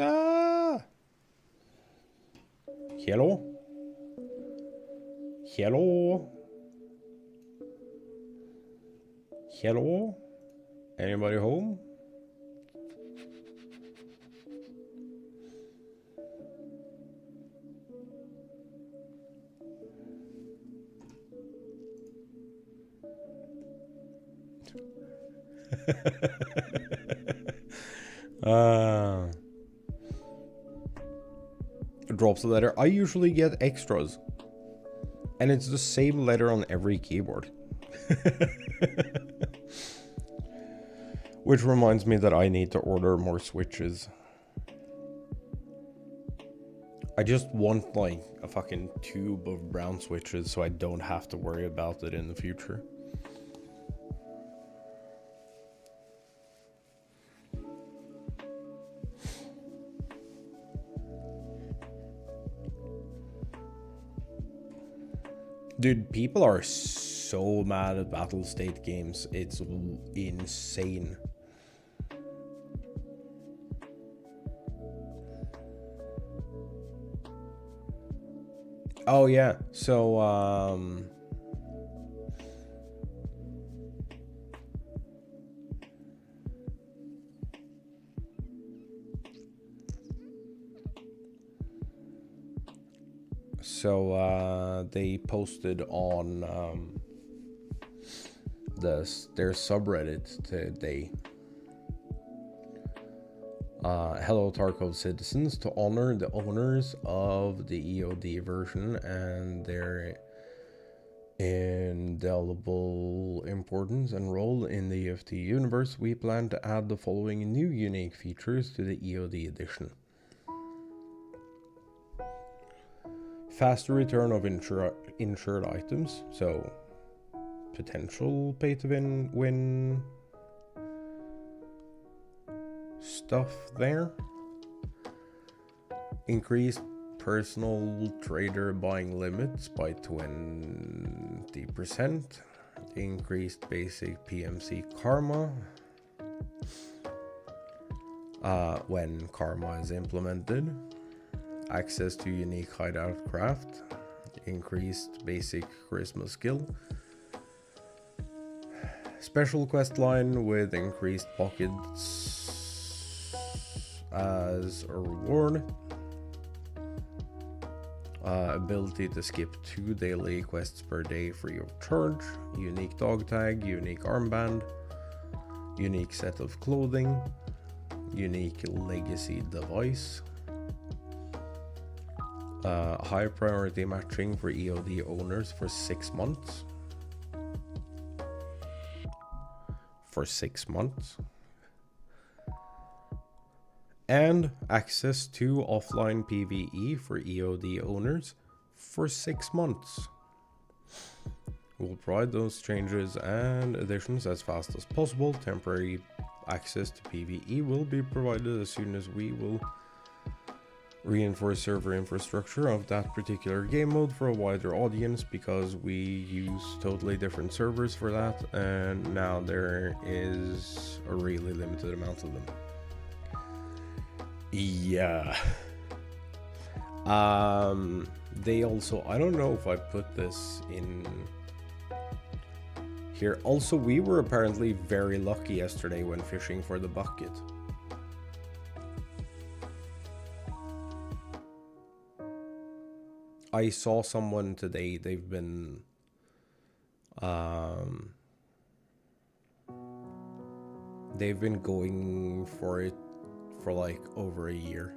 Ah! Hello? Hello? Hello? Anybody home? Drops a letter. I usually get extras. And it's the same letter on every keyboard. Which reminds me that I need to order more switches. I just want like a fucking tube of brown switches so I don't have to worry about it in the future. Dude, people are so mad at battle state games. It's insane. Oh yeah, so they posted on their subreddit today. Hello Tarkov citizens, to honor the owners of the EOD version and their indelible importance and role in the EFT universe, we plan to add the following new unique features to the EOD edition. Faster return of insured items, so potential pay-to-win stuff there. Increased personal trader buying limits by 20%. Increased basic PMC karma when karma is implemented. Access to unique hideout craft. Increased basic charisma skill. Special quest line with increased pockets as a reward. Ability to skip 2 daily quests per day free of charge. Unique dog tag, unique armband, unique set of clothing, unique legacy device. High priority matching for EOD owners for 6 months. For 6 months. And access to offline PvE for EOD owners for 6 months. We'll provide those changes and additions as fast as possible. Temporary access to PvE will be provided as soon as we will reinforce server infrastructure of that particular game mode for a wider audience, because we use totally different servers for that, and now there is a really limited amount of them. Yeah. They also, I don't know if I put this in here. Also, we were apparently very lucky yesterday when fishing for the bucket. I saw someone today, they've been going for it for like over a year.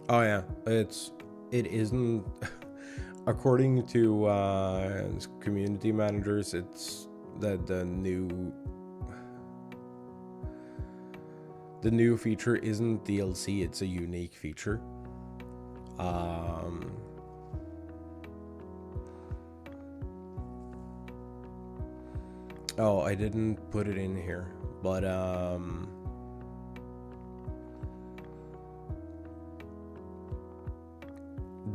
Oh yeah, it isn't according to community managers, it's that the new feature isn't DLC, it's a unique feature. Oh, I didn't put it in here, but oh,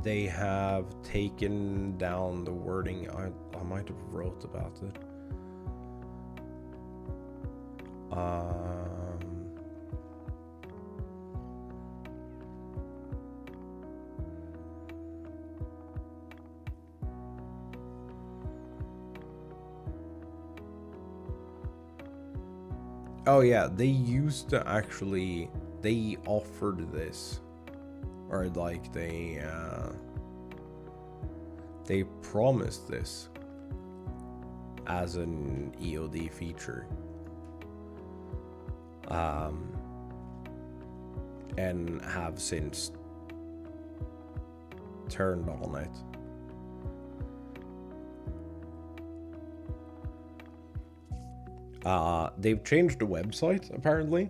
they have taken down the wording. I might have wrote about it. Oh yeah, they used to actually, they offered this, or like they promised this as an EOD feature, and have since turned on it. They've changed the website, apparently.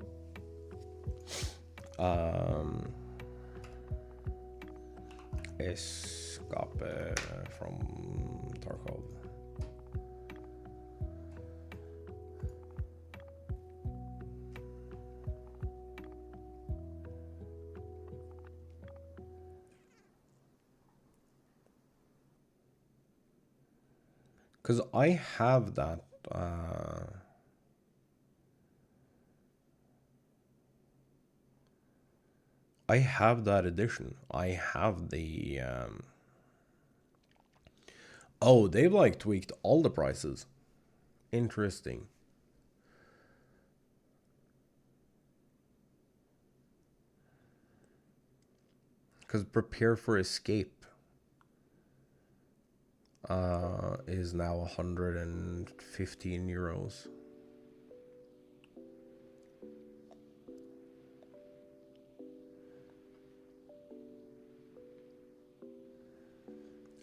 Escape from Tarkov. Because I have that. I have that edition. I have the... Oh, they've like tweaked all the prices. Interesting. Because Prepare for Escape is now 115 euros.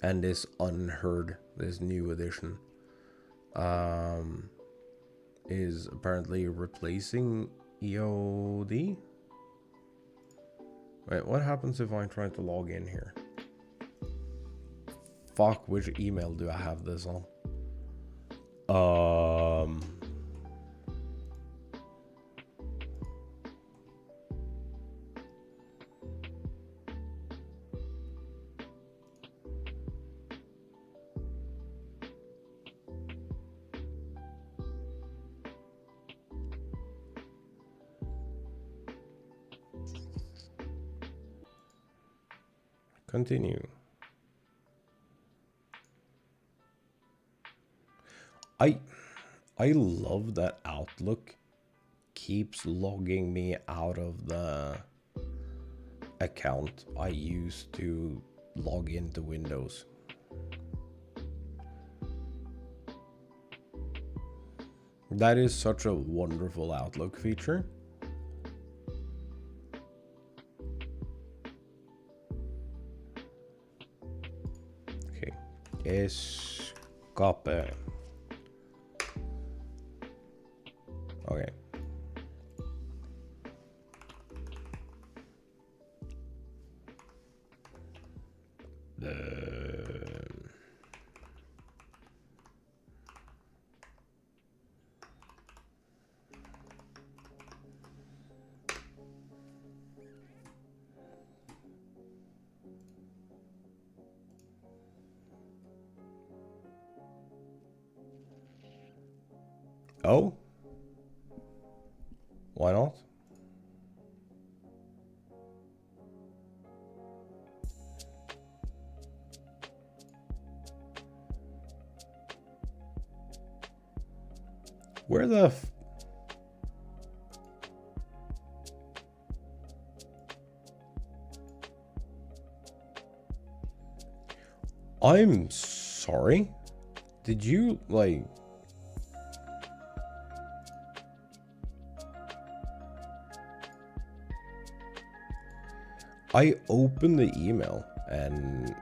And this Unheard, this new edition, is apparently replacing EOD. Wait, what happens if I try to log in here? Fuck, which email do I have this on? Continue. I love that Outlook keeps logging me out of the account I used to log into Windows. That is such a wonderful Outlook feature. Okay. Escape. Okay. Oh? Why not? Where the I'm sorry? Did you, like... I opened the email and...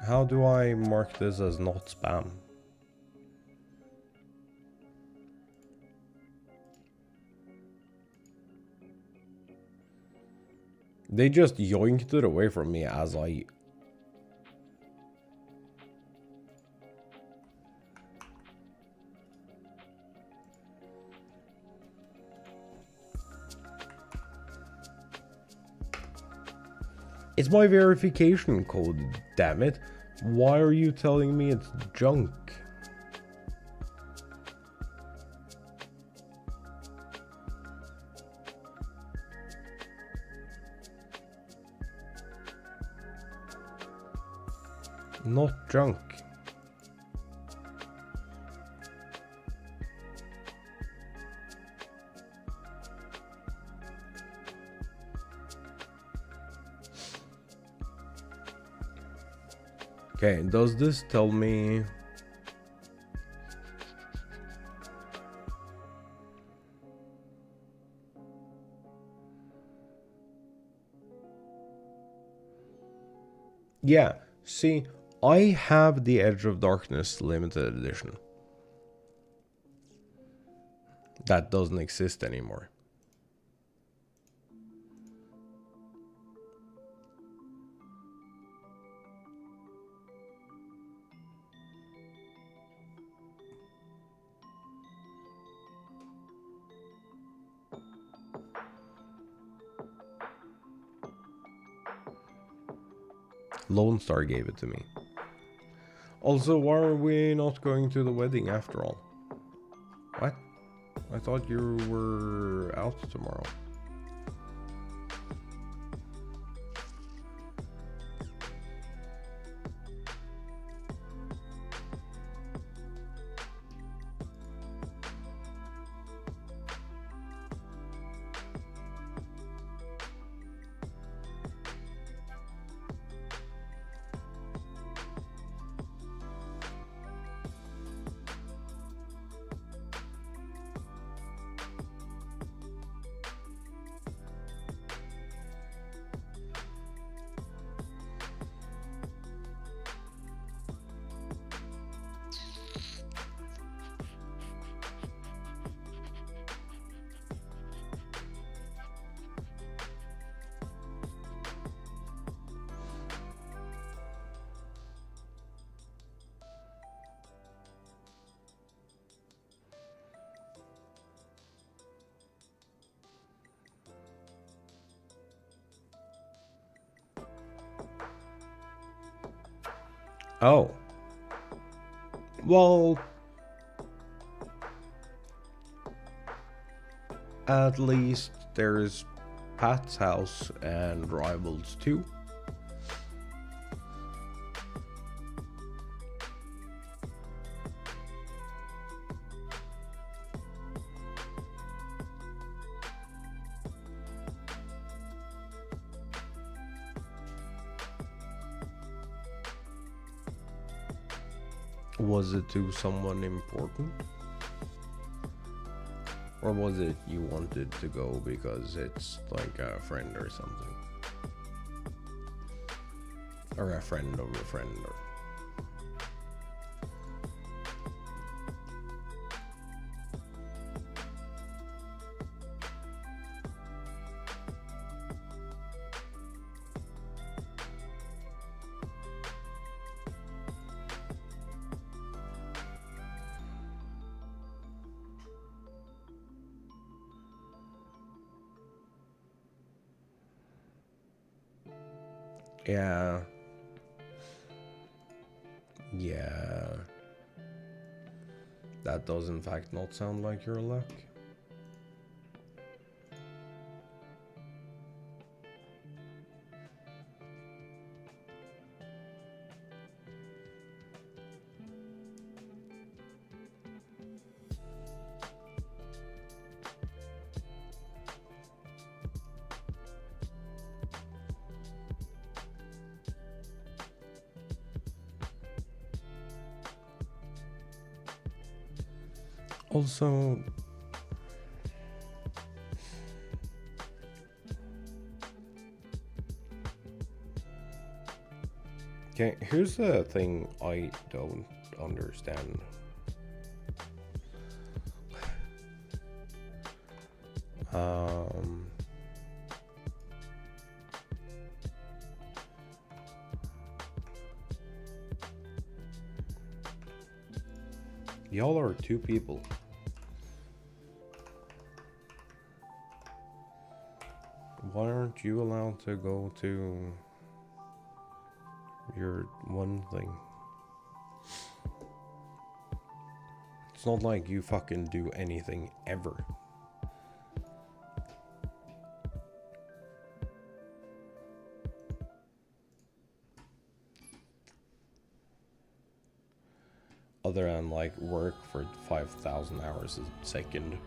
How do I mark this as not spam? They just yoinked it away from me as I... It's my verification code, damn it. Why are you telling me it's junk? Not junk. Okay, does this tell me... Yeah, see, I have the Edge of Darkness limited edition. That doesn't exist anymore. Lone Star gave it to me. Also, why are we not going to the wedding after all? What? I thought you were out tomorrow. Oh. Well, at least there's Pat's house and Rivals too. Was it to someone important? Or was it you wanted to go because it's like a friend or something? Or a friend of a friend or... Yeah. Yeah. That does in fact not sound like your luck. Also, okay, here's the thing I don't understand. Y'all are two people. Why aren't you allowed to go to You're one thing. It's not like you fucking do anything ever. Other than like work for 5,000 hours a second.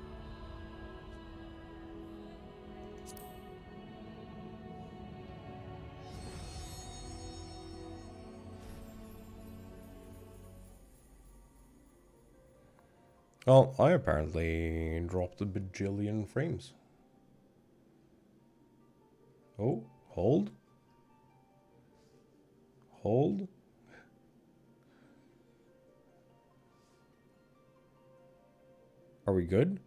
Well, I apparently dropped a bajillion frames. Oh, hold. Hold. Are we good?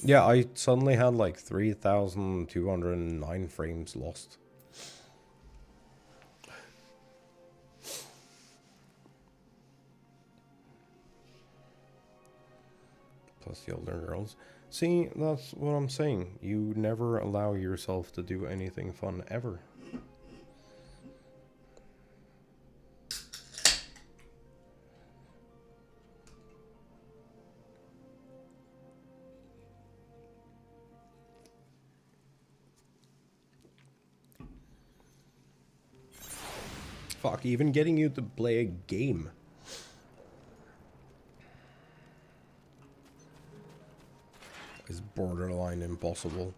Yeah, I suddenly had like 3,209 frames lost. Plus the older girls. See, that's what I'm saying. You never allow yourself to do anything fun ever. Fuck, even getting you to play a game is borderline impossible.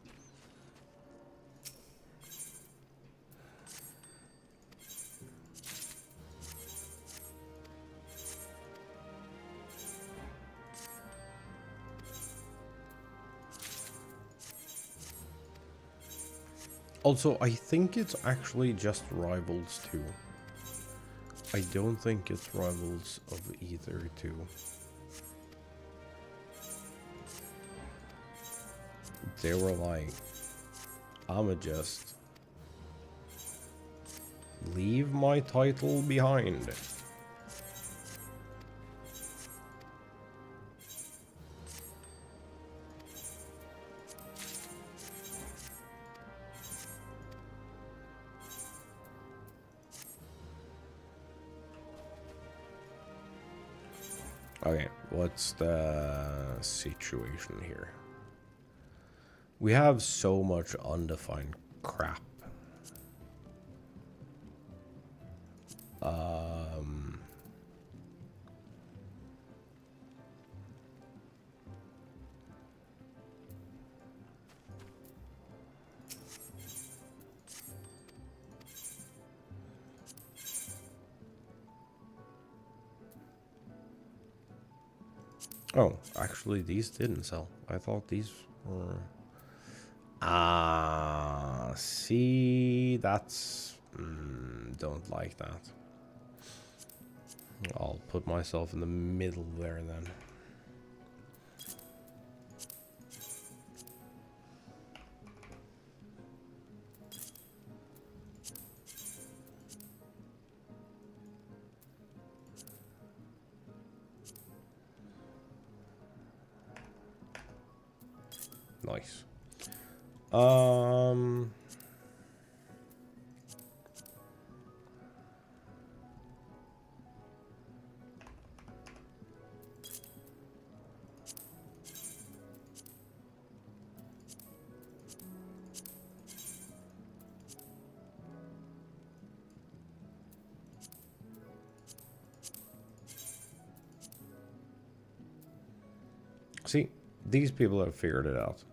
Also, I think it's actually just Rivals 2. I don't think it's Rivals of either 2. They were like, I'ma just leave my title behind. Okay, what's the situation here? We have so much undefined crap. Oh, actually, these didn't sell. I thought these were... Ah, see, that's... don't like that. I'll put myself in the middle there then. Nice. See, these people have figured it out.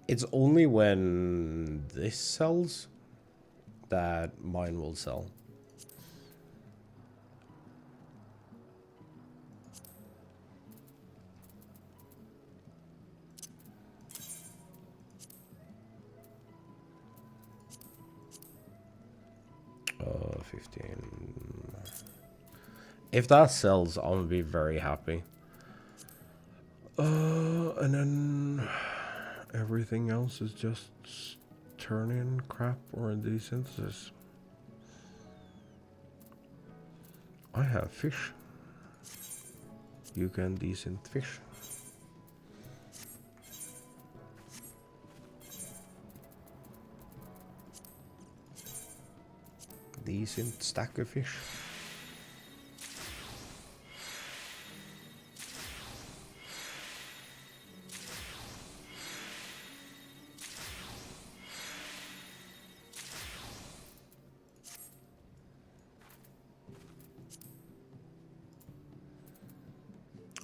It's only when this sells that mine will sell. Uh, 15. If that sells, I'm gonna be very happy. And then everything else is just turn-in crap or desynthesis. I have fish. You can desynth fish. Decent stack of fish.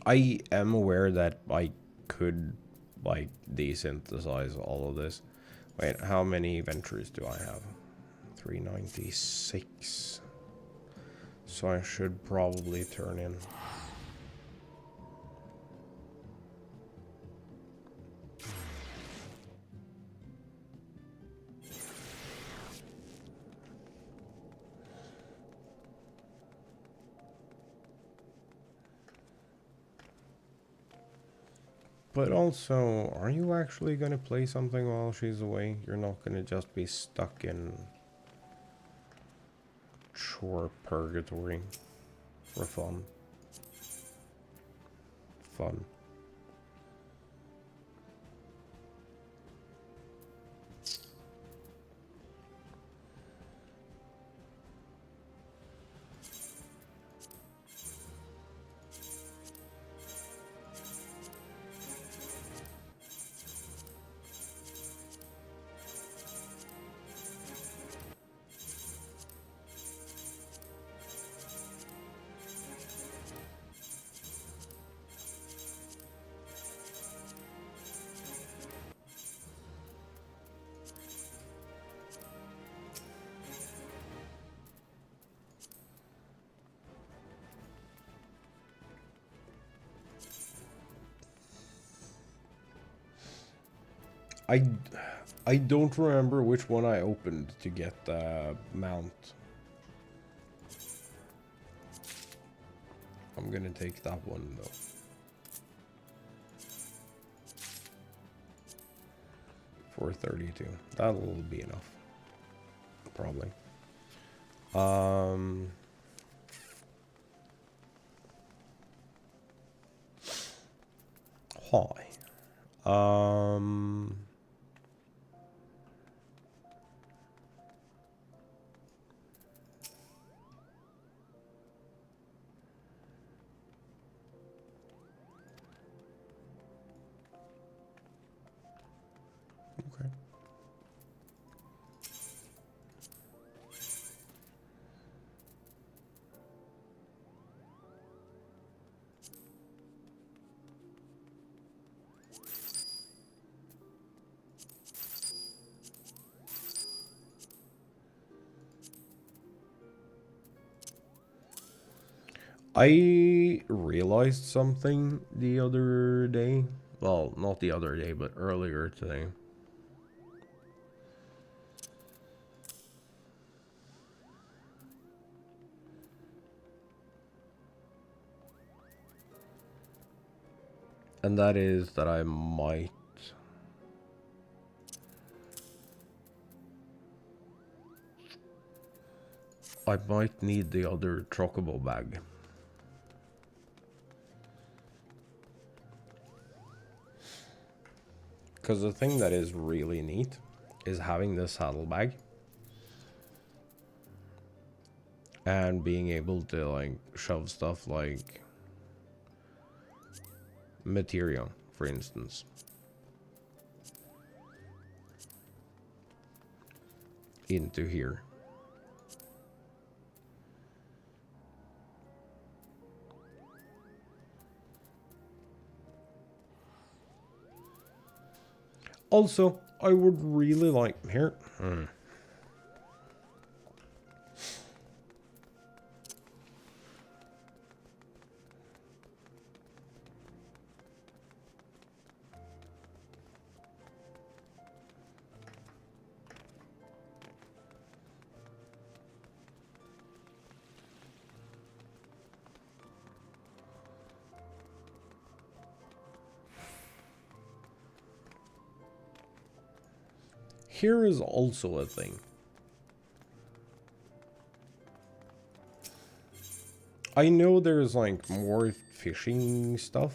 I am aware that I could, like, desynthesize all of this. Wait, how many ventures do I have? 396. So I should probably turn in. But also, are you actually going to play something while she's away? You're not going to just be stuck in chore purgatory for fun. Fun. I don't remember which one I opened to get the mount. I'm gonna take that one though. $432. That'll be enough. Probably. Hi. Okay. I realized something the other day. Well, not the other day, but earlier today. And that is that I might need the other chocobo bag. Because the thing that is really neat is having this saddlebag and being able to like shove stuff like material, for instance, into here. Also, I would really like here. here is also a thing. I know there's like more fishing stuff.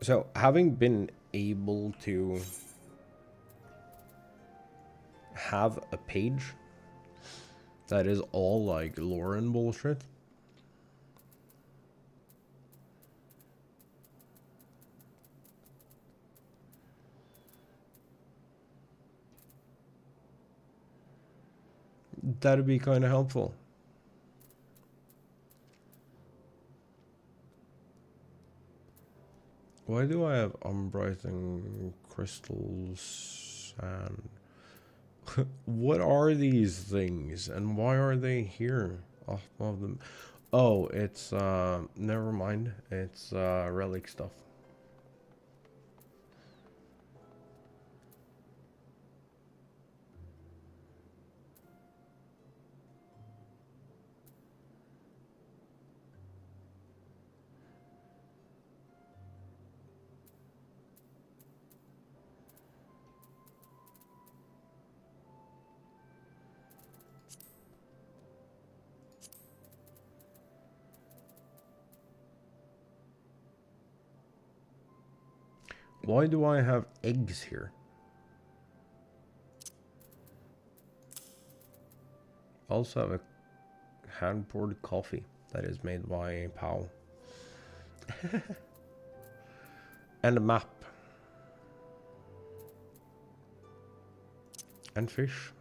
So having been able to have a page that is all like lore and bullshit, that'd be kind of helpful. Why do I have unbrighting crystals and what are these things and why are they here? Off of them. Oh, it's never mind. It's relic stuff. Why do I have eggs here? I also have a hand-poured coffee that is made by a pal. And a map. And fish.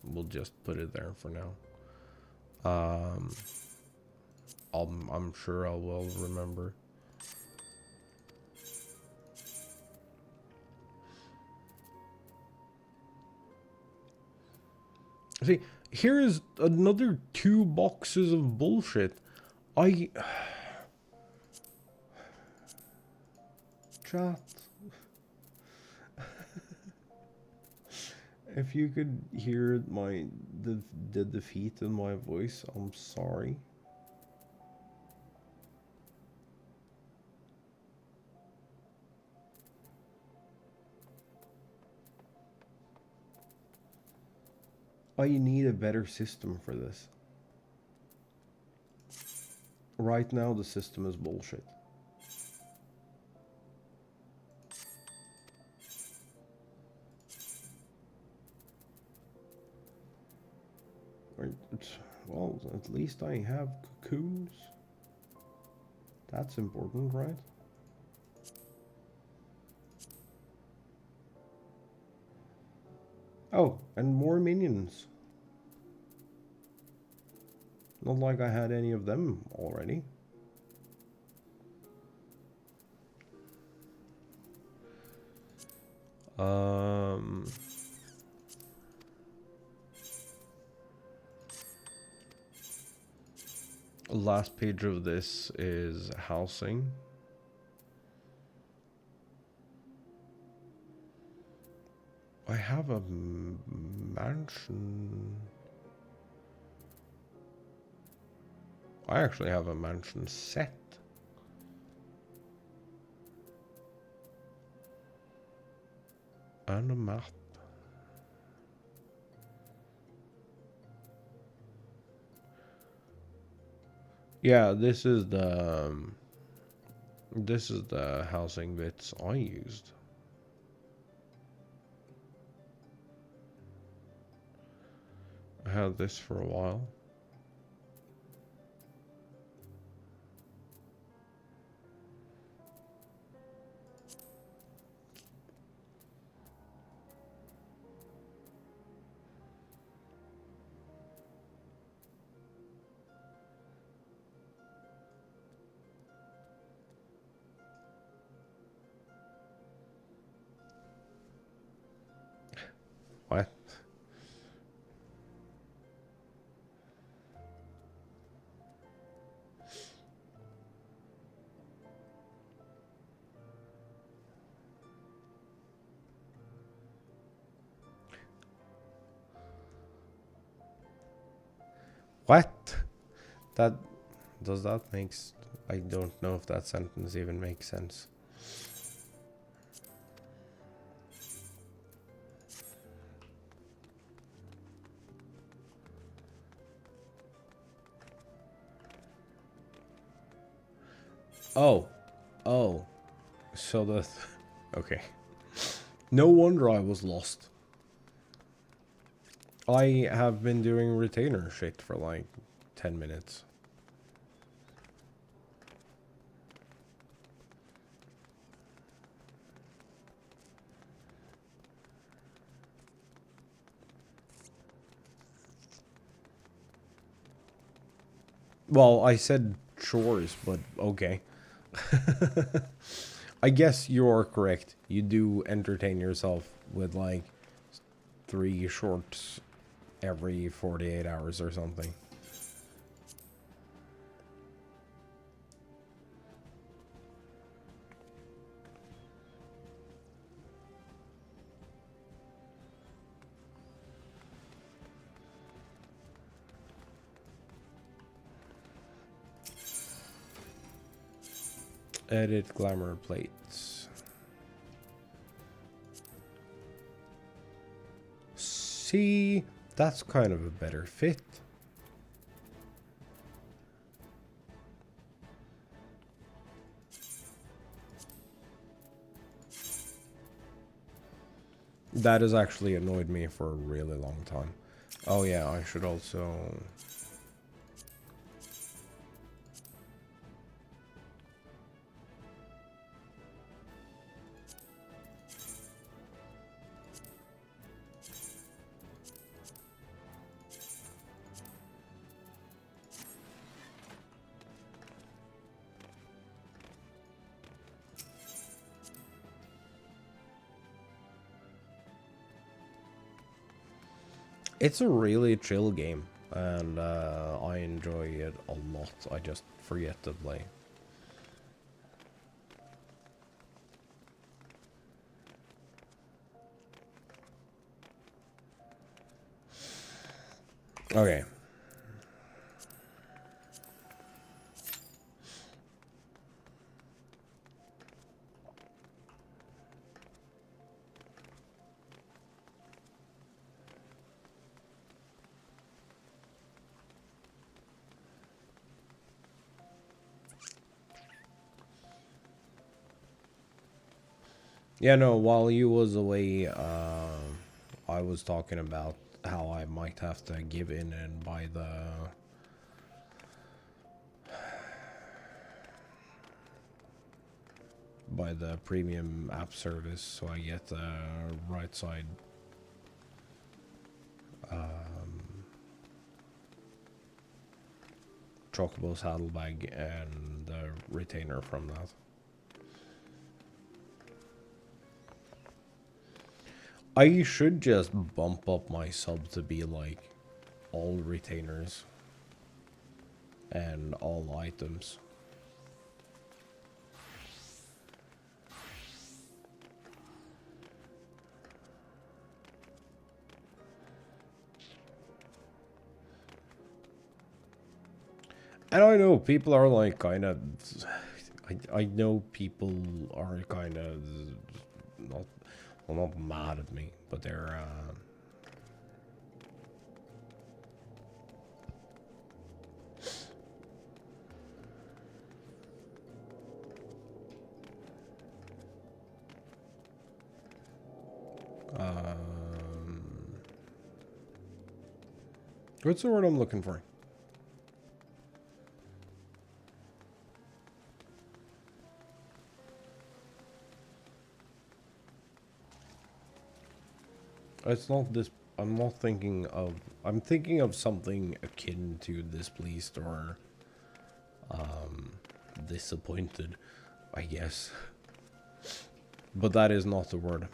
We'll just put it there for now. I'm sure I will remember. See, here is another 2 boxes of bullshit. Chat. If you could hear the defeat in my voice, I'm sorry. I need a better system for this. Right now, the system is bullshit. Well, at least I have cocoons. That's important, right? Oh, and more minions. Not like I had any of them already. Last page of this is housing. I have a mansion. I actually have a mansion set. And a map. Yeah, this is the housing bits I used. I had this for a while. What? What? That does that makes I don't know if that sentence even makes sense. Oh. Oh. So the... Okay. No wonder I was lost. I have been doing retainer shit for like 10 minutes. Well, I said chores, but okay. I guess you're correct. You do entertain yourself with like 3 shorts every 48 hours or something. Edit glamour plates. See, that's kind of a better fit. That has actually annoyed me for a really long time. Oh yeah, I should also... It's a really chill game, and I enjoy it a lot. I just forget to play. Okay. Yeah, no, while you was away, I was talking about how I might have to give in and buy the premium app service, so I get the right side chocobo saddlebag and the retainer from that. I should just bump up my sub to be like all retainers and all items. And I know people are like kind of... I know people are kind of not... Well, not mad at me, but they're... what's the word I'm looking for? It's not this... I'm not thinking of... I'm thinking of something akin to displeased or... disappointed, I guess. But that is not the word.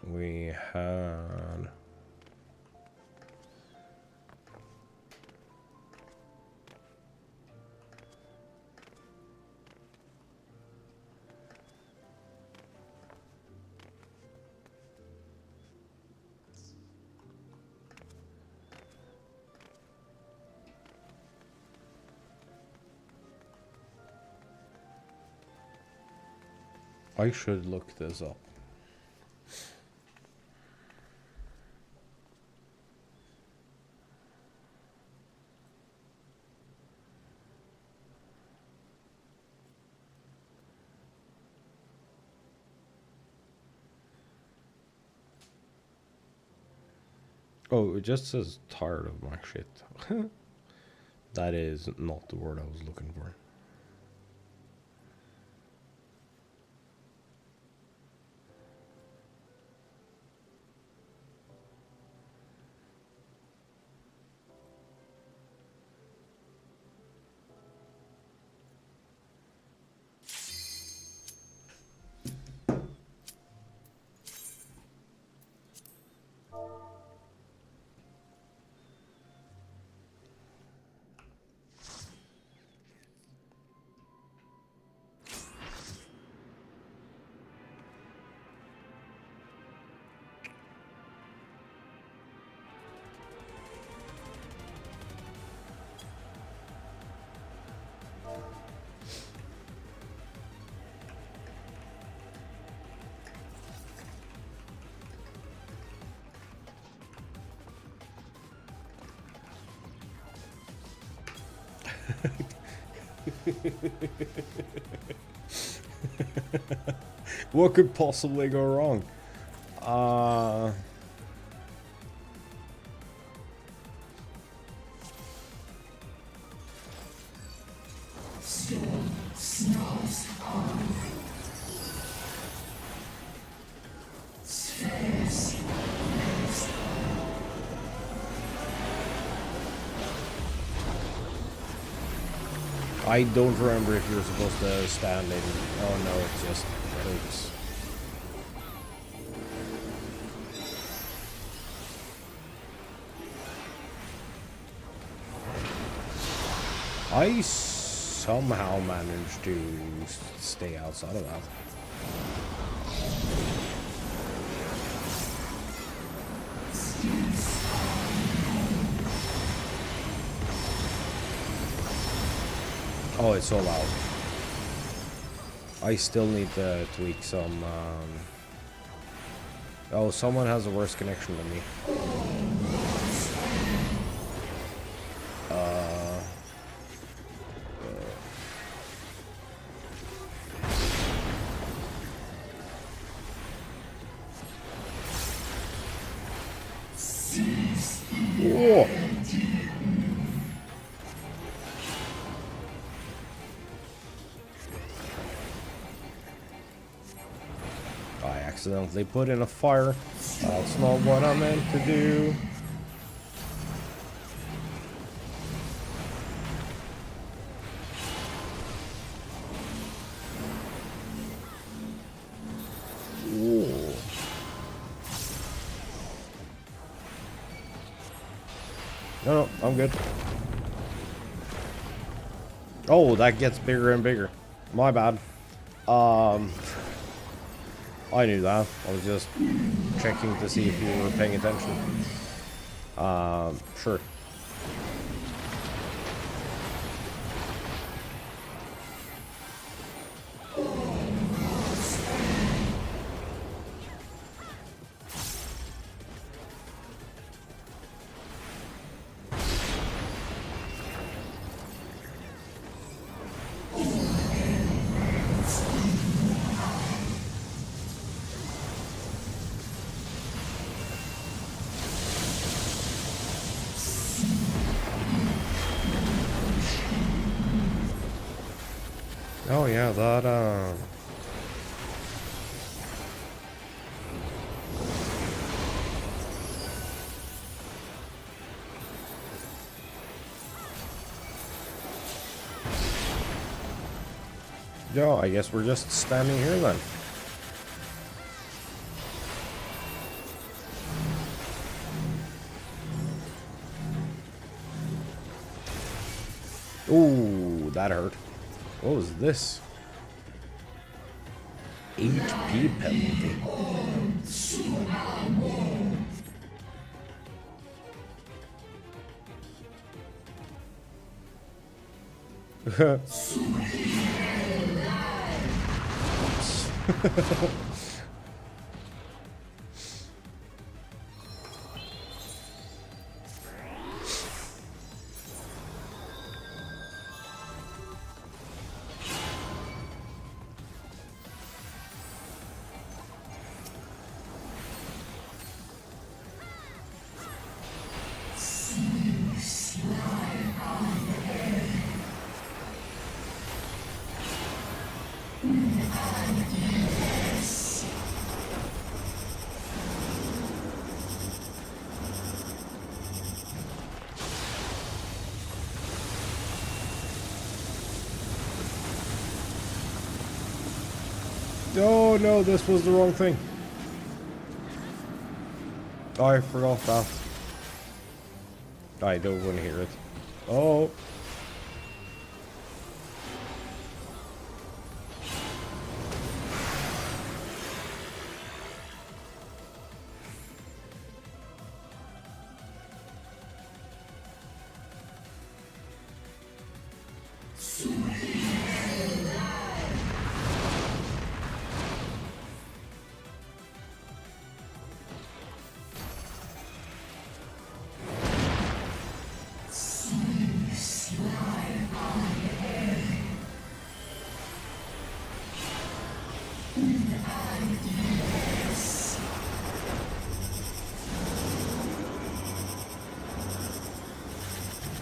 We had... I should look this up. Oh, it just says tired of my shit. That is not the word I was looking for. What could possibly go wrong? I don't remember if you're supposed to stand in. Oh no, it's just hooks. I somehow managed to stay outside of that. Oh, it's so loud. I still need to tweak some, Oh, someone has a worse connection than me. Whoa. I accidentally put in a fire. That's not what I meant to do. Ooh. No, I'm good. Oh, that gets bigger and bigger. My bad. I knew that. I was just checking to see if you were paying attention. Sure. Oh yeah, that yeah, I guess we're just standing here then. Ooh, that hurt. What was this? HP penalty. Oh no, this was the wrong thing. Oh, I forgot that. I don't want to hear it. Oh.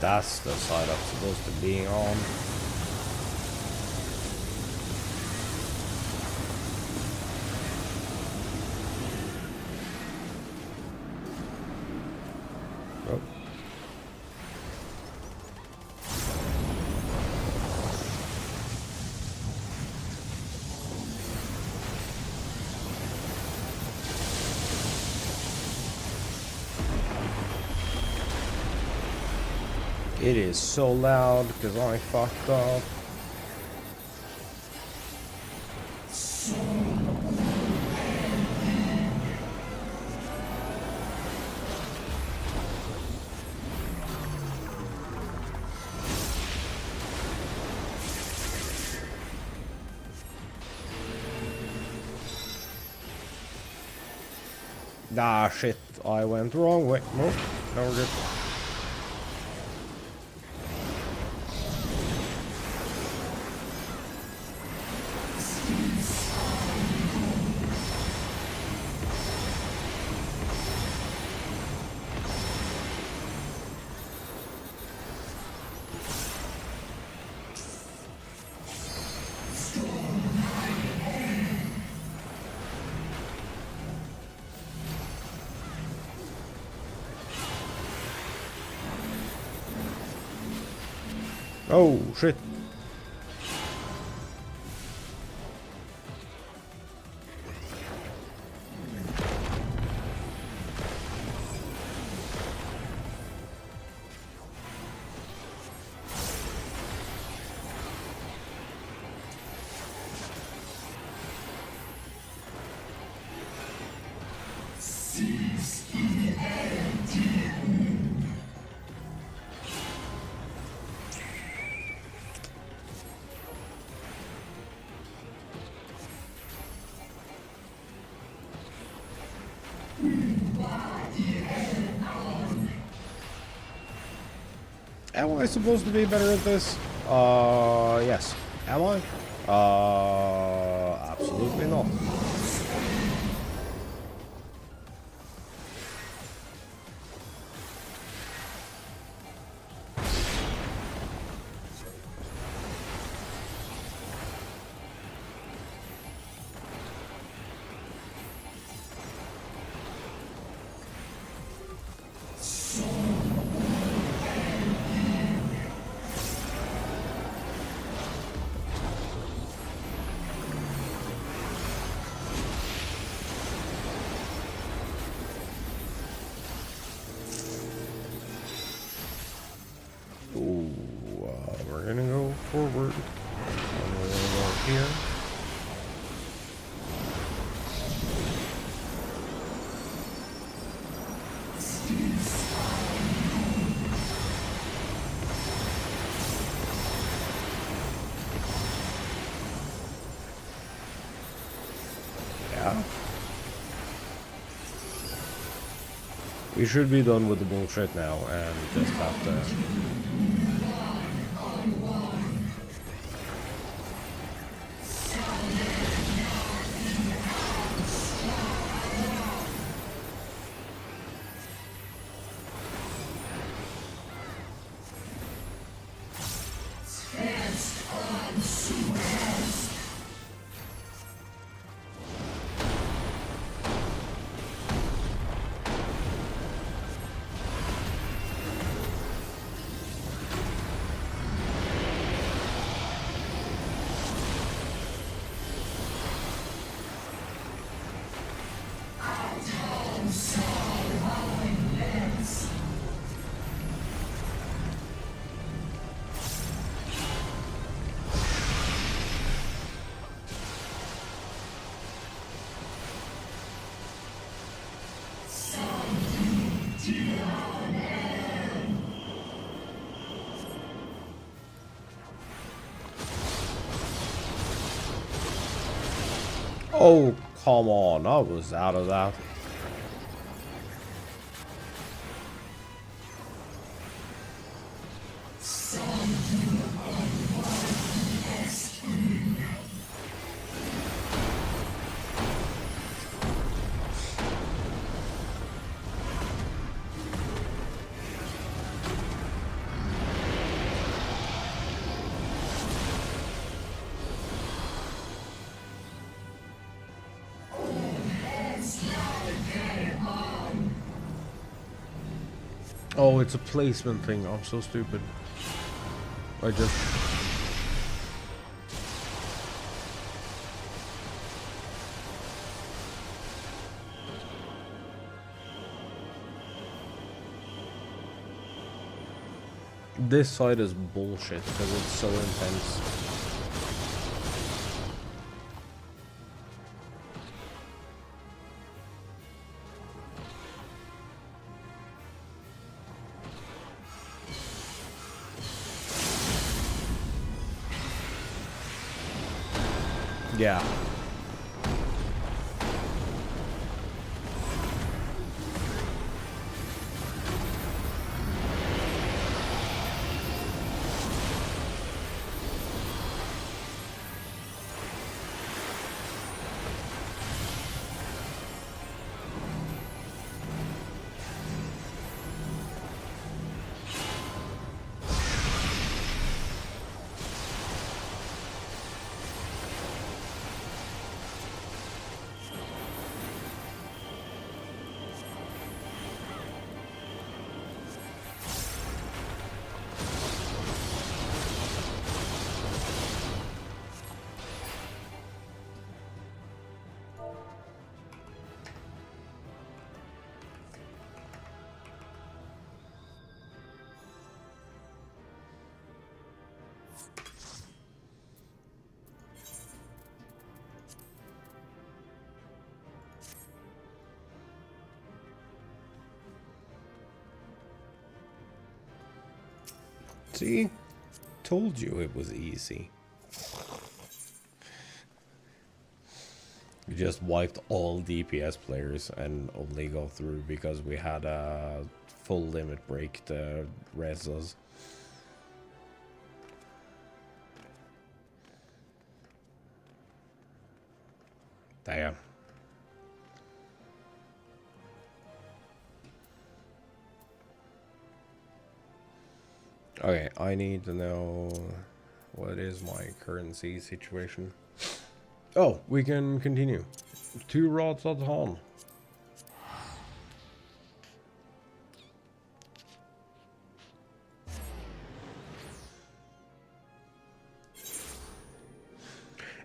That's the side I'm supposed to be on. Oh. It is so loud because I fucked up. Ah shit, I went the wrong way. Nope, no we're good. Oh shit. Am I supposed to be better at this? Yes. Am I? Absolutely not. We're gonna go forward. And we're gonna go here. Yeah. We should be done with the bullshit now and just have to... Oh, come on. I was out of that. Oh, it's a placement thing. I'm so stupid. I just... This side is bullshit because it's so intense. Yeah. See? Told you it was easy. We just wiped all DPS players and only got through because we had a full limit break to res us. Damn. Okay, I need to know what is my currency situation. Oh, we can continue. 2 rods at home.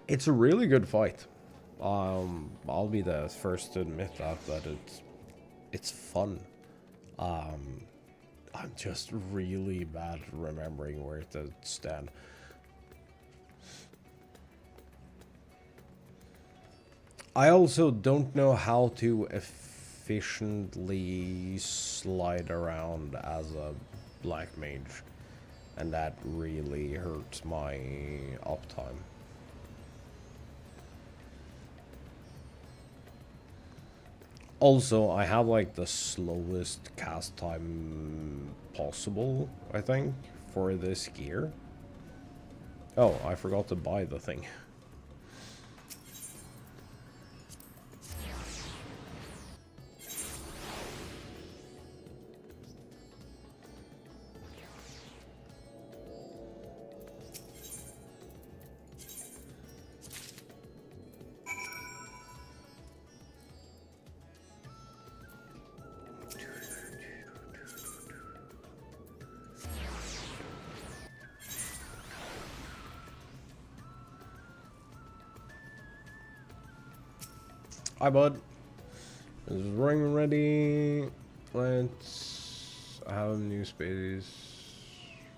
It's a really good fight. I'll be the first to admit that it's fun. I'm just really bad at remembering where to stand. I also don't know how to efficiently slide around as a black mage, and that really hurts my uptime. Also, I have like the slowest cast time possible, I think, for this gear. Oh, I forgot to buy the thing. Hi, bud. Is ring ready? Let's have new space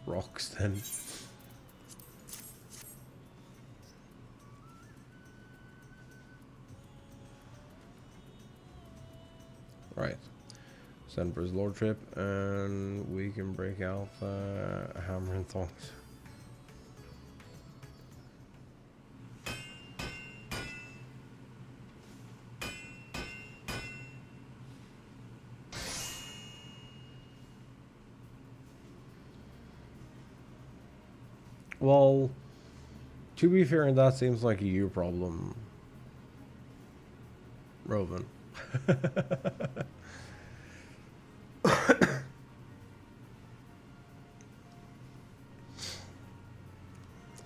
rocks then. Right. Send for his lordship, and we can break out hammer and thongs. Well, to be fair, that seems like a you problem, Rovan.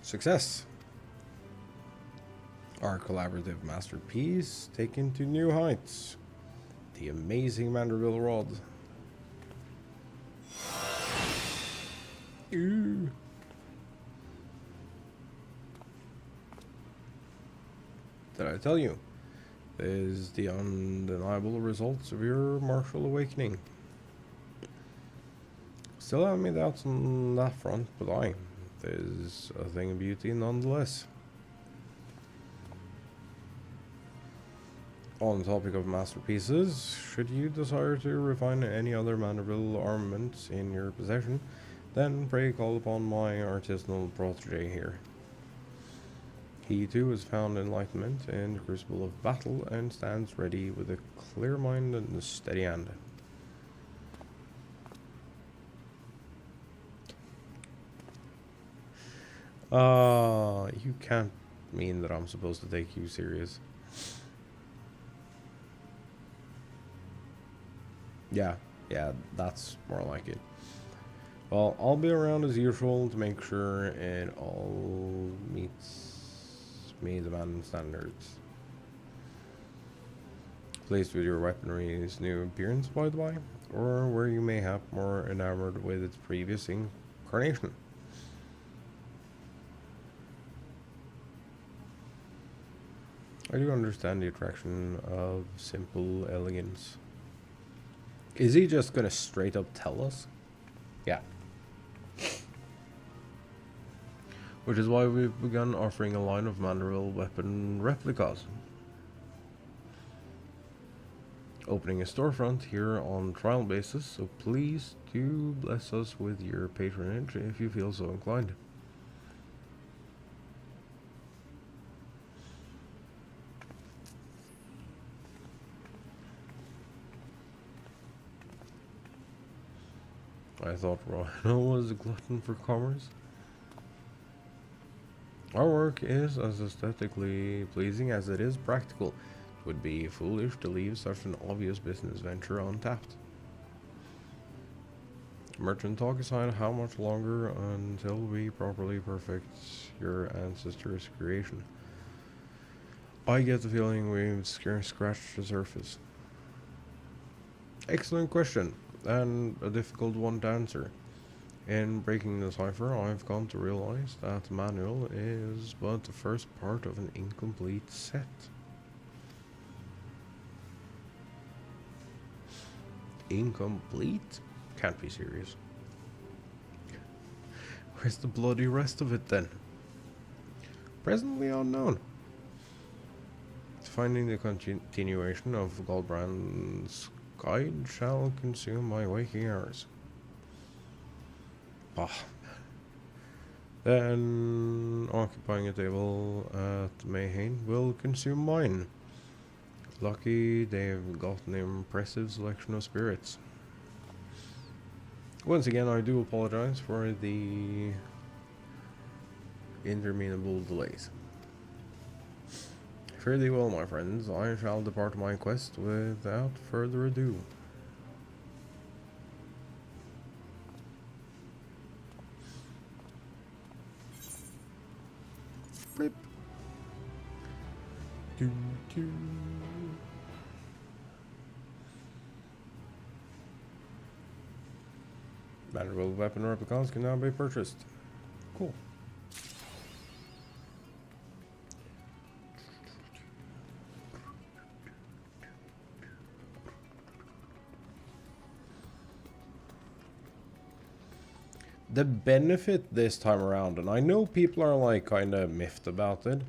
Success. Our collaborative masterpiece taken to new heights. The amazing Manderville rod. Ooh. Did I tell you? This is the undeniable results of your martial awakening. Still have me doubts on that front, but there's a thing of beauty nonetheless. On the topic of masterpieces, should you desire to refine any other Manderville armaments in your possession, then pray call upon my artisanal protege here. He too has found enlightenment in the crucible of battle and stands ready with a clear mind and a steady hand. You can't mean that I'm supposed to take you serious. Yeah, that's more like it. Well, I'll be around as usual to make sure it all meets me demand standards. Pleased with your weaponry's new appearance, by the way, or were you mayhap more enamored with its previous incarnation? I do understand the attraction of simple elegance. Is he just gonna straight up tell us? Yeah. Which is why we've begun offering a line of Manderville weapon replicas. Opening a storefront here on trial basis, so please do bless us with your patronage if you feel so inclined. I thought Rhino was a glutton for commerce. Our work is as aesthetically pleasing as it is practical. It would be foolish to leave such an obvious business venture untapped. Merchant talk aside, how much longer until we properly perfect your ancestor's creation? I get the feeling we've scratched the surface. Excellent question, and a difficult one to answer. In breaking the cipher, I've come to realize that the manual is but the first part of an incomplete set. Incomplete? Can't be serious. Where's the bloody rest of it then? Presently unknown. Finding the continuation of Hildibrand's guide shall consume my waking hours. Then occupying a table at Mayhain will consume mine. Lucky they've got an impressive selection of spirits. Once again, I do apologize for the interminable delays. Fare thee well, my friends. I shall depart my quest without further ado. Flip. Doo doo. Valuable weapon replicas can now be purchased. Cool. The benefit this time around, and I know people are like kind of miffed about it,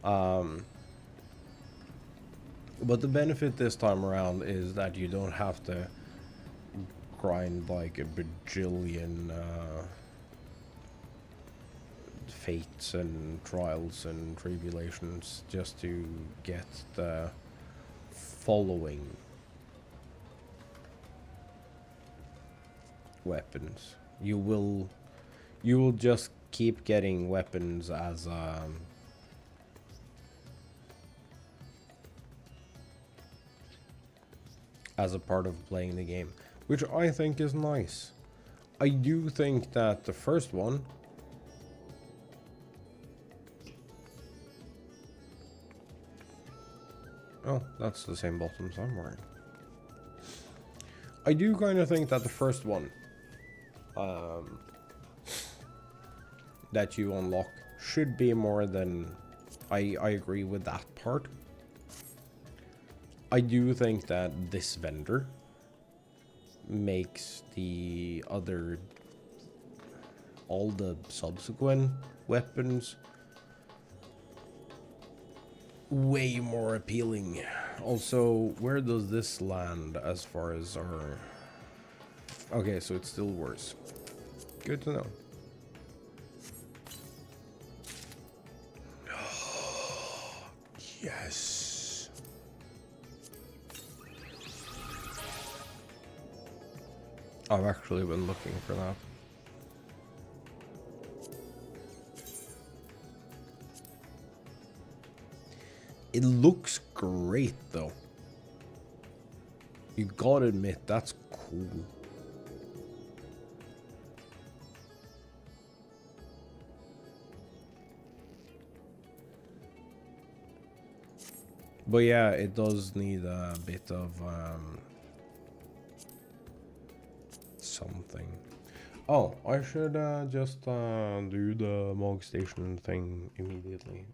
but the benefit this time around is that you don't have to grind like a bajillion fates and trials and tribulations just to get the following weapons. You will just keep getting weapons as a part of playing the game, which I think is nice. I do think that the first one oh, that's the same bottoms I'm wearing. I do kind of think that the first one that you unlock should be more than I agree with that part. I do think that this vendor makes all the subsequent weapons way more appealing. Also, where does this land as far as our... Okay, so it's still worse. Good to know. Yes. I've actually been looking for that. It looks great though. You gotta admit, that's cool. But yeah, it does need a bit of something. Oh, I should just do the Mog Station thing immediately.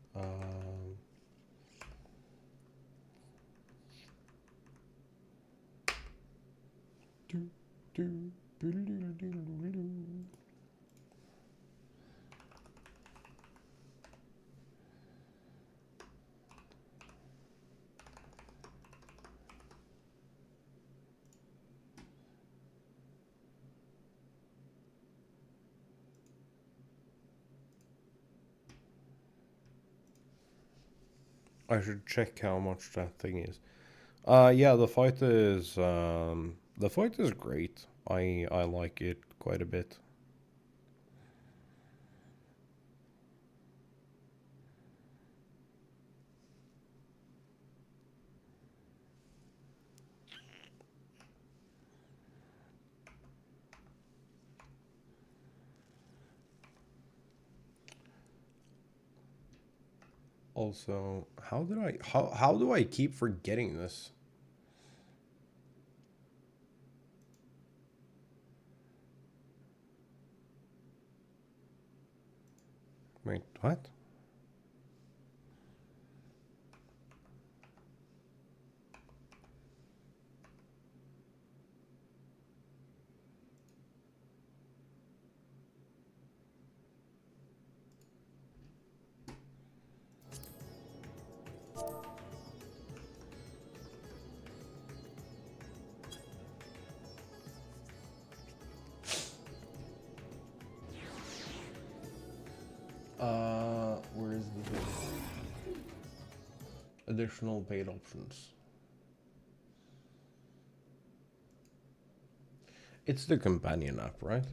I should check how much that thing is. Yeah, the fight is great. I like it quite a bit. Also, how do I keep forgetting this? Wait, what? Additional paid options. It's the companion app, right?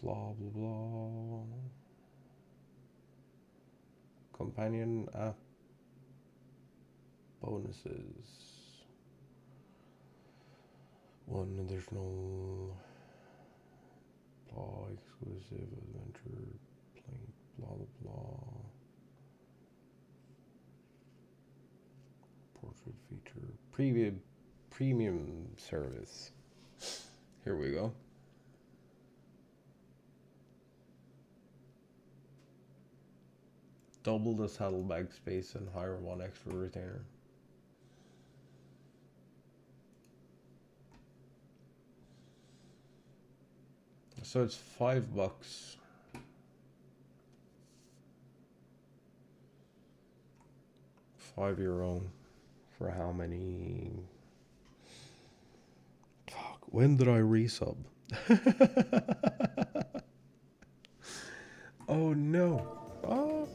Blah, blah, blah. Companion app bonuses. One additional blah, exclusive adventure, plain, blah, blah, blah. Portrait feature, premium service. Here we go. Double the saddlebag space and hire one extra retainer. So it's $5. €5 for how many? Fuck, when did I resub? Oh no. Oh.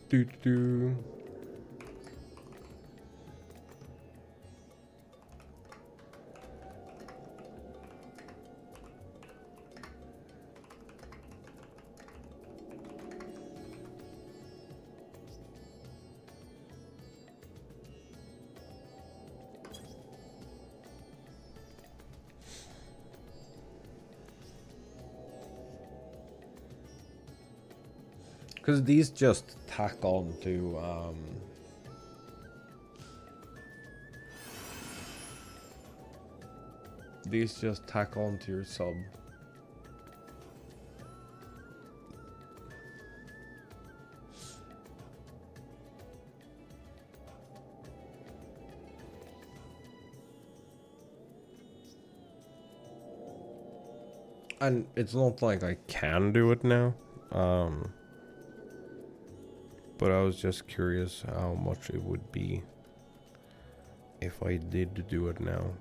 Do do. Because these just tack on to these just tack on to your sub. And it's not like I can do it now. But I was just curious how much it would be if I did do it now.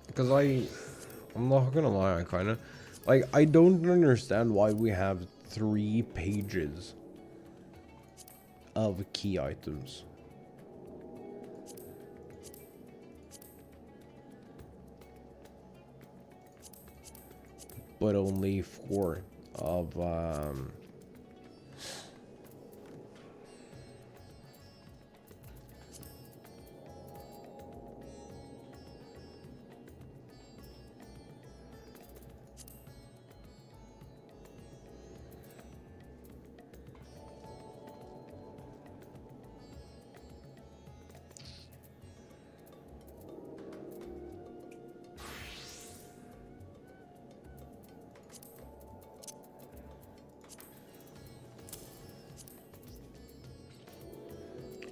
Because I'm not gonna lie, I kinda, like, I don't understand why we have 3 pages of key items. But only 4 of,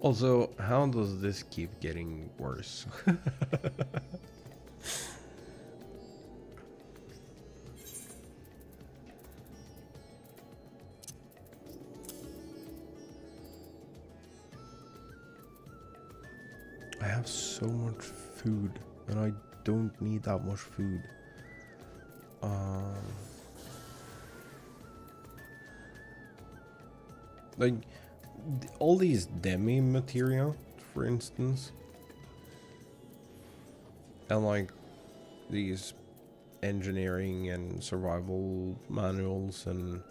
Also, how does this keep getting worse? I have so much food, and I don't need that much food. Like, all these demi material, for instance, and like these engineering and survival manuals and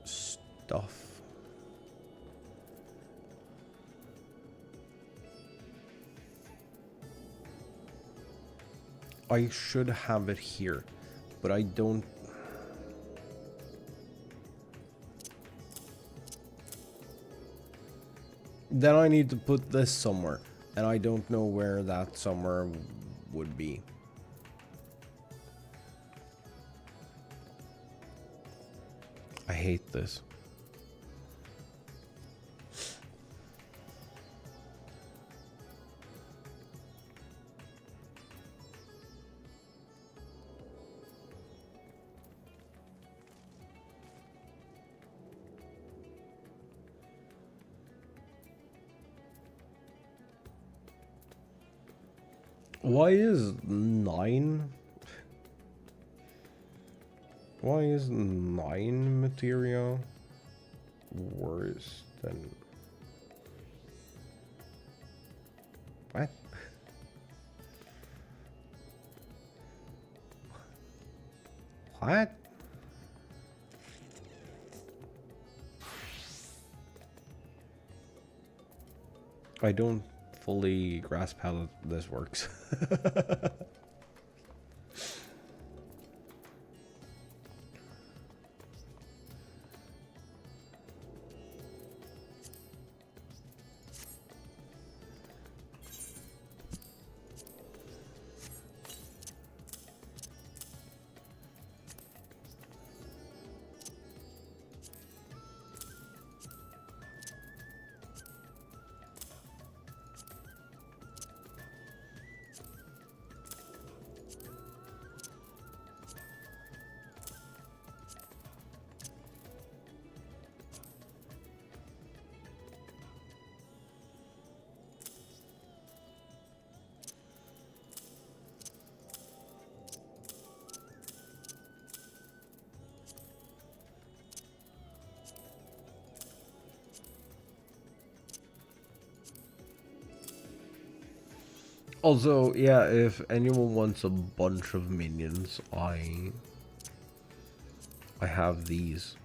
stuff. I should have it here, but I don't. Then I need to put this somewhere, and I don't know where that somewhere would be. I hate this. Why is 9? Why is 9 material worse than... What? What? I don't fully grasp how this works. Also, yeah, if anyone wants a bunch of minions, I have these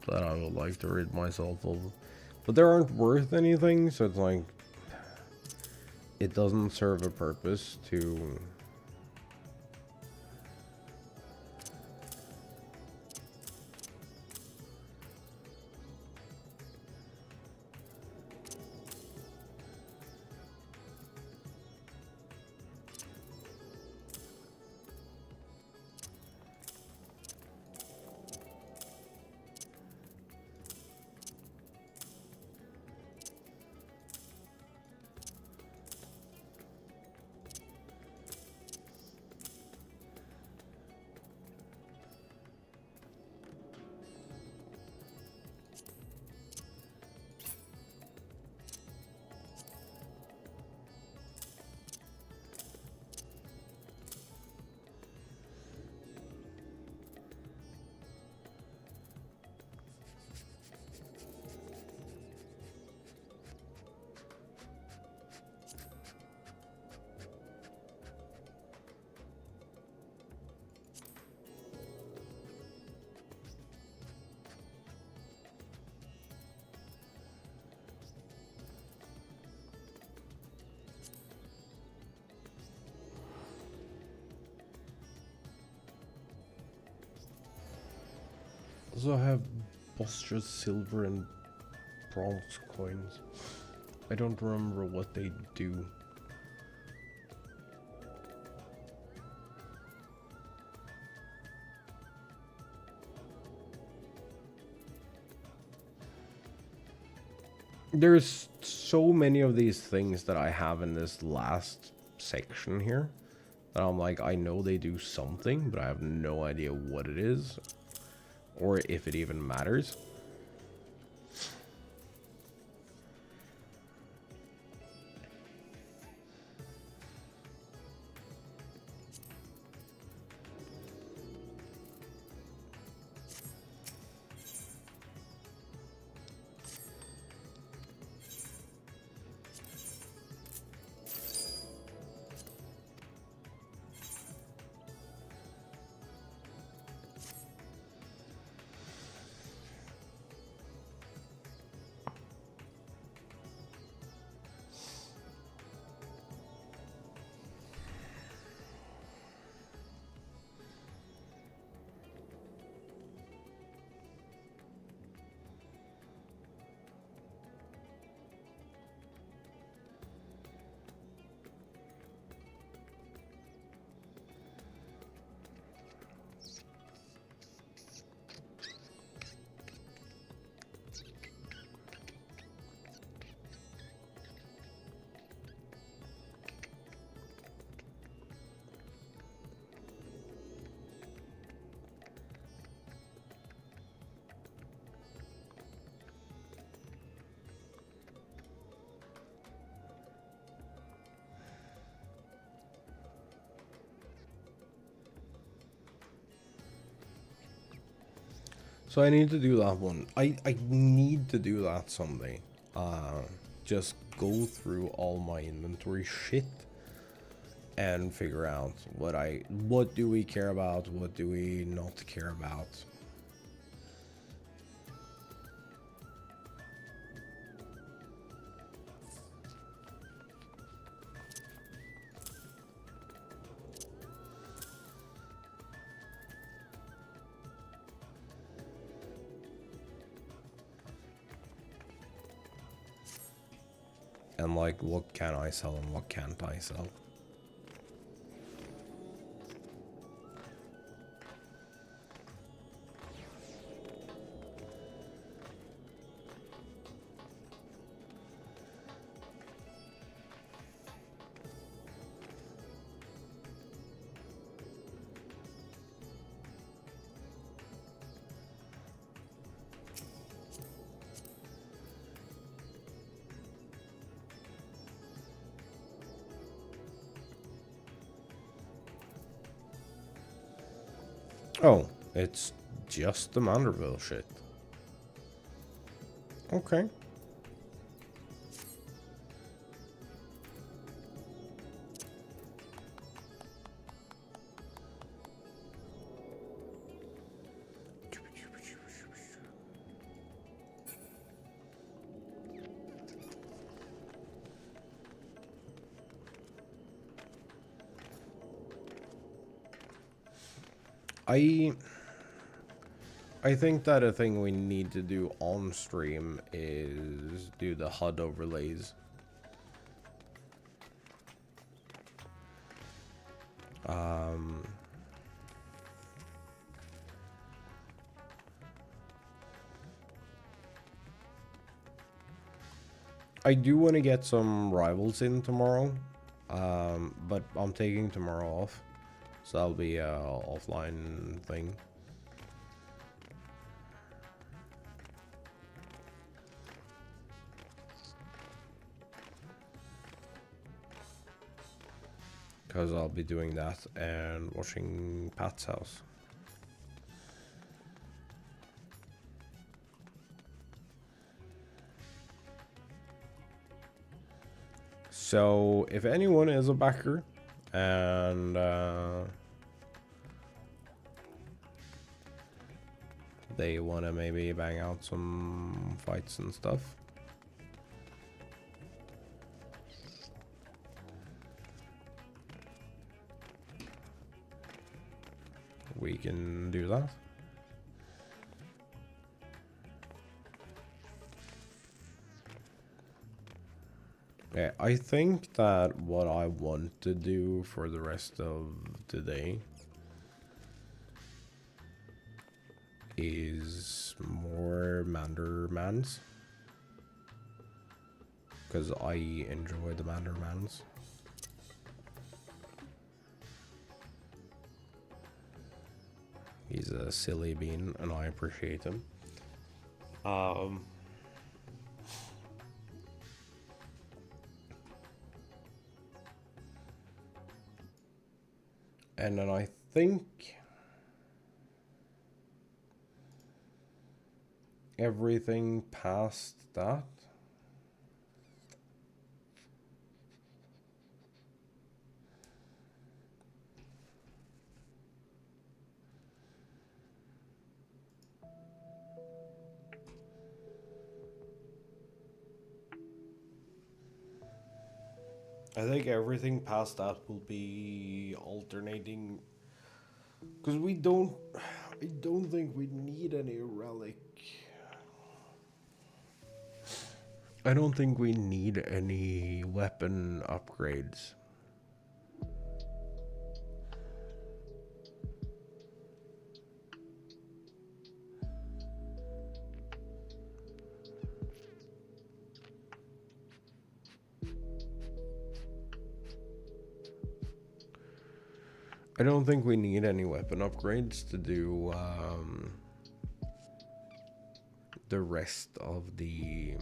that I would like to rid myself of. But they aren't worth anything, so it's like, it doesn't serve a purpose to... Also, I have Buster's silver and bronze coins. I don't remember what they do. there's so many of these things that I have in this last section here that I'm like, I know they do something, but I have no idea what it is or if it even matters. So I need to do that one. I need to do that someday. Just go through all my inventory shit and figure out what do we care about, what do we not care about. And like, what can I sell and what can't I sell? Oh, it's just the Manderville shit. Okay. I think that a thing we need to do on stream is do the HUD overlays. I do want to get some rivals in tomorrow, but I'm taking tomorrow off, so that'll be a offline thing. Because I'll be doing that and watching Pat's house. So if anyone is a backer and they want to maybe bang out some fights and stuff, we can do that. Yeah, I think that what I want to do for the rest of today is more Mandermans. because I enjoy the Mandermans. He's a silly bean, and I appreciate him. And then I think everything past that. I think everything past that will be alternating, because I don't think we need any relic. I don't think we need any weapon upgrades. I don't think we need any weapon upgrades to do the rest of the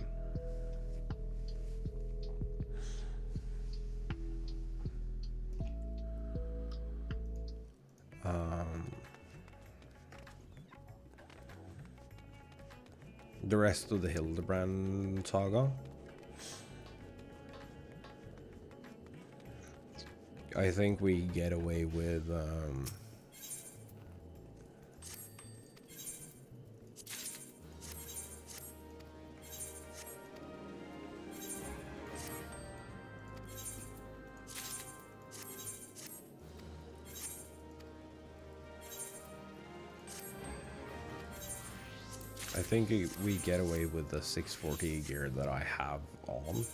Hildibrand saga. I think we get away with we get away with the 640 gear that I have on.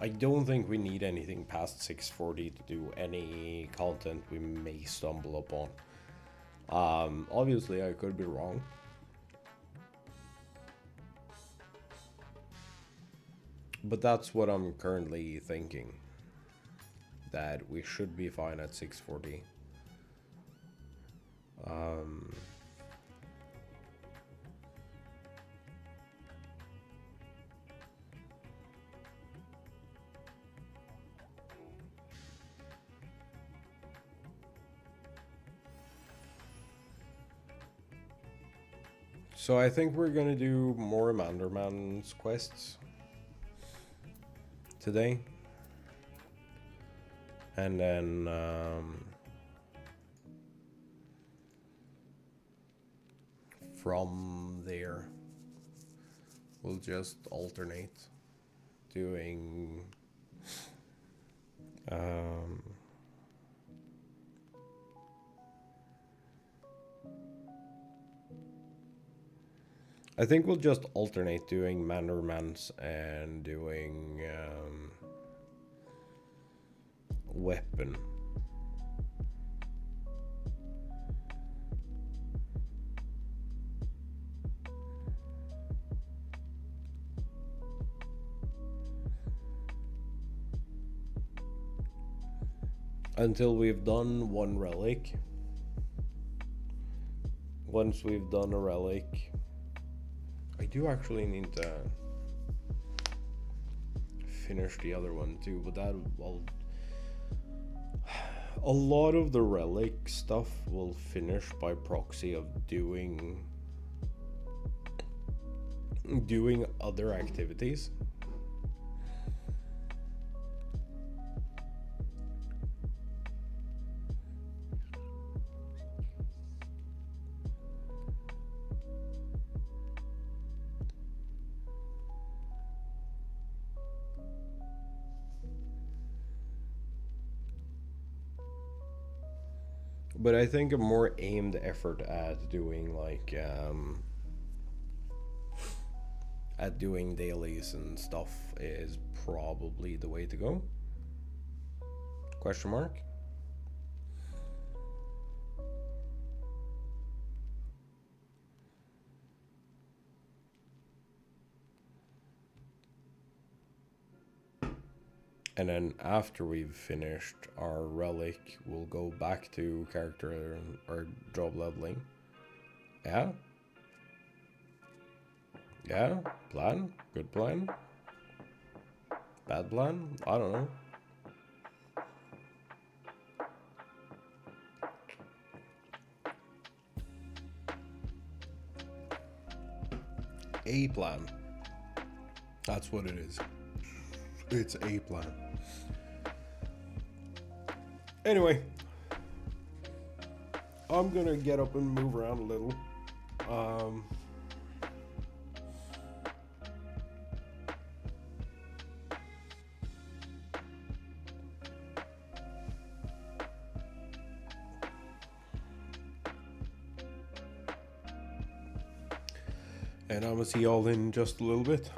I don't think we need anything past 640 to do any content we may stumble upon. Obviously, I could be wrong. But that's what I'm currently thinking. That we should be fine at 640. So I think we're gonna do more Manderman's quests today. And then from there we'll just alternate doing I think we'll just alternate doing Mandermans and doing weapon. Until we've done one relic. Once we've done a relic, I do actually need to finish the other one too, but that will... A lot of the relic stuff will finish by proxy of doing doing other activities. But I think a more aimed effort at doing like at doing dailies and stuff is probably the way to go. Question mark. And then after we've finished our relic, we'll go back to character or job leveling. Yeah? Yeah? Plan? Good plan? Bad plan? I don't know. A plan. That's what it is. It's a plan. Anyway, I'm gonna get up and move around a little. And I'm gonna see y'all in just a little bit.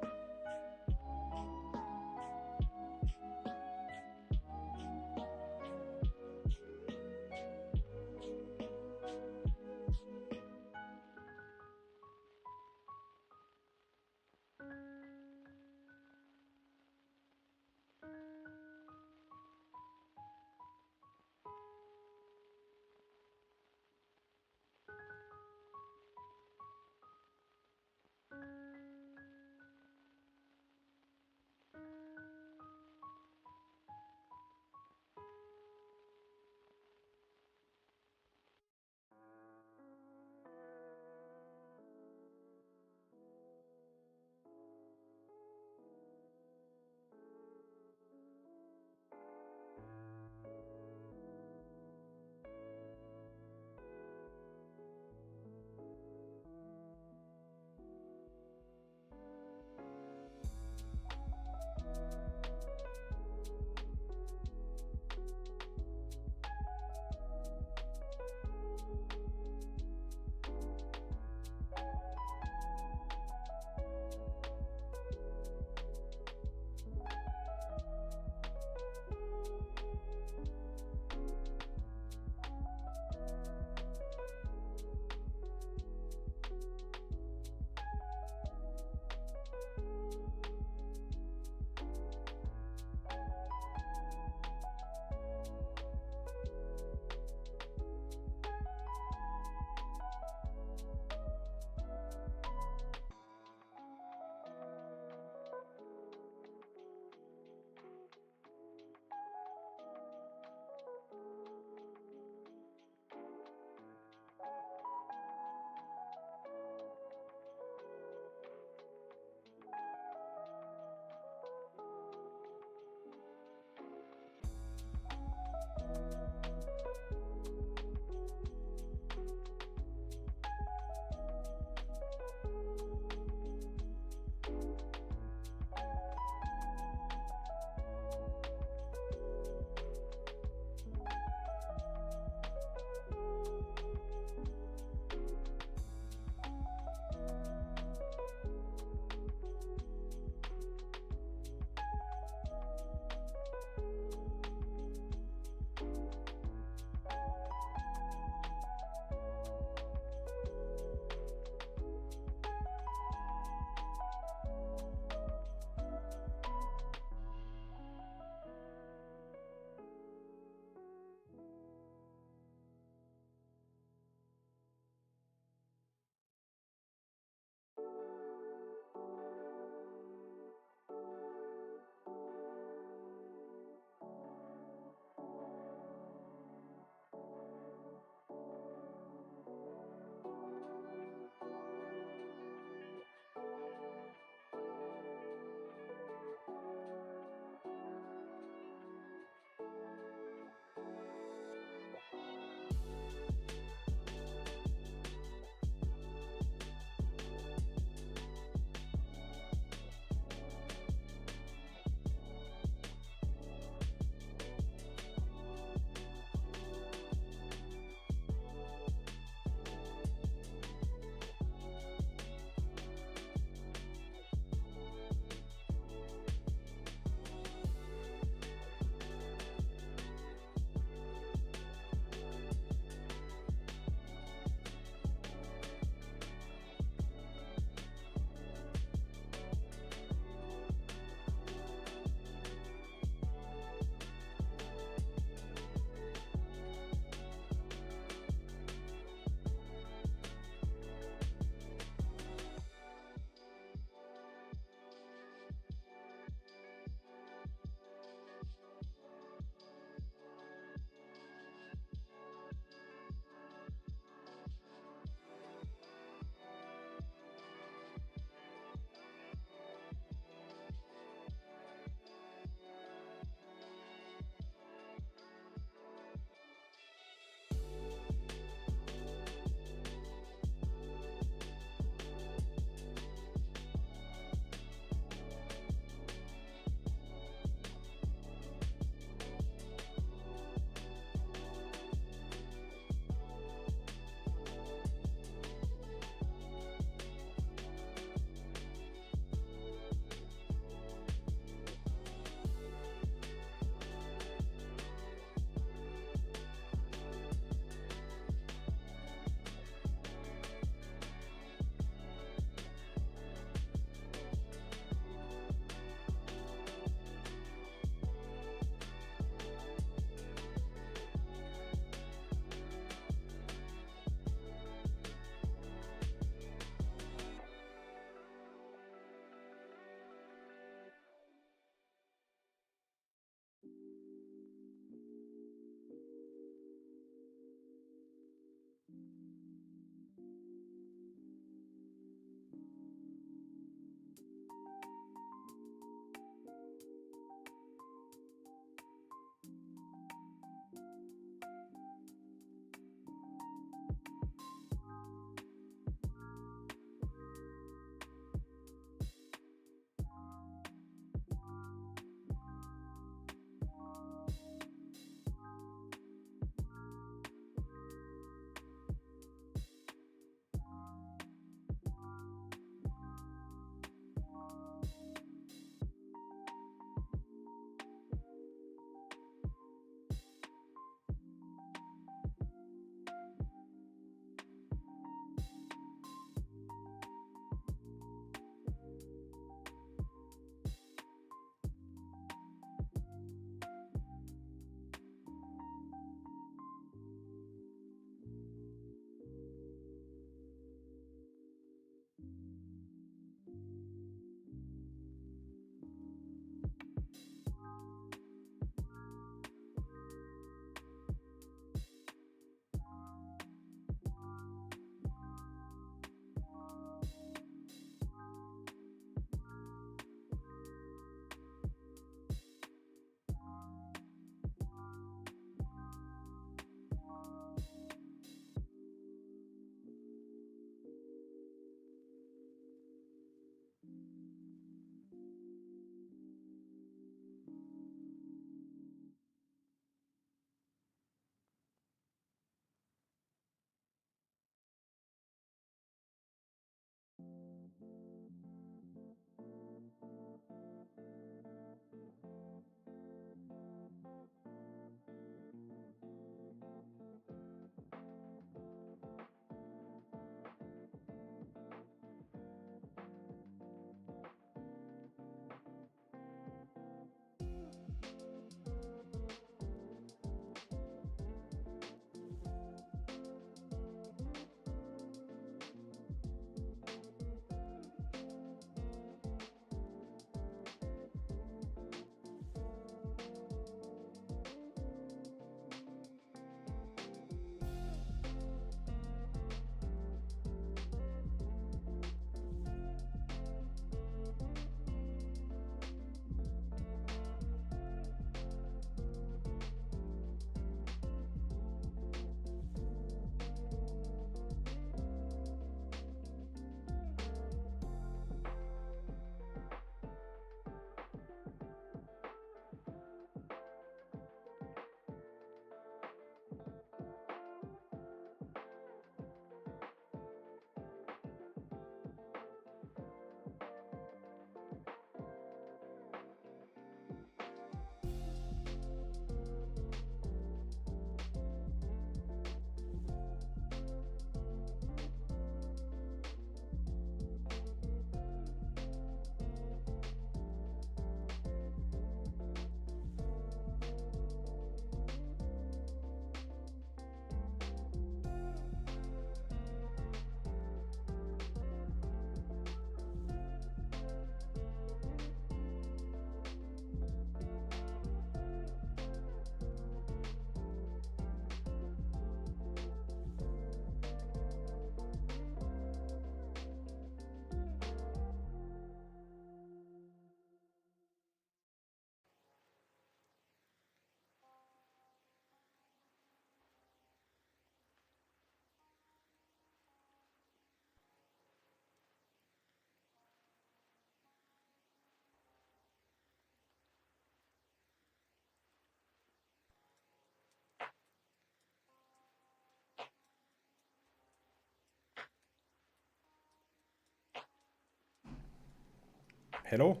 Hello?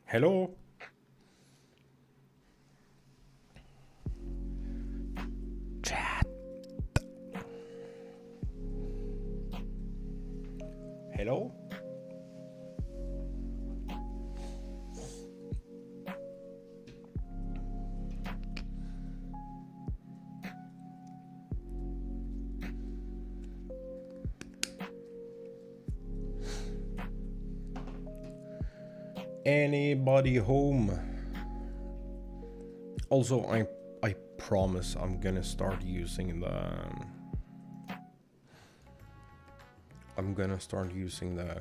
Hello? Chat. Hello? Anybody home? Also, I promise I'm gonna start using the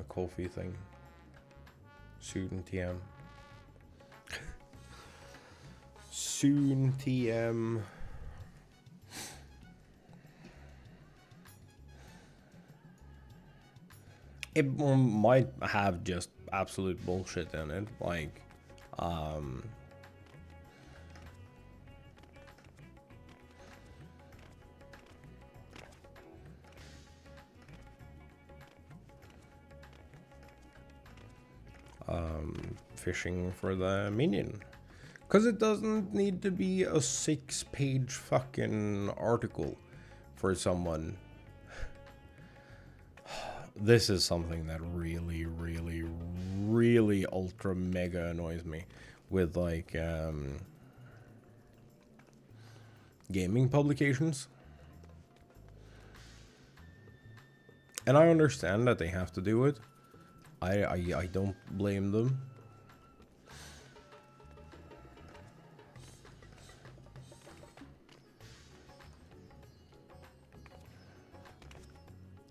coffee thing soon. TM. Soon TM. It might have just absolute bullshit in it, like, fishing for the minion. Because it doesn't need to be a 6-page fucking article for someone. This is something that really, really, really ultra mega annoys me with, like, gaming publications. And I understand that they have to do it. I don't blame them.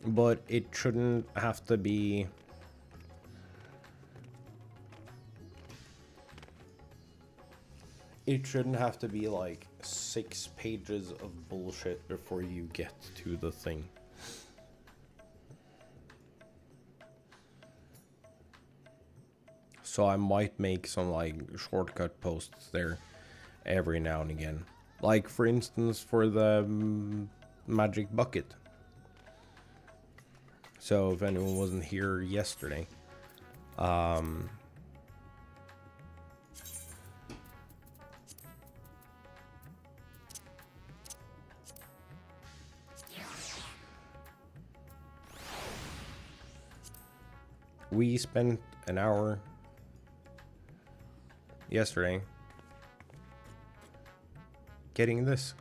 But it shouldn't have to be... It shouldn't have to be like 6 pages of bullshit before you get to the thing. So I might make some like shortcut posts there every now and again. Like for instance for the magic bucket. So if anyone wasn't here yesterday, we spent an hour yesterday getting this.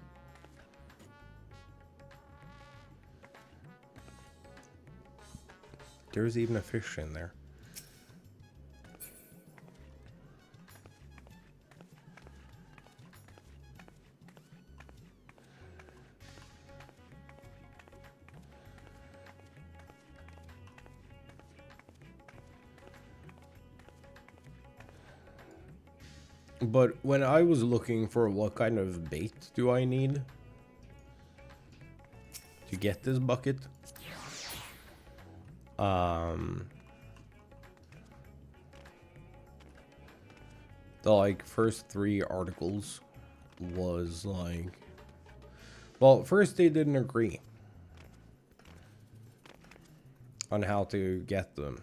There's even a fish in there. But when I was looking for what kind of bait do I need to get this bucket, the like first 3 articles was like, well, first they didn't agree on how to get them.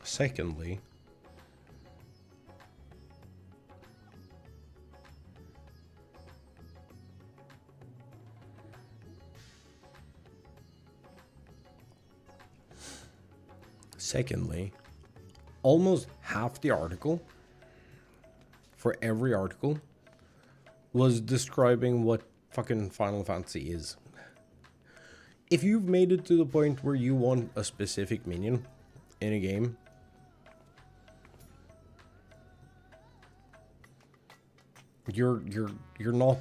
Secondly, almost half the article, for every article, was describing what fucking Final Fantasy is. If you've made it to the point where you want a specific minion in a game, you're not,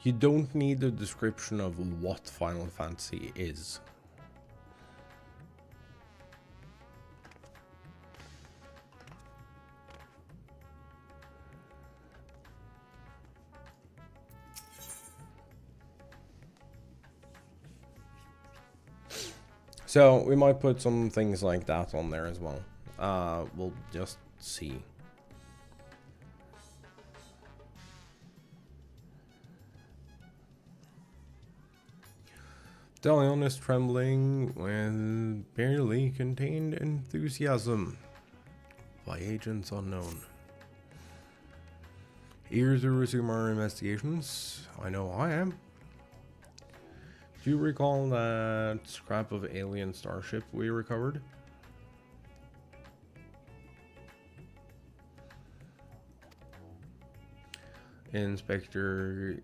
you don't need a description of what Final Fantasy is. So we might put some things like that on there as well. We'll just see. Delion is trembling with barely contained enthusiasm by agents unknown. Eager to resume our investigations. I know I am. Do you recall that scrap of alien starship we recovered? Inspector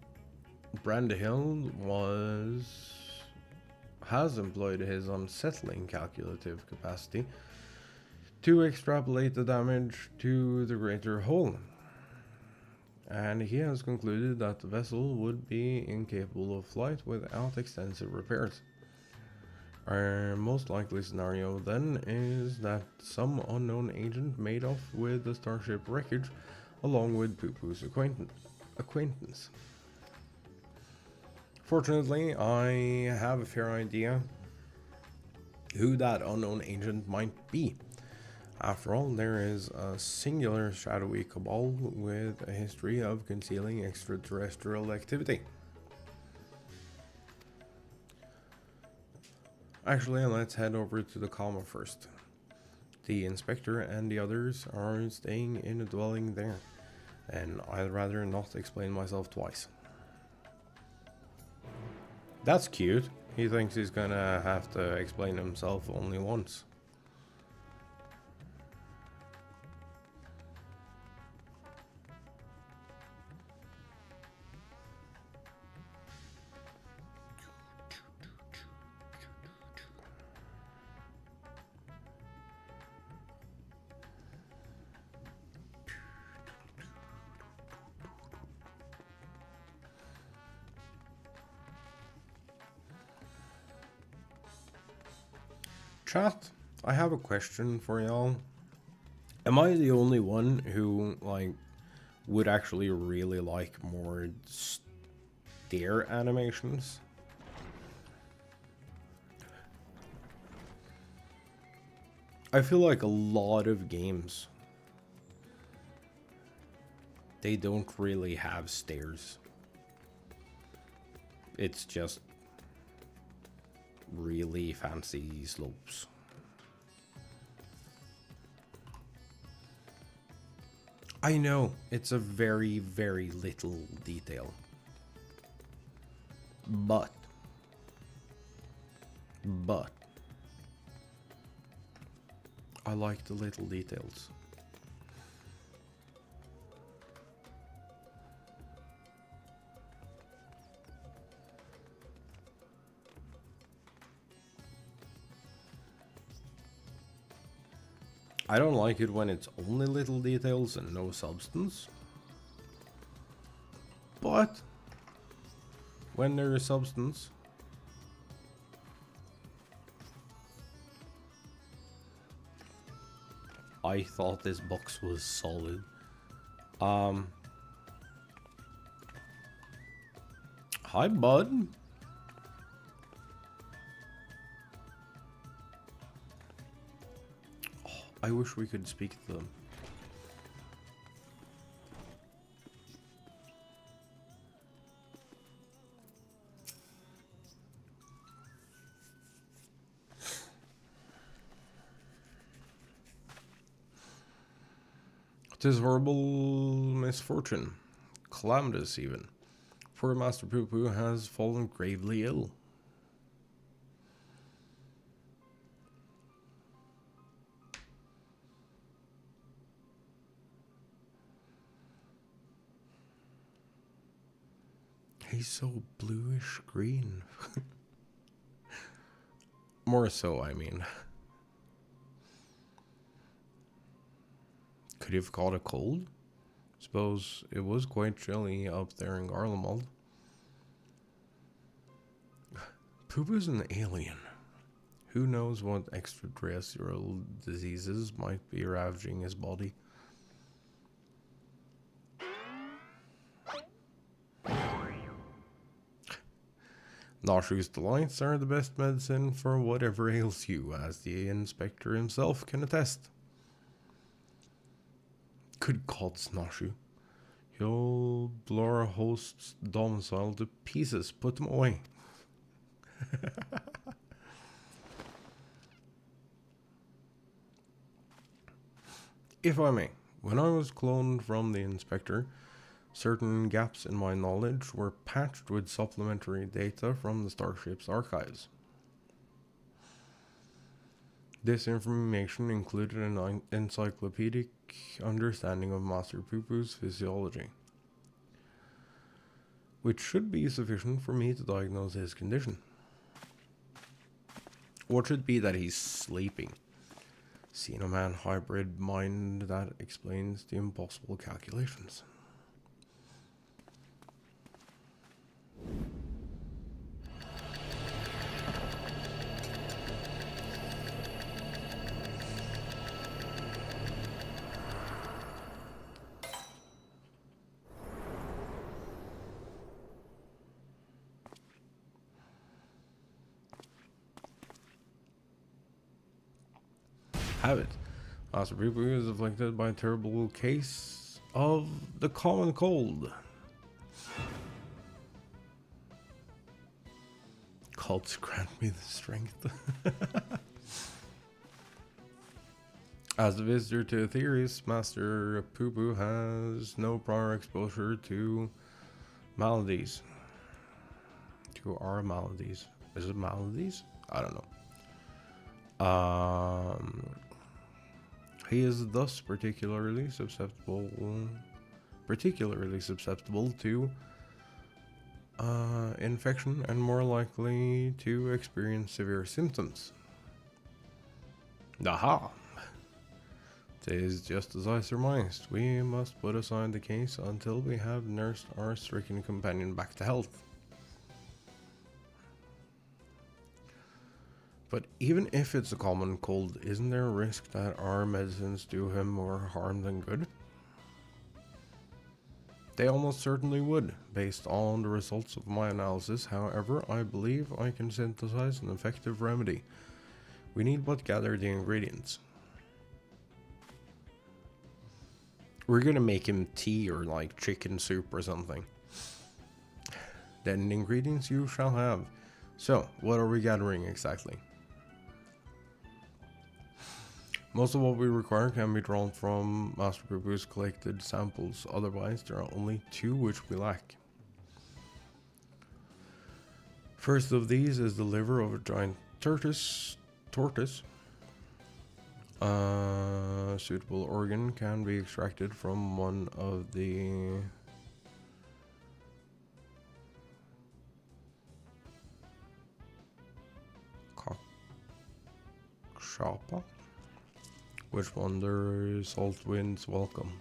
Brandhill has employed his unsettling calculative capacity to extrapolate the damage to the greater whole. And he has concluded that the vessel would be incapable of flight without extensive repairs. Our most likely scenario then is that some unknown agent made off with the starship wreckage along with Poo-Poo's acquaintance. Fortunately, I have a fair idea who that unknown agent might be. After all, there is a singular shadowy cabal with a history of concealing extraterrestrial activity. Actually, let's head over to the comma first. The inspector and the others are staying in a dwelling there, and I'd rather not explain myself twice. That's cute. He thinks he's gonna have to explain himself only once. Chat, I have a question for y'all. Am I the only one who, like, would actually really like more stair animations? I feel like a lot of games, they don't really have stairs. It's just really fancy slopes. I know, it's a very, very little detail. But I like the little details. I don't like it when it's only little details and no substance. But when there is substance, I thought this box was solid. Hi, bud. I wish we could speak to them. Tis horrible misfortune, calamitous even, for Master Poo-Poo has fallen gravely ill. He's so bluish green. More so, I mean. Could he have caught a cold? Suppose it was quite chilly up there in Garlemald. Poo-Poo's an alien. Who knows what extraterrestrial diseases might be ravaging his body? Nauseous delights are the best medicine for whatever ails you, as the inspector himself can attest. Good gods, Noshu. You'll blow our host's domicile to pieces. Put them away. If I may, when I was cloned from the inspector, certain gaps in my knowledge were patched with supplementary data from the starship's archives. This information included an encyclopedic understanding of Master Poo-Poo's physiology, which should be sufficient for me to diagnose his condition. Or should be that he's sleeping. Xenoman hybrid mind that explains the impossible calculations. Have it. Master Poo-Poo is afflicted by a terrible case of the common cold. Cults grant me the strength. As a visitor to Aetherius, Master Poo-Poo has no prior exposure to maladies. To our maladies. Is it maladies? I don't know. He is thus particularly susceptible to infection and more likely to experience severe symptoms. Aha! It is just as I surmised. We must put aside the case until we have nursed our stricken companion back to health. But even if it's a common cold, isn't there a risk that our medicines do him more harm than good? They almost certainly would, based on the results of my analysis. However, I believe I can synthesize an effective remedy. We need but gather the ingredients. We're gonna make him tea or like chicken soup or something. Then the ingredients you shall have. So, what are we gathering exactly? Most of what we require can be drawn from Master Poo-Poo's collected samples, otherwise there are only two which we lack. First of these is the liver of a giant tortoise. A suitable organ can be extracted from one of the Shapa. Which wonder salt winds welcome.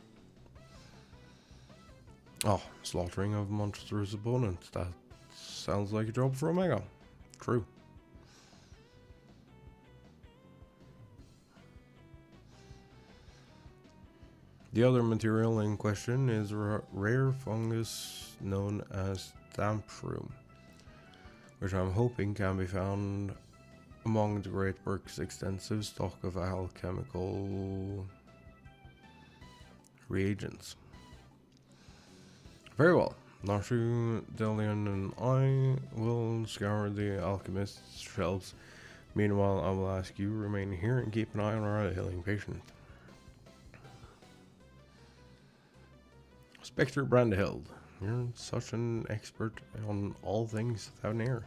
Oh, slaughtering of monstrous opponents. That sounds like a job for Omega. True. The other material in question is a rare fungus known as damp shroom, which I'm hoping can be found among the Great Work's extensive stock of alchemical reagents. Very well. Narshu, Delian, and I will scour the alchemist's shelves. Meanwhile, I will ask you remain here and keep an eye on our healing patient. Spectre Brandhild, you're such an expert on all things down here.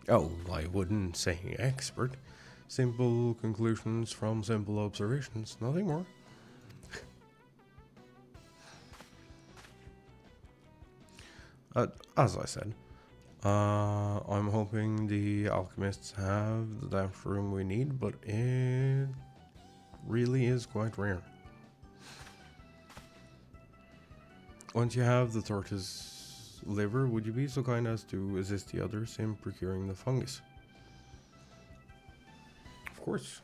Oh, I wouldn't say expert. Simple conclusions from simple observations, nothing more. As I said, I'm hoping the alchemists have the damp room we need, but it really is quite rare. Once you have the tortoise liver, would you be so kind as to assist the others in procuring the fungus? Of course.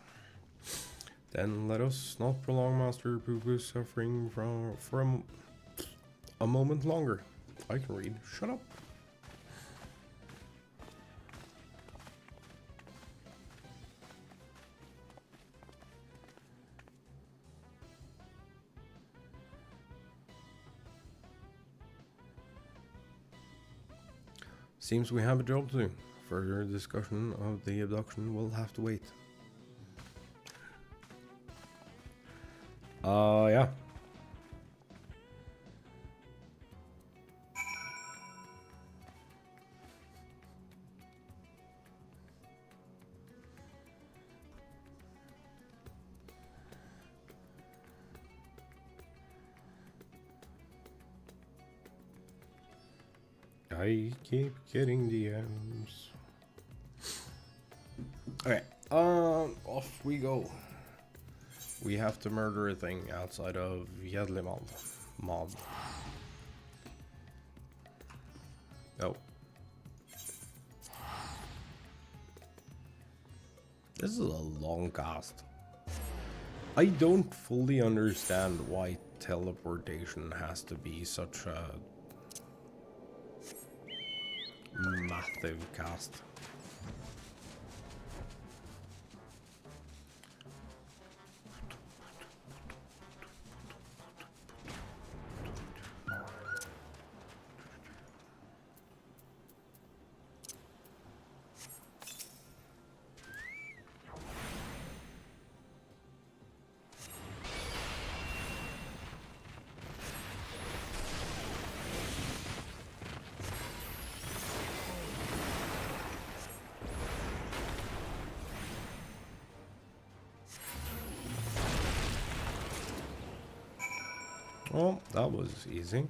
Then let us not prolong Master Poo-Poo's suffering for a moment longer. I can read. Shut up. Seems we have a job to do. Further discussion of the abduction will have to wait. Yeah. I keep getting DMs. Okay, off we go. We have to murder a thing outside of Hildibrand. Mod. Oh. This is a long cast. I don't fully understand why teleportation has to be such a massive cast. Well, that was easy.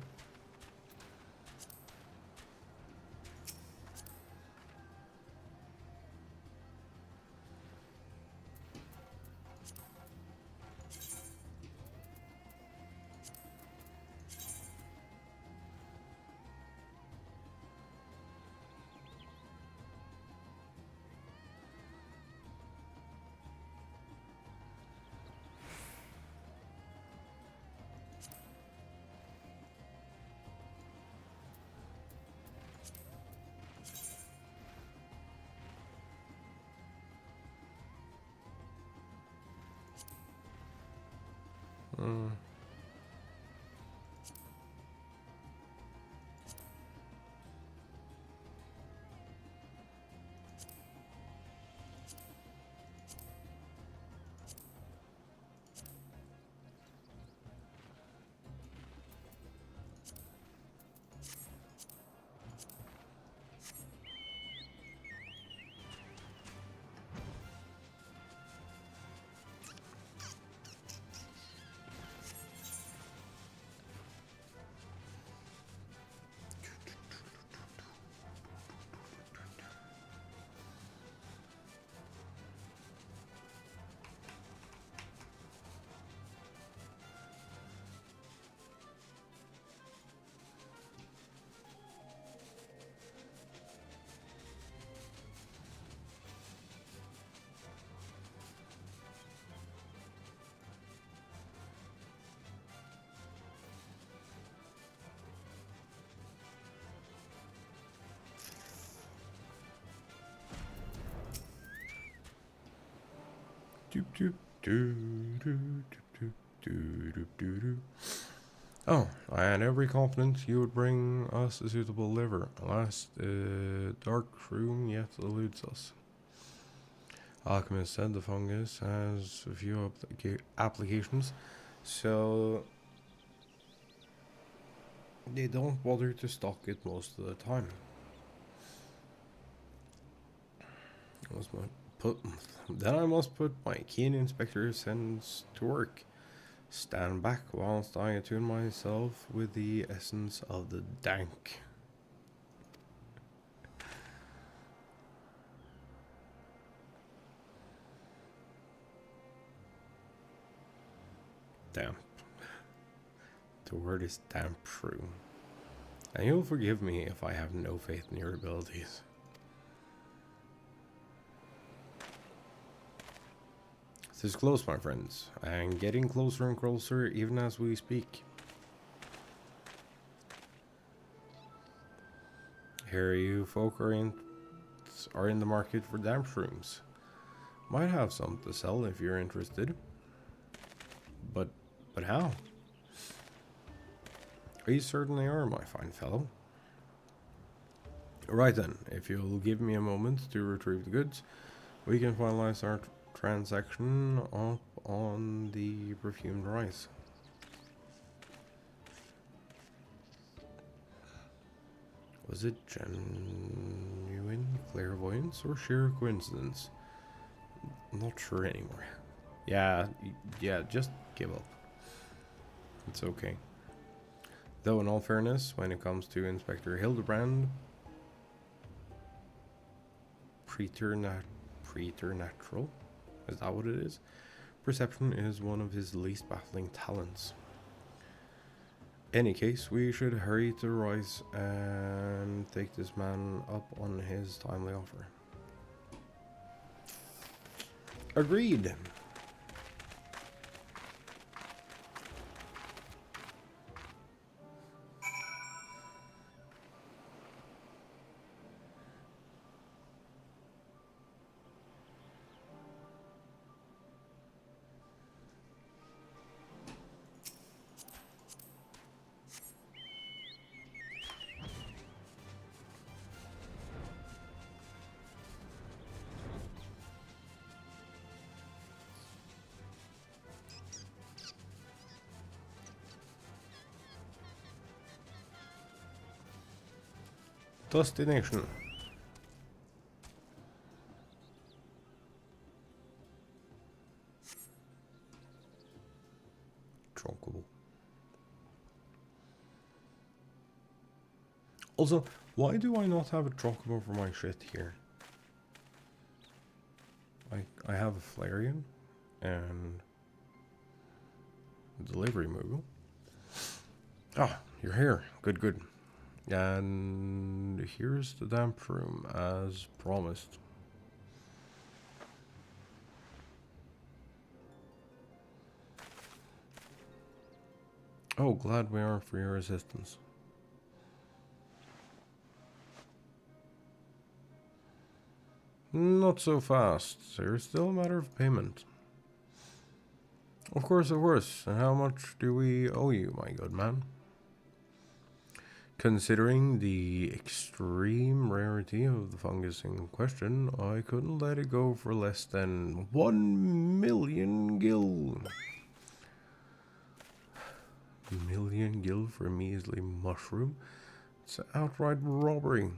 Oh, I had every confidence you would bring us a suitable liver. Alas, the dark room yet eludes us. Alchemist said the fungus has a few applications, so they don't bother to stock it most of the time. Then I must put my keen inspector sense to work. Stand back whilst I attune myself with the essence of the dank. Damp. The word is damp true. And you'll forgive me if I have no faith in your abilities. It is close, my friends, and getting closer and closer even as we speak. Here you folk are in the market for damp shrooms. Might have some to sell if you're interested. But how? You certainly are, my fine fellow. Right then, if you'll give me a moment to retrieve the goods, we can finalize our transaction up on the perfumed rice. Was it genuine clairvoyance or sheer coincidence? I'm not sure anymore. Yeah, just give up. It's okay. Though in all fairness, when it comes to Inspector Hildibrand, preternatural, is that what it is? Perception is one of his least baffling talents. Any case, we should hurry to rise and take this man up on his timely offer. Agreed. Destination. Chocobo. Also, why do I not have a chocobo for my shit here? I have a Flareon and a delivery Moogle. Ah, you're here. Good. And here's the damp room as promised. Oh, glad we are for your assistance. Not so fast. There's still a matter of payment. Of course. And how much do we owe you, my good man? Considering the extreme rarity of the fungus in question, I couldn't let it go for less than 1,000,000 gil. 1,000,000 gil for a measly mushroom? It's outright robbery.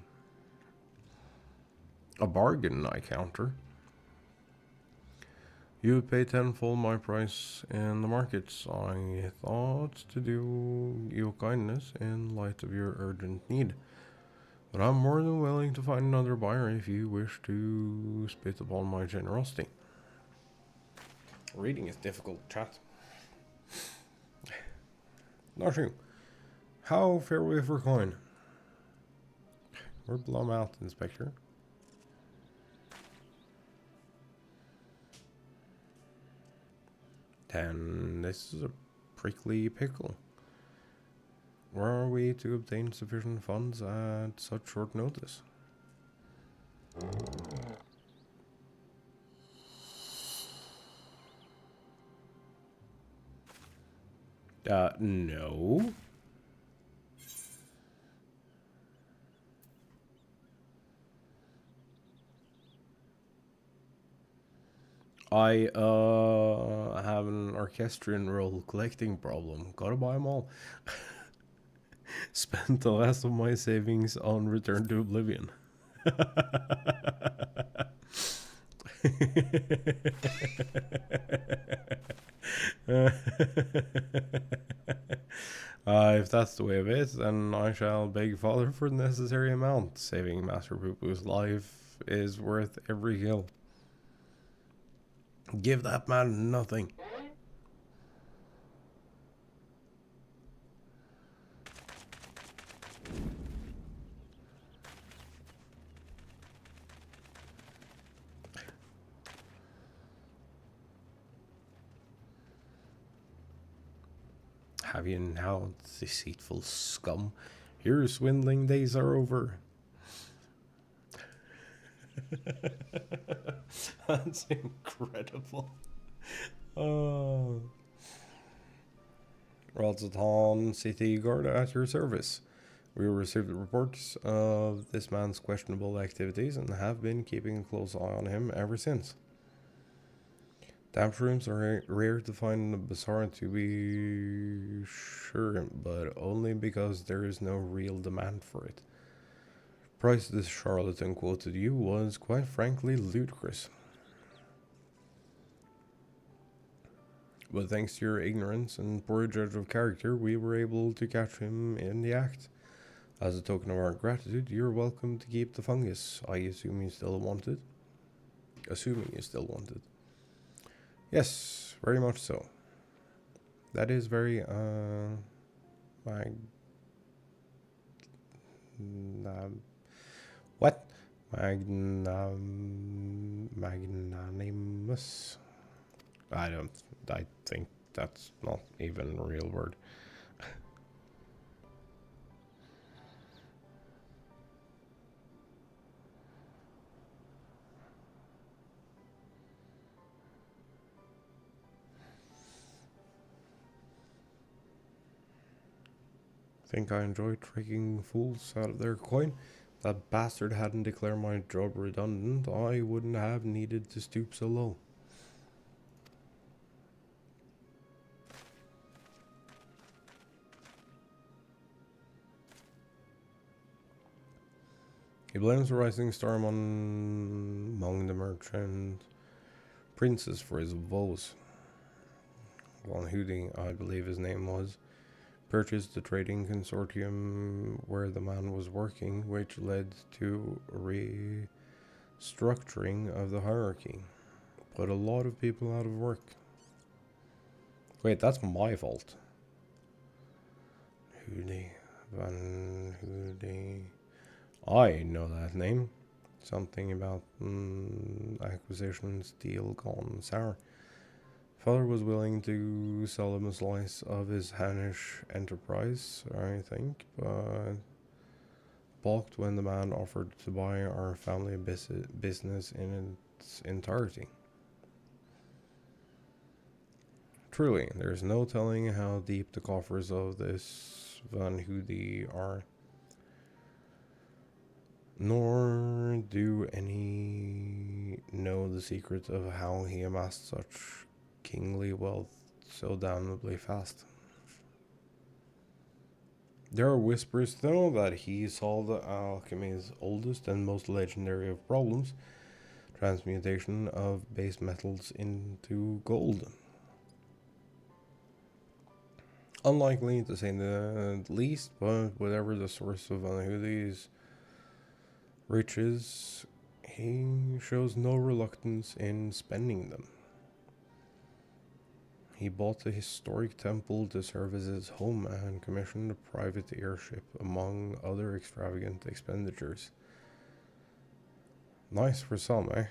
A bargain, I counter. You would pay tenfold my price in the markets. I thought to do you a kindness in light of your urgent need. But I'm more than willing to find another buyer if you wish to spit upon my generosity. Reading is difficult, chat. Not true. How fare we for coin? We're blown out, Inspector. And this is a prickly pickle. Where are we to obtain sufficient funds at such short notice? No. I have an orchestrion roll collecting problem. Gotta buy them all. Spent the last of my savings on Return to Oblivion. If that's the way of it, then I shall beg Father for the necessary amount. Saving Master Poo-Poo's life is worth every kill. Give that man nothing. Have you now, deceitful scum? Your swindling days are over. That's incredible. Oh. Rodzatan City Guard at your service. We received reports of this man's questionable activities and have been keeping a close eye on him ever since. Damp rooms are rare to find in the bazaar, to be sure, but only because there is no real demand for it. Price this charlatan quoted you was, quite frankly, ludicrous. But thanks to your ignorance and poor judge of character, we were able to catch him in the act. As a token of our gratitude, you're welcome to keep the fungus. I assume you still want it? Assuming you still want it. Yes, very much so. That is very, what? Magnanimous? I think that's not even a real word. Think I enjoy tricking fools out of their coin? That bastard hadn't declared my job redundant, I wouldn't have needed to stoop so low. He blames the rising storm among the merchant princes for his woes. Von Huding, I believe his name was, purchased the trading consortium where the man was working, which led to a restructuring of the hierarchy. Put a lot of people out of work. Wait, that's my fault. Van Huding. I know that name. Something about acquisitions deal gone sour. Father was willing to sell him a slice of his Hanish enterprise, I think, but balked when the man offered to buy our family business in its entirety. Truly, there's no telling how deep the coffers of this Van Hudi are. Nor do any know the secret of how he amassed such kingly wealth so damnably fast. There are whispers, though, that he solved alchemy's oldest and most legendary of problems, transmutation of base metals into gold. Unlikely to say the least, but whatever the source of Anahudi's riches, he shows no reluctance in spending them. He bought a historic temple to serve as his home and commissioned a private airship, among other extravagant expenditures. Nice for some, eh?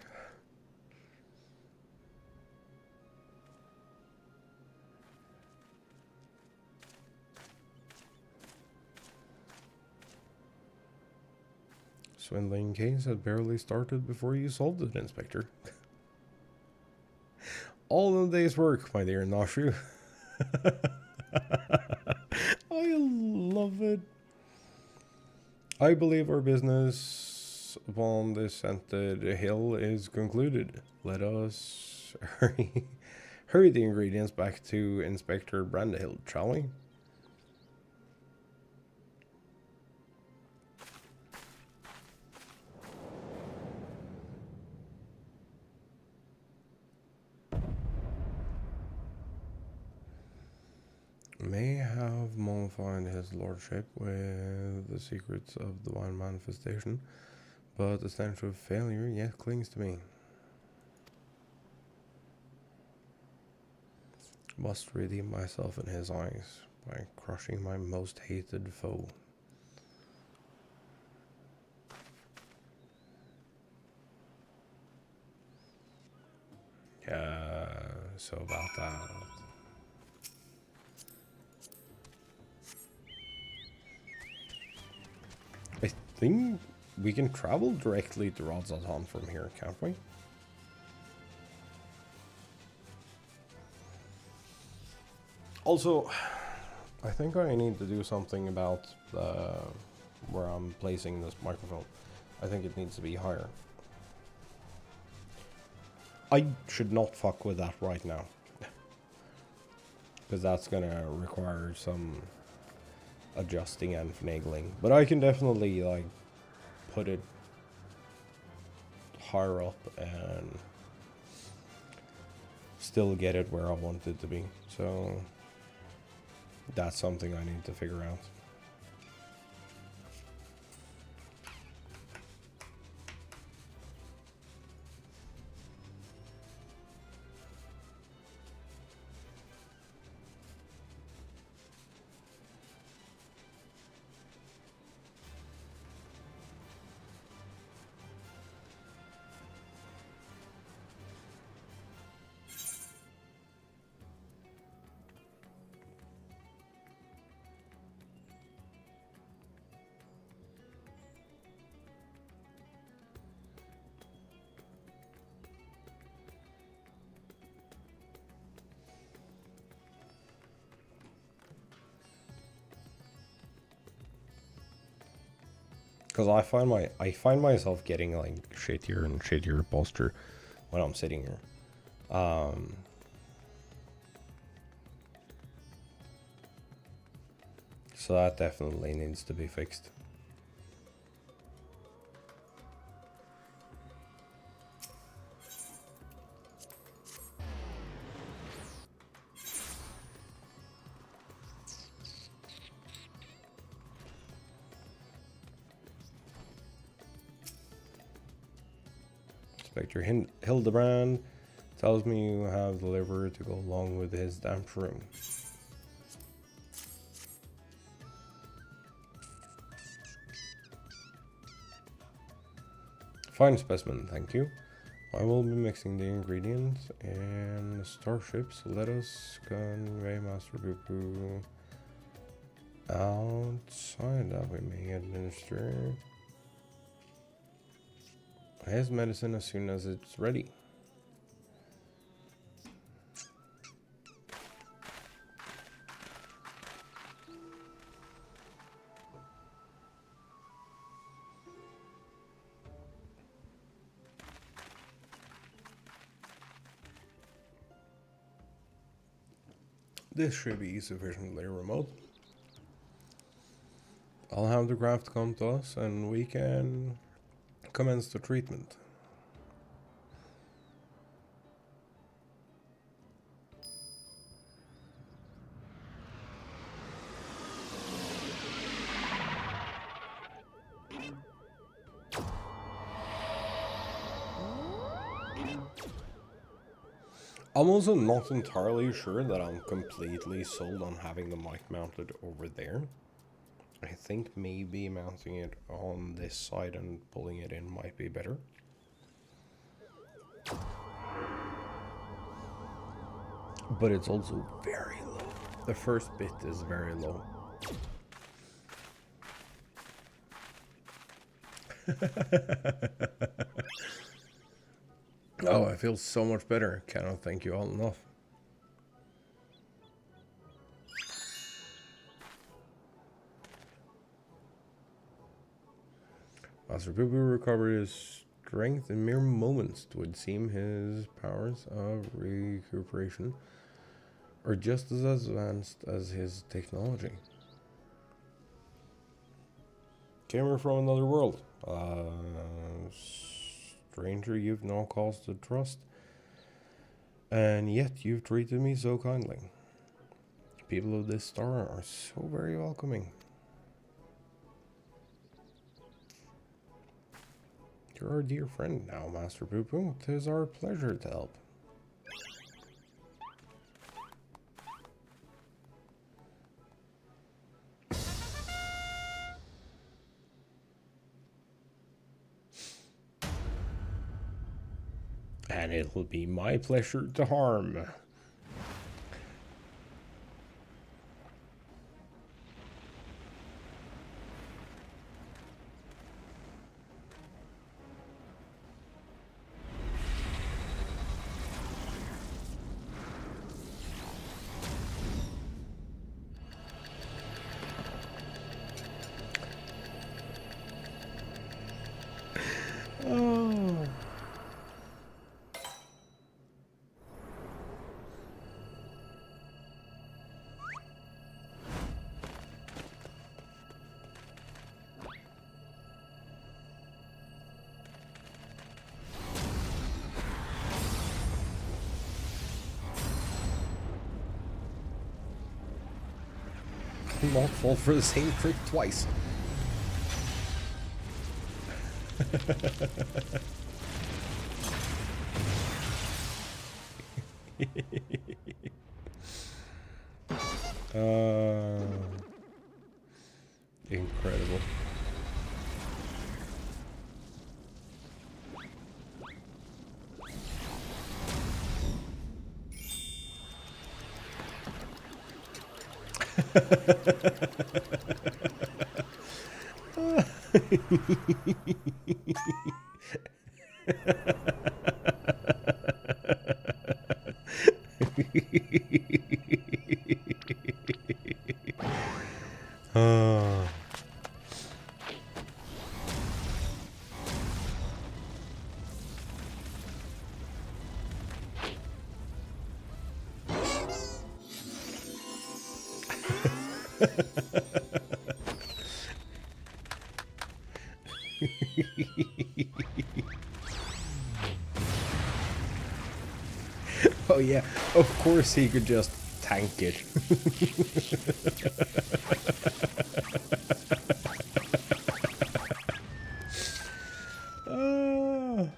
Swindling case had barely started before you solved it, Inspector. All in a day's work, my dear Nashu. I love it. I believe our business upon this scented hill is concluded. Let us hurry the ingredients back to Inspector Brandahill, shall we? May have mollified his lordship with the secrets of divine manifestation, but the stench of failure yet clings to me. Must redeem myself in his eyes by crushing my most hated foe. Yeah, so about that. I think we can travel directly to Rodzatan from here, can't we? Also, I think I need to do something about the where I'm placing this microphone. I think it needs to be higher. I should not fuck with that right now. Because that's gonna require some adjusting and finagling. But I can definitely like put it higher up and still get it where I want it to be. So that's something I need to figure out. Because I find myself getting like shittier and shittier posture when I'm sitting here. So that definitely needs to be fixed. Inspector Hildibrand tells me you have the liver to go along with his damp room. Fine specimen, thank you. I will be mixing the ingredients and the starships. Let us convey Master Poo outside that we may administer his medicine as soon as it's ready. This should be sufficiently remote. I'll have the craft come to us and we can commence the treatment. I'm also not entirely sure that I'm completely sold on having the mic mounted over there. I think maybe mounting it on this side and pulling it in might be better. But it's also very low. The first bit is very low. Oh, I feel so much better. Cannot thank you all enough. Master Poo Poo recovered his strength in mere moments. It would seem his powers of recuperation are just as advanced as his technology. Came here from another world. Stranger you've no cause to trust, and yet you've treated me so kindly. People of this star are so very welcoming. You're our dear friend now, Master Poo Poo. 'Tis our pleasure to help. And it'll be my pleasure to harm. Oh. Not fall for the same trick twice. Incredible. Oh yeah, of course he could just tank it. Oh,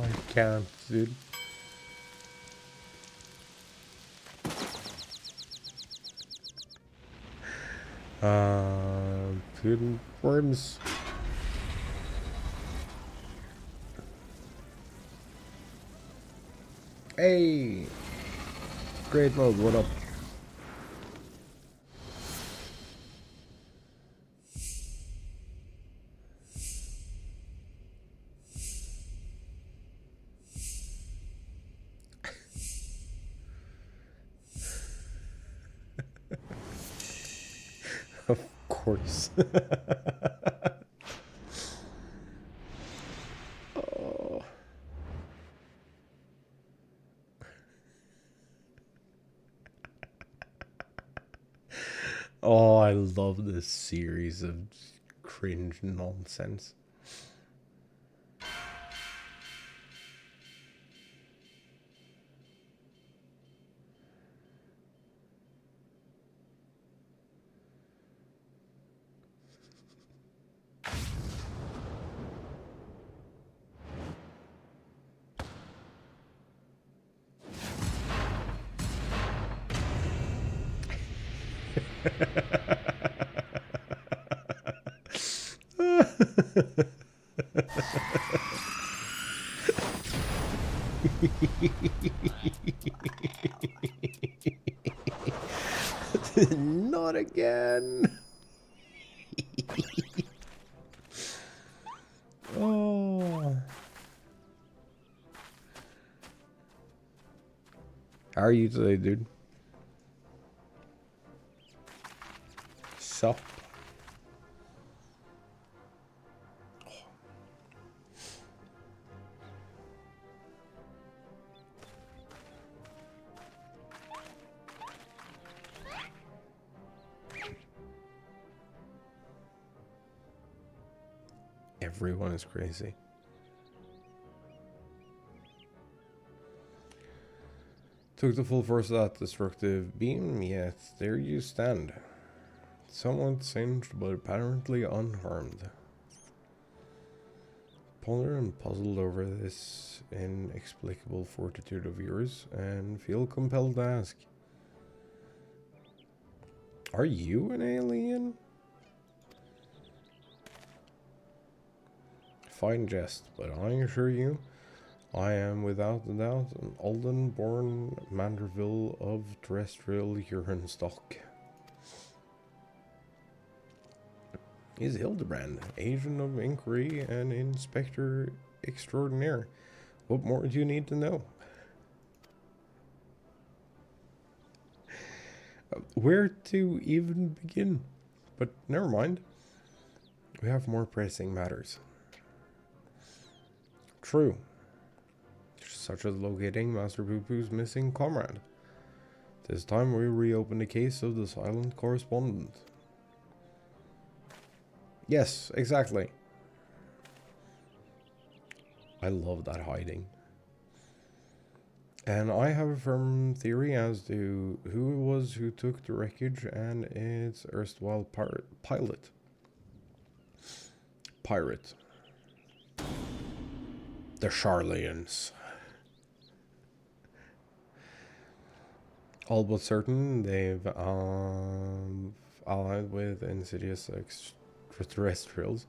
I can't, dude. Putin worms. Hey, great mode. What up? Of course. Oh. Oh, I love this series of cringe nonsense. Not again. Oh. How are you today, dude? Sup? Everyone is crazy. Took the full force of that destructive beam, yet there you stand. Somewhat singed, but apparently unharmed. Ponder and puzzled over this inexplicable fortitude of yours, and feel compelled to ask. Are you an alien? Fine jest, but I assure you, I am without a doubt an Alden-born Manderville of terrestrial urine stock. Is Hildibrand, agent of inquiry and inspector extraordinaire. What more do you need to know? Where to even begin? But never mind. We have more pressing matters. True. Such as locating Master Poo Poo's missing comrade. This time we reopen the case of the silent correspondent. Yes, exactly. I love that hiding. And I have a firm theory as to who it was who took the wreckage and its erstwhile pilot. Pirate. The Shenanigans. All but certain they've allied with insidious extraterrestrials,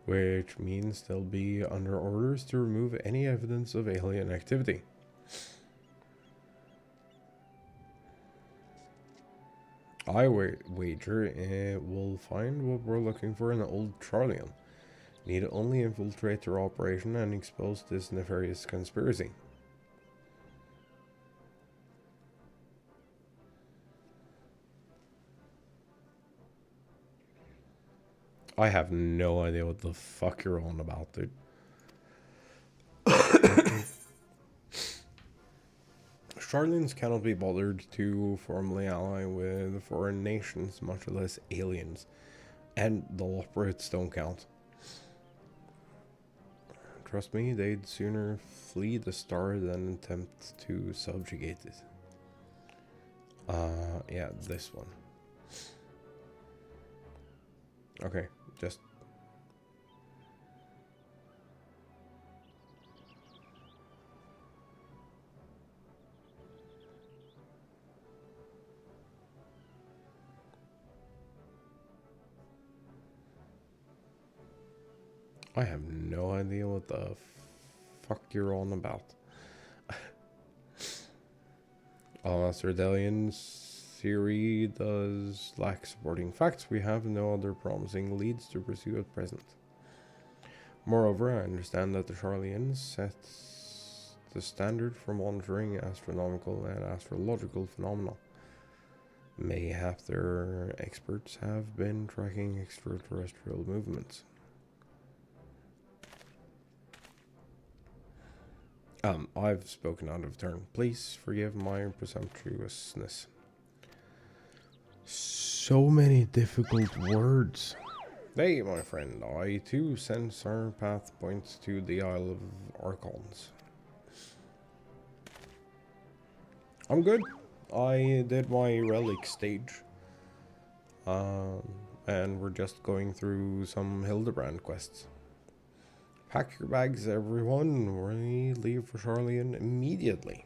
which means they'll be under orders to remove any evidence of alien activity. I wager we'll find what we're looking for in the old Charlian. Need only infiltrate their operation and expose this nefarious conspiracy. I have no idea what the fuck you're on about, dude. Charlians cannot be bothered to formally ally with foreign nations, much less aliens. And the operates don't count. Trust me, they'd sooner flee the star than attempt to subjugate it. Yeah, this one. Okay, just... I have no idea what the fuck you're on about. Master Delian's theory does lack supporting facts. We have no other promising leads to pursue at present. Moreover, I understand that the Charlians sets the standard for monitoring astronomical and astrological phenomena. Mayhap their experts have been tracking extraterrestrial movements. I've spoken out of turn. Please forgive my presumptuousness. So many difficult words. Hey, my friend, I too sense our path points to the Isle of Archons. I'm good. I did my Relic stage. And we're just going through some Hildibrand quests. Pack your bags, everyone. We leave for Charlian immediately.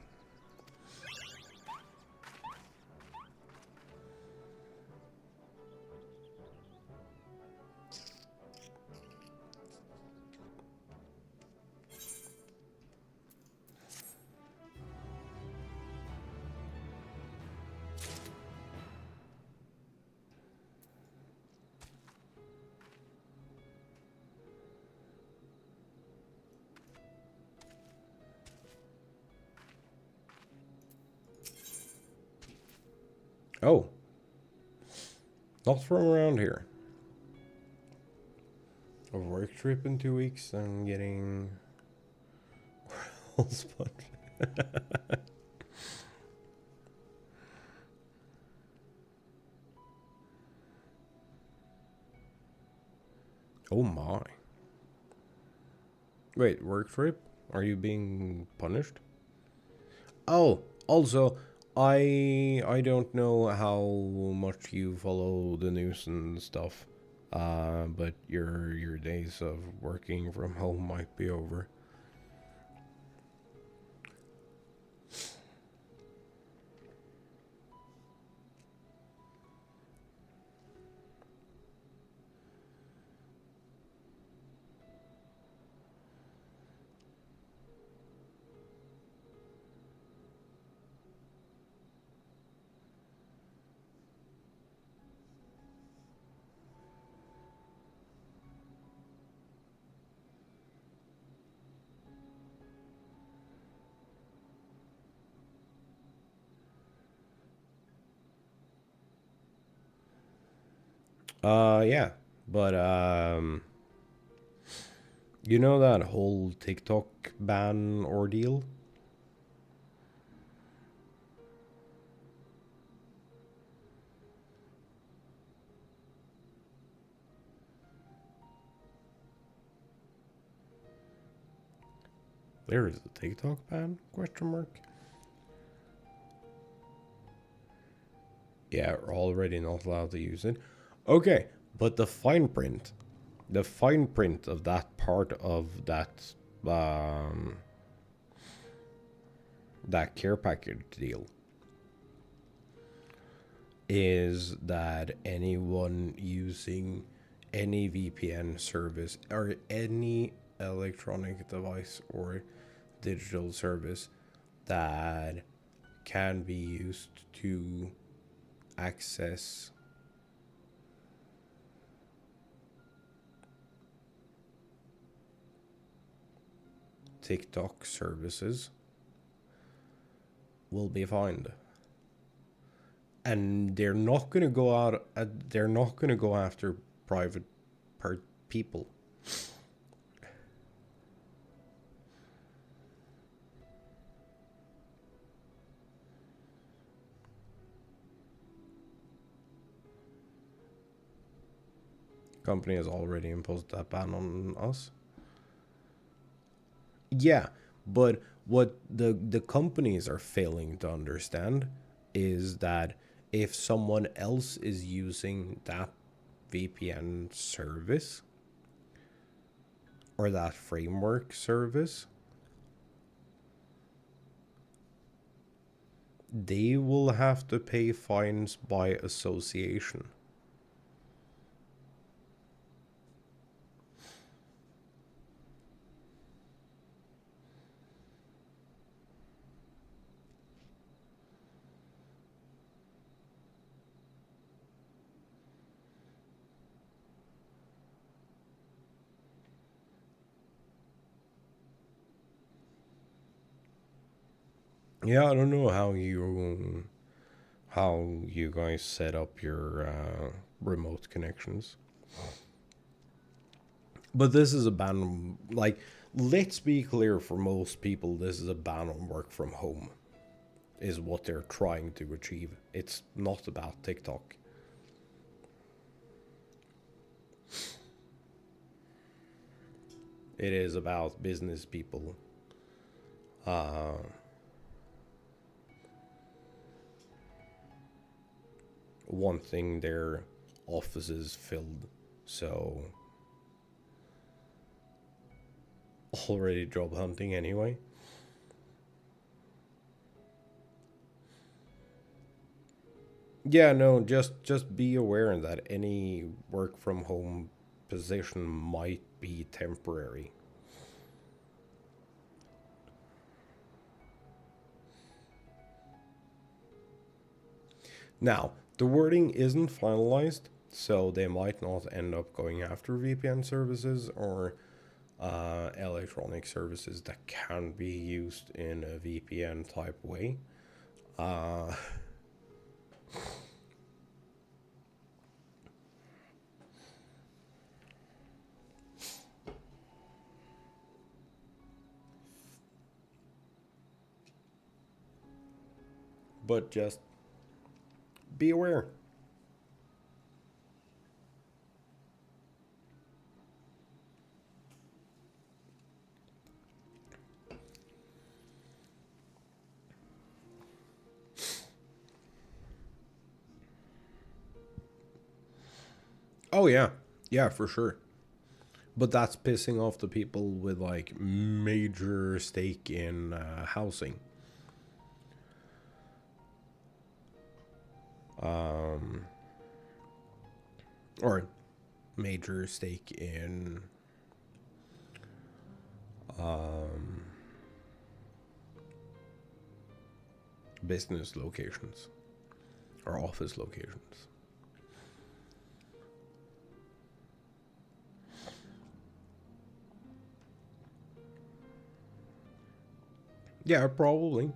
Oh. Not from around here. A work trip in 2 weeks and getting... sponge. Oh my. Wait, work trip? Are you being punished? Oh, also... I don't know how much you follow the news and stuff, but your days of working from home might be over. Yeah, but you know that whole TikTok ban ordeal? There is a TikTok ban? Question mark. Yeah, we're already not allowed to use it. Okay, but the fine print of that part of that care package deal is that anyone using any VPN service or any electronic device or digital service that can be used to access TikTok services will be fined. And they're not going to go out they're not going to go after private people. Company has already imposed that ban on us. Yeah, but what the companies are failing to understand is that if someone else is using that VPN service or that framework service, they will have to pay fines by association. Yeah, I don't know how you guys set up your remote connections. But this is a ban, like, let's be clear, for most people, this is a ban on work from home, is what they're trying to achieve. It's not about TikTok. It is about business people wanting their offices filled. So, already job hunting anyway. Yeah, no, just be aware that any work from home position might be temporary. Now, the wording isn't finalized, so they might not end up going after VPN services or electronic services that can be used in a VPN type way. But just be aware. Oh yeah, yeah, for sure. But that's pissing off the people with like major stake in housing. Or major stake in business locations or office locations. Yeah, probably.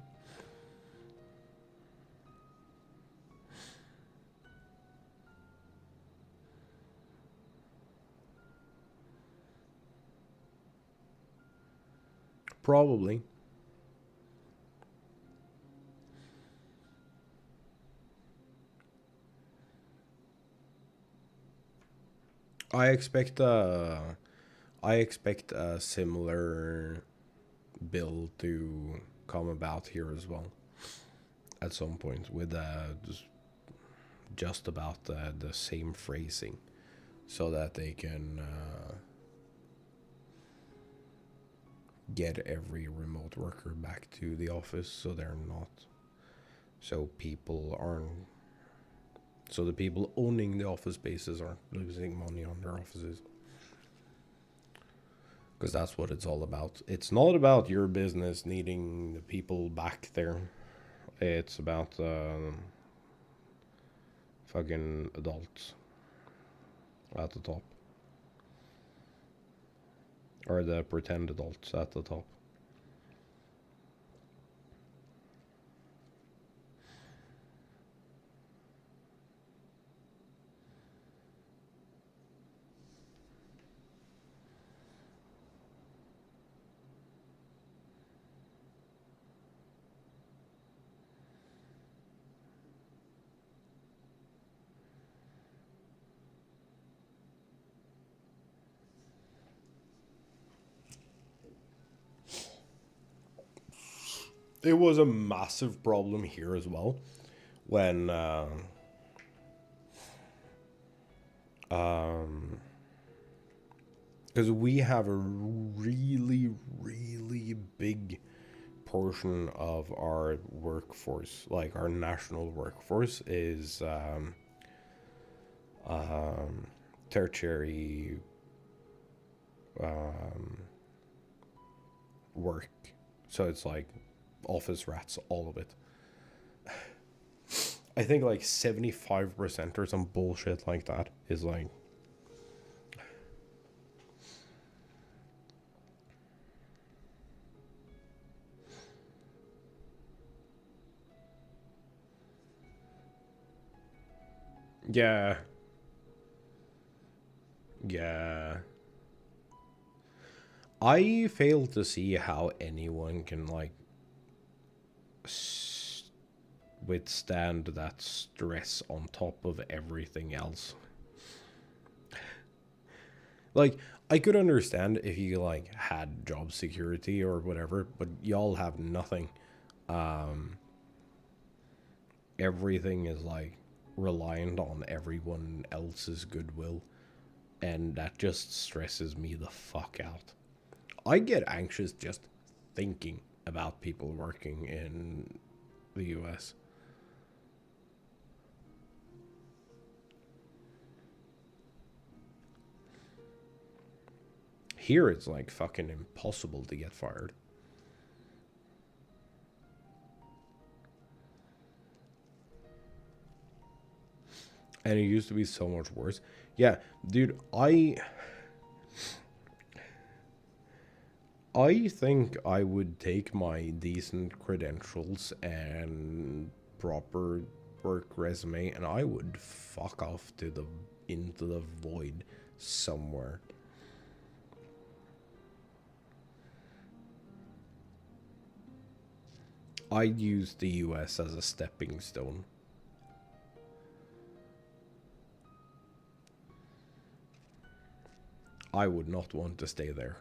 Probably. I expect a similar bill to come about here as well at some point with just about the same phrasing, so that they can get every remote worker back to the office, so the people owning the office spaces aren't losing money on their offices. Because that's what it's all about. It's not about your business needing the people back there. It's about fucking adults at the top. Or the pretend adults at the top. It was a massive problem here as well when because we have a really, really big portion of our workforce, like our national workforce, is tertiary work. So it's like office rats, all of it. I think like 75% or some bullshit like that is like. Yeah. Yeah. I fail to see how anyone can like withstand that stress on top of everything else. Like, I could understand if you like had job security or whatever, but y'all have nothing. Everything is like reliant on everyone else's goodwill, and that just stresses me the fuck out. I get anxious just thinking about people working in the US. Here it's like fucking impossible to get fired. And it used to be so much worse. Yeah, dude, I think I would take my decent credentials and proper work resume and I would fuck off to into the void somewhere. I'd use the US as a stepping stone. I would not want to stay there.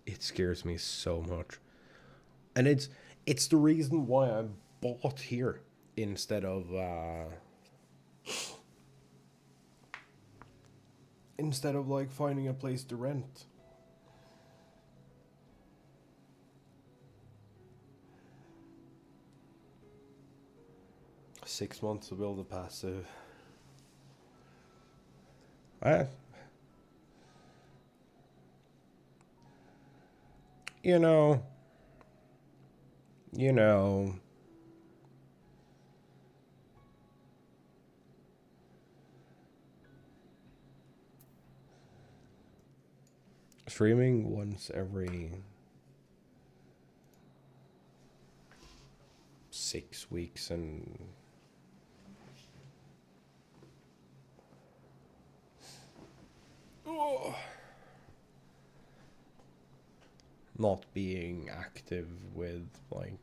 It scares me so much. And it's the reason why I bought here instead of like finding a place to rent. Six months to build a passive. I, you know, you know. Streaming once every 6 this week's and not being active with like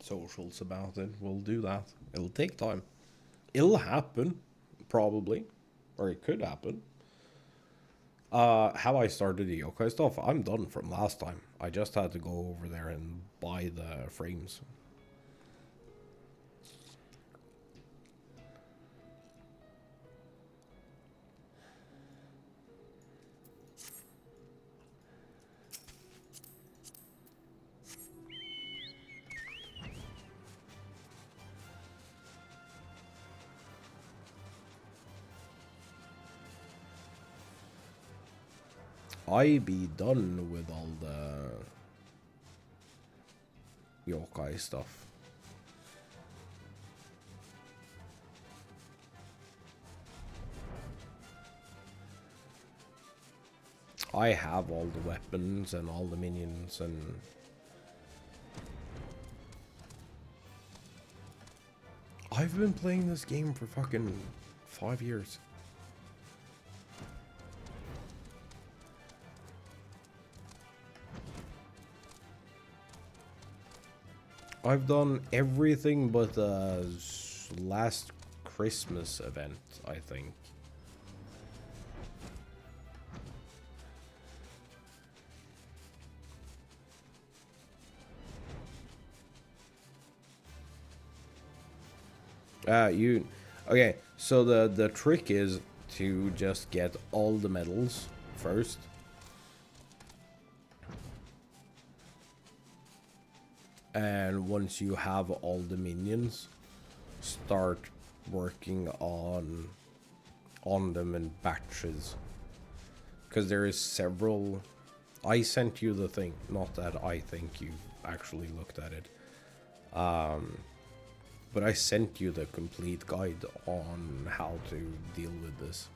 socials about it. We'll do that. It'll take time. It'll happen, probably, or it could happen. How I started the yokai stuff, I'm done from last time. I just had to go over there and buy the frames. I be done with all the yokai stuff. I have all the weapons and all the minions and I've been playing this game for fucking 5 years. I've done everything but the last Christmas event, I think. Okay, so the trick is to just get all the medals first. And once you have all the minions, start working on them in batches. Because there is several. I sent you the thing, not that I think you actually looked at it. But I sent you the complete guide on how to deal with this.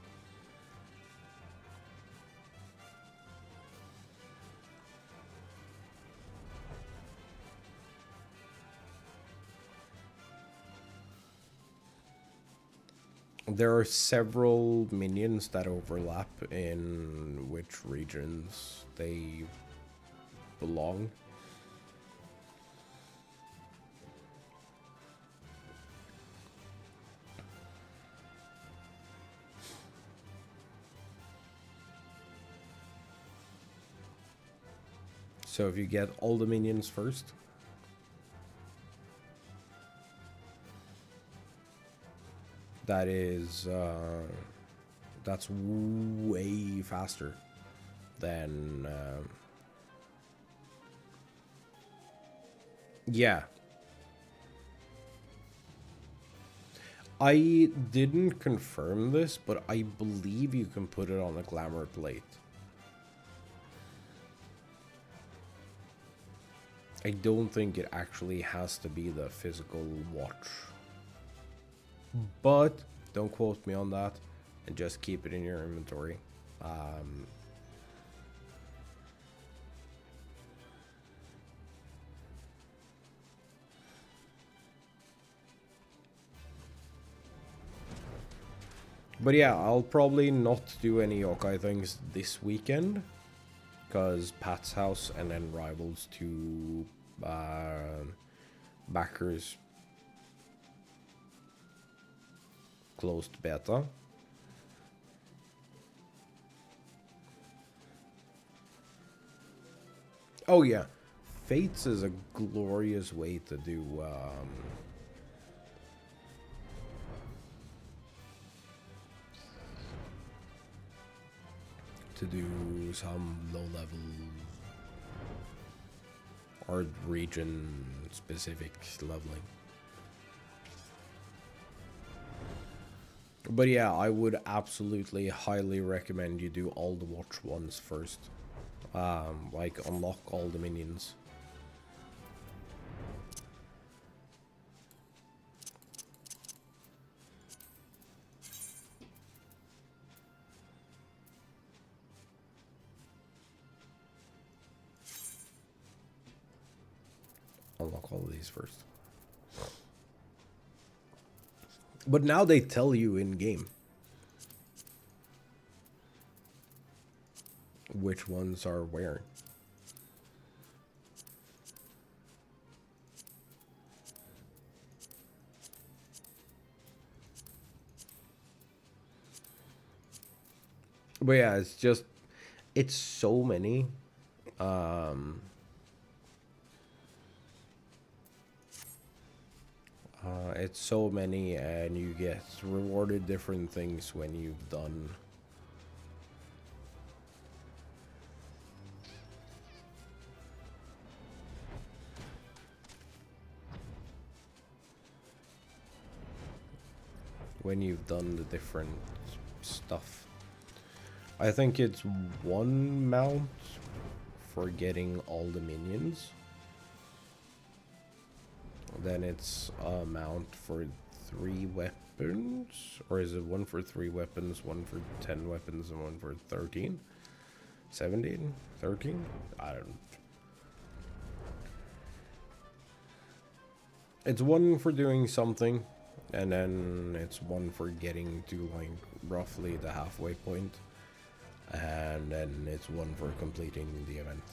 There are several minions that overlap in which regions they belong. So if you get all the minions first, that's way faster than yeah. I didn't confirm this, but I believe you can put it on a glamour plate. I don't think it actually has to be the physical watch. But don't quote me on that, and just keep it in your inventory. But yeah, I'll probably not do any yokai things this weekend, because Pat's house and then Rivals 2 backers closed beta. Oh yeah, Fates is a glorious way to do some low level or region specific leveling. But yeah, I would absolutely highly recommend you do all the watch ones first. Like unlock all the minions. unlock all of these first. But now they tell you in game which ones are where. But yeah, it's so many. It's so many, and you get rewarded different things when you've done. When you've done the different stuff. I think it's 1 mount for getting all the minions. Then it's a mount for 3 weapons. Or is it 1 for 3 weapons, 1 for 10 weapons, and 1 for 13? 17? 13? I don't know. It's 1 for doing something, and then it's 1 for getting to like roughly the halfway point, and then it's 1 for completing the event.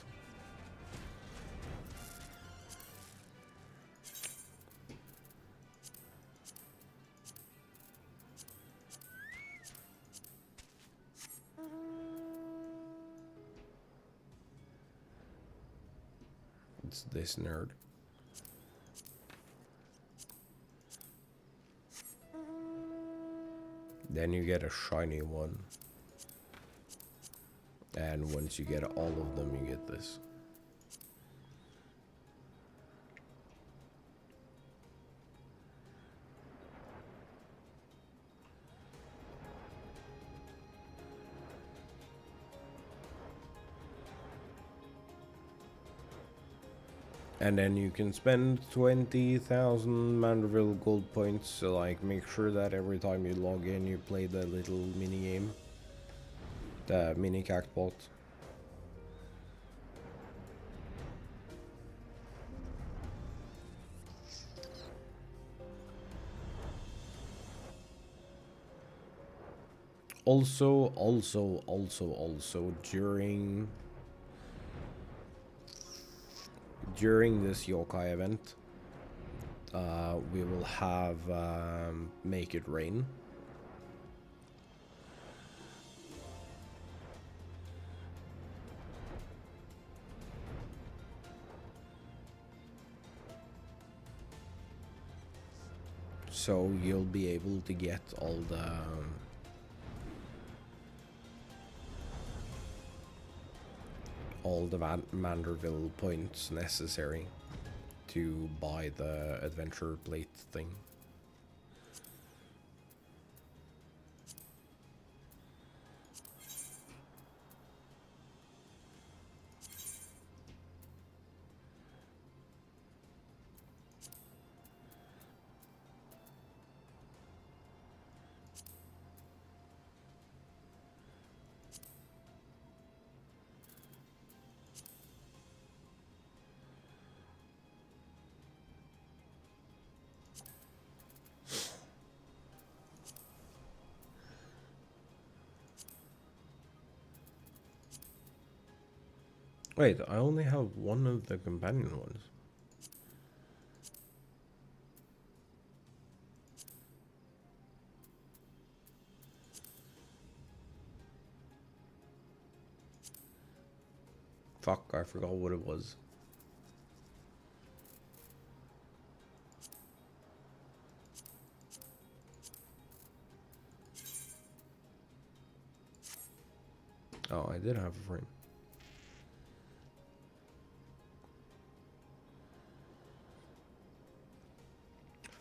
It's this nerd. Then you get a shiny one. And once you get all of them, you get this. And then you can spend 20,000 Manderville gold points to like make sure that every time you log in you play the little mini game. The mini cactbot. Also during this yokai event, we will have Make It Rain. So you'll be able to get all the Manderville points necessary to buy the adventure plate thing. Wait, I only have one of the companion ones. Fuck, I forgot what it was. Oh, I did have a frame.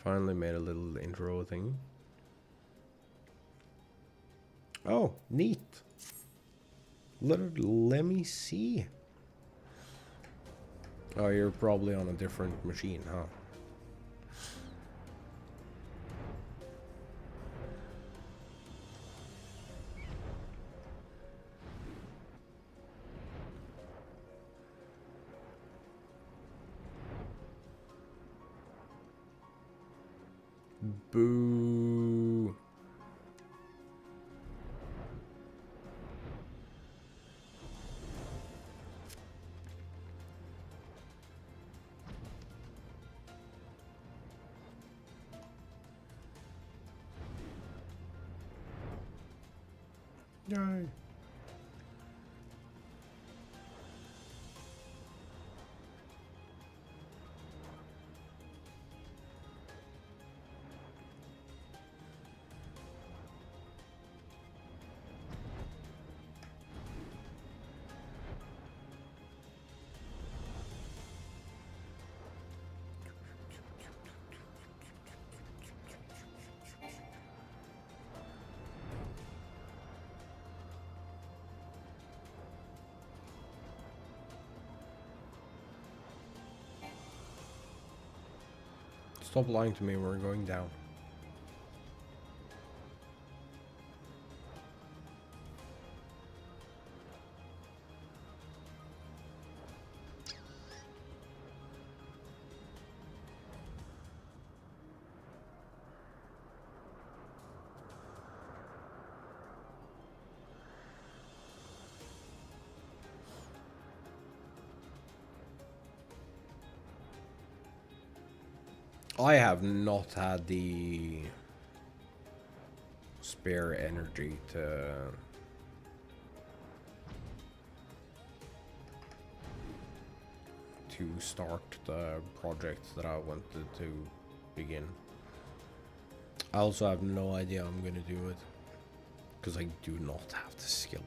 Finally made a little intro thing. Oh, neat. Let me see. Oh, you're probably on a different machine, huh? Boo. Yay. Stop lying to me, we're going down. I have not had the spare energy to start the project that I wanted to begin. I also have no idea I'm gonna do it because I do not have the skill.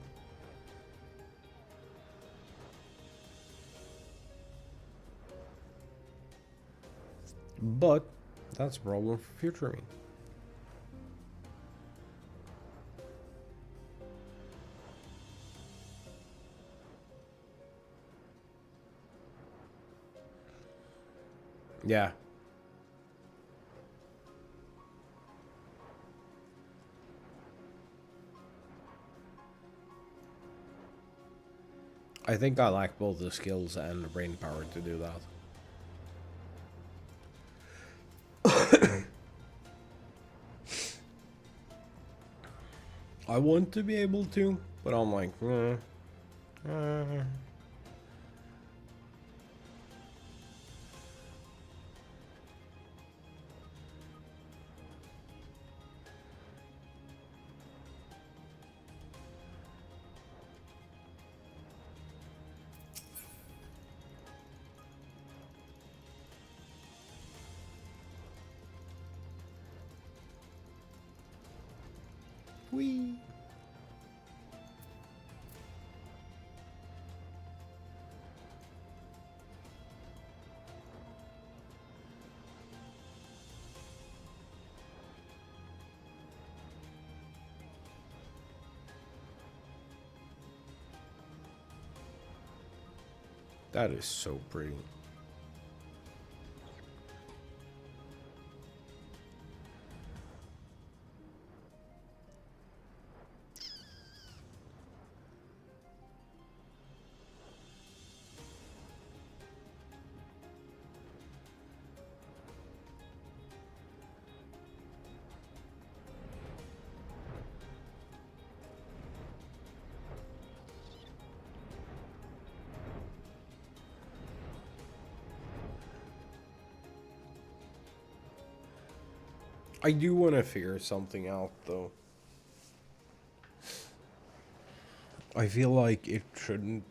But that's a problem for future me. Yeah. I think I lack both the skills and the brain power to do that. I want to be able to, but I'm like, wee. That is so pretty. I do want to figure something out, though. I feel like it shouldn't.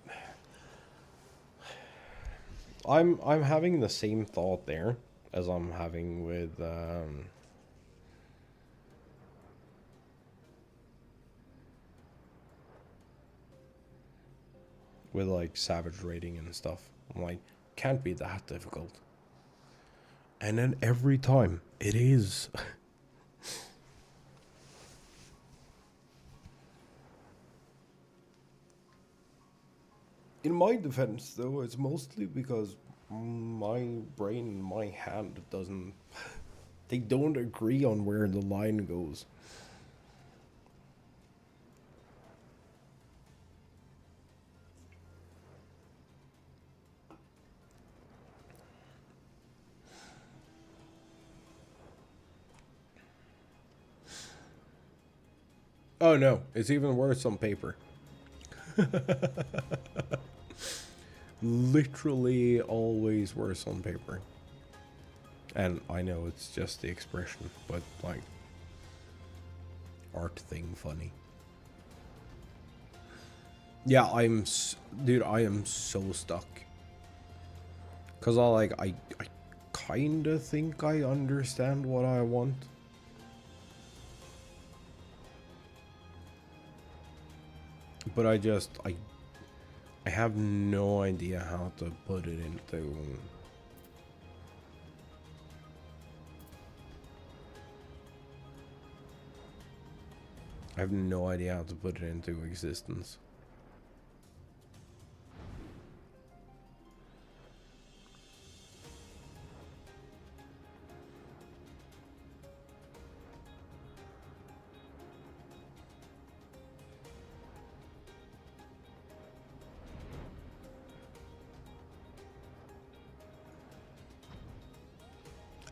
I'm having the same thought there as I'm having with like savage raiding and stuff. I'm like, can't be that difficult. And then every time it is. In my defense, though, it's mostly because my brain and my hand doesn't. They don't agree on where the line goes. Oh no, it's even worse on paper. Literally always worse on paper. And I know it's just the expression, but like, art thing funny. Yeah, dude, I am so stuck. Cause I kinda think I understand what I want. But I have no idea how to put it into... I have no idea how to put it into existence.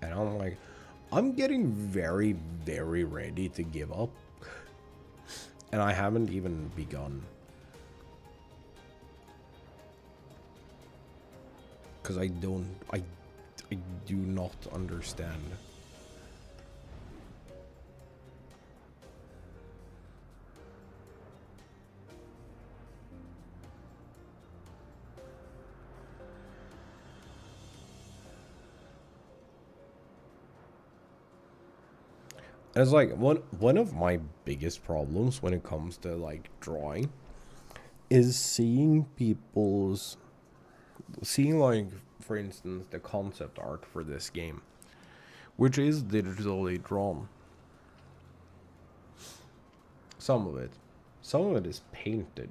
And I'm like, I'm getting very, very ready to give up. And I haven't even begun. Because I do not understand. It's like one of my biggest problems when it comes to like drawing is seeing like, for instance, the concept art for this game, which is digitally drawn. Some of it is painted.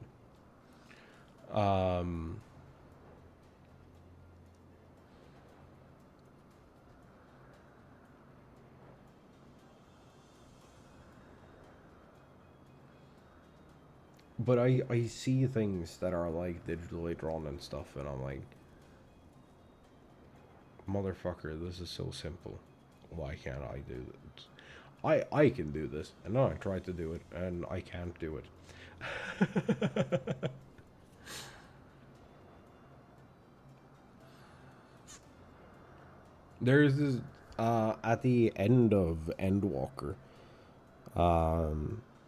But I see things that are like digitally drawn and stuff, and I'm like, motherfucker, this is so simple. Why can't I do this? I can do this, and then I try to do it, and I can't do it. There's this at the end of Endwalker,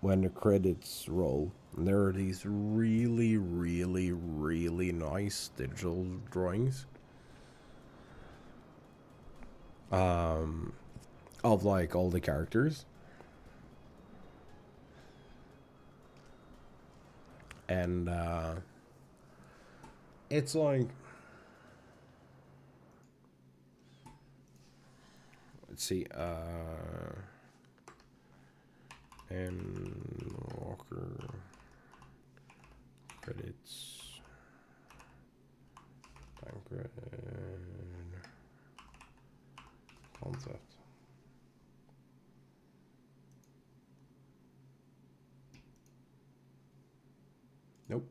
when the credits roll, there are these really, really, really nice digital drawings of like all the characters. And it's like, let's see, and Walker credits, time credit, concept. Nope.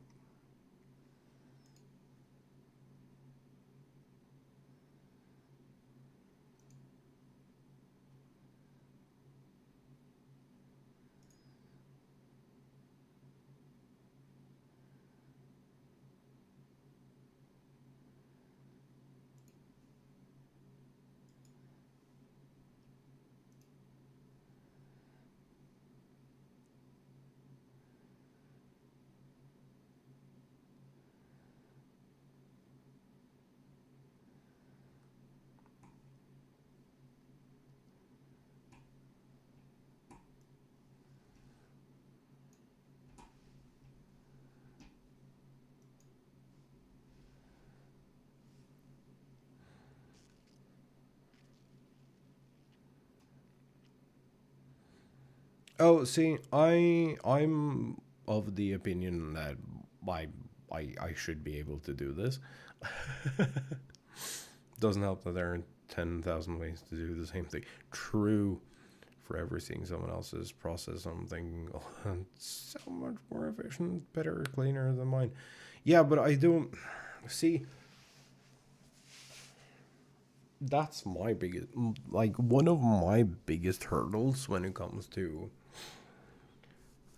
Oh, see, I'm of the opinion that I I should be able to do this. Doesn't help that there are 10,000 ways to do the same thing. True, forever seeing someone else's process, I'm thinking, oh, it's so much more efficient, better, cleaner than mine. Yeah, but I don't see. That's my biggest, like, one of my biggest hurdles when it comes to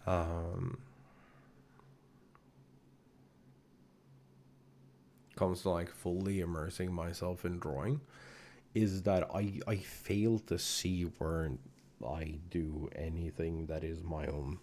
um, comes to like fully immersing myself in drawing is that I fail to see where I do anything that is my own.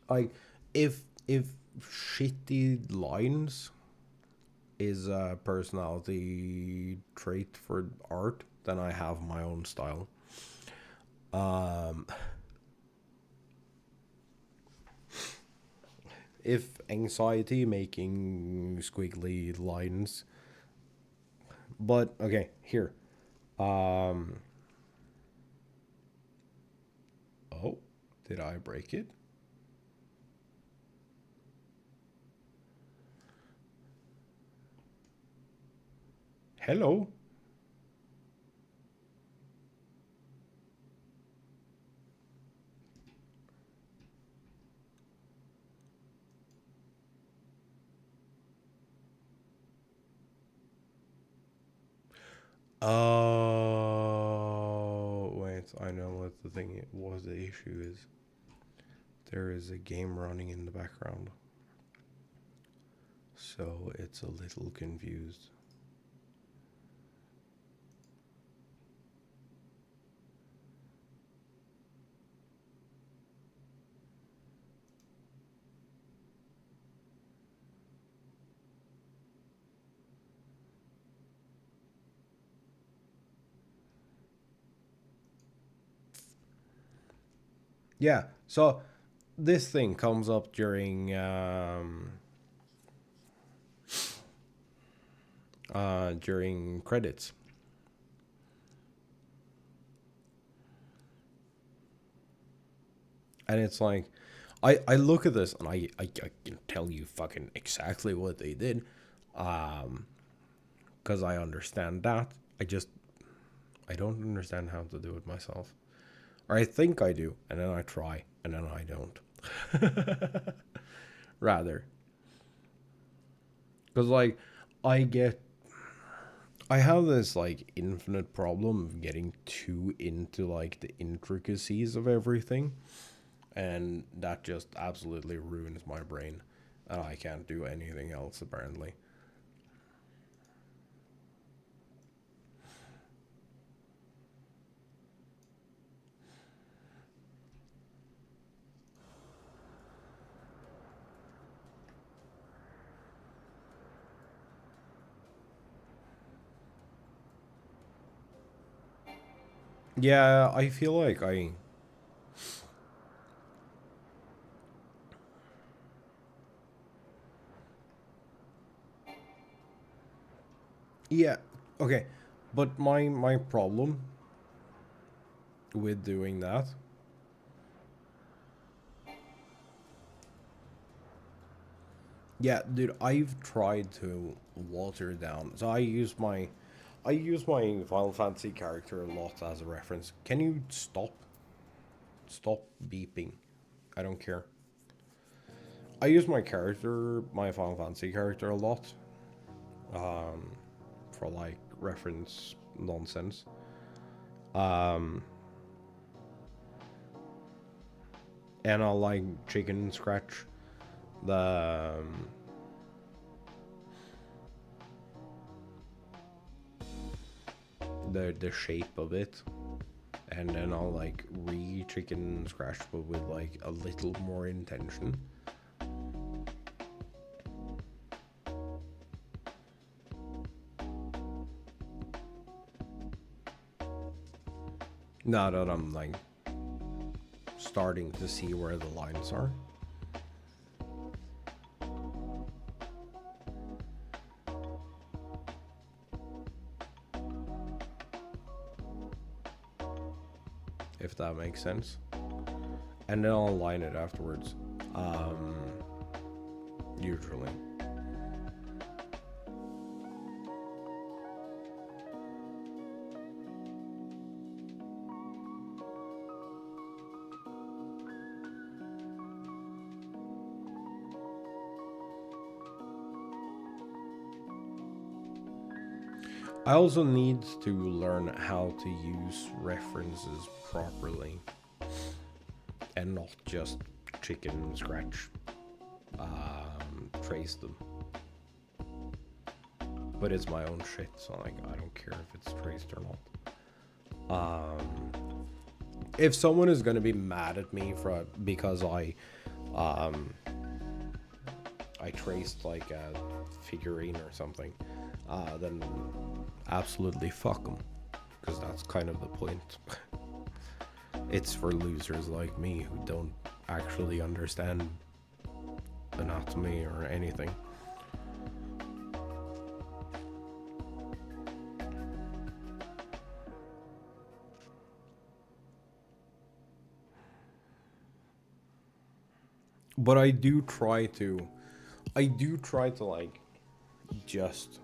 Like if shitty lines is a personality trait for art, then I have my own style. Um, if anxiety making squiggly lines, but okay, here. Um, oh, did I break it? Hello. Oh, wait, I know what the thing was. The issue is there is a game running in the background, so it's a little confused. Yeah, so this thing comes up during credits. And it's like I look at this and I can tell you fucking exactly what they did. Because I understand that. I don't understand how to do it myself. Or I think I do, and then I try, and then I don't. Rather. Because, like, I get. I have this, like, infinite problem of getting too into, like, the intricacies of everything. And that just absolutely ruins my brain. And I can't do anything else, apparently. Yeah, I feel like I. Yeah, okay. But my problem with doing that. Yeah, dude, I've tried to water down. So I use my Final Fantasy character a lot as a reference. Can you stop beeping? I don't care. I use my Final Fantasy character a lot, for like reference nonsense. Um, and I'll like chicken scratch the the shape of it, and then I'll like chicken scratch but with like a little more intention. Now that I'm like starting to see where the lines are. if that makes sense. And then I'll line it afterwards. Usually. I also need to learn how to use references properly and not just chicken scratch trace them. But it's my own shit, so like I don't care if it's traced or not. If someone is gonna be mad at me because I traced like a figurine or something, then absolutely fuck them, because that's kind of the point. It's for losers like me who don't actually understand anatomy or anything. But I do try to like just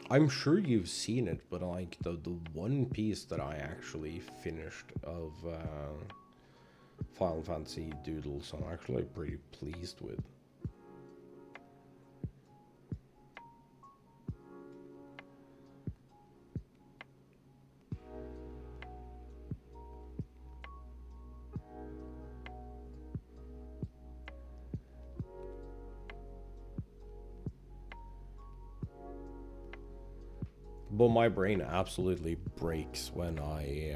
I'm sure you've seen it, but like the one piece that I actually finished of Final Fantasy Doodles, I'm actually pretty pleased with. But my brain absolutely breaks when I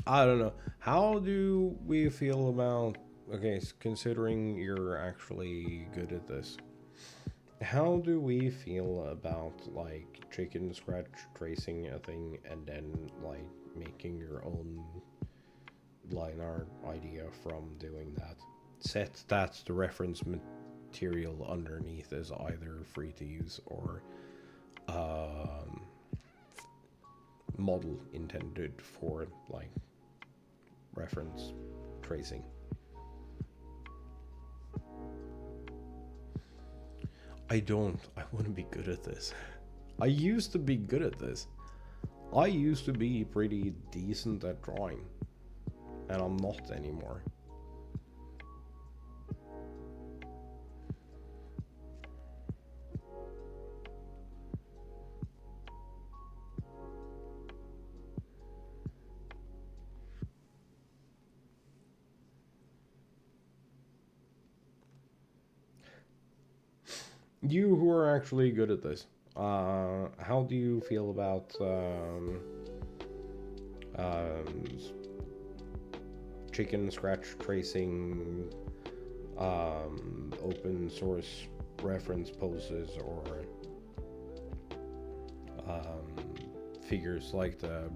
don't know. How do we feel about, okay, considering you're actually good at this, how do we feel about like chicken scratch tracing a thing and then like making your own line art idea from doing that? Set that the reference material underneath is either free to use or model intended for like reference tracing. I wouldn't be good at this. I used to be good at this. I used to be pretty decent at drawing, and I'm not anymore. You who are actually good at this, how do you feel about chicken scratch tracing, open source reference poses, or figures like the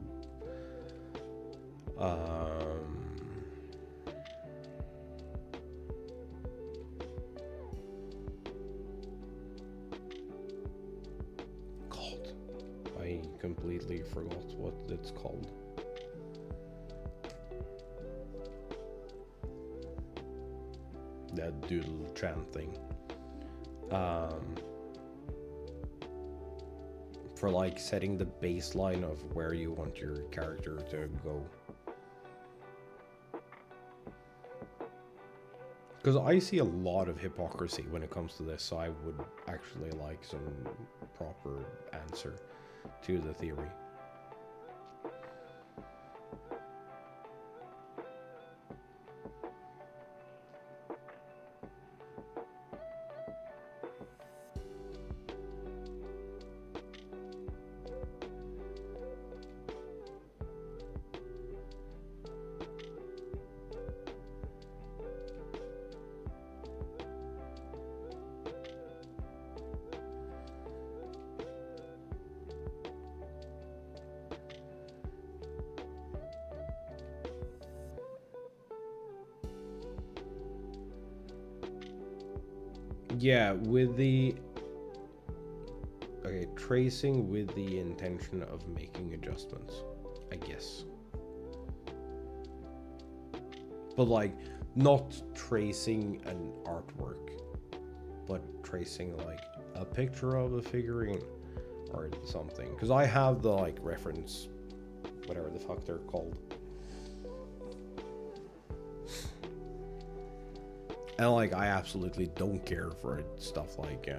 I completely forgot what it's called. That doodle chant thing. For like setting the baseline of where you want your character to go. Because I see a lot of hypocrisy when it comes to this, so I would actually like some proper answer to the theory. Yeah, with the... Okay, tracing with the intention of making adjustments, I guess. But like, not tracing an artwork, but tracing like a picture of a figurine or something. Because I have the like reference, whatever the fuck they're called. And like, I absolutely don't care for stuff like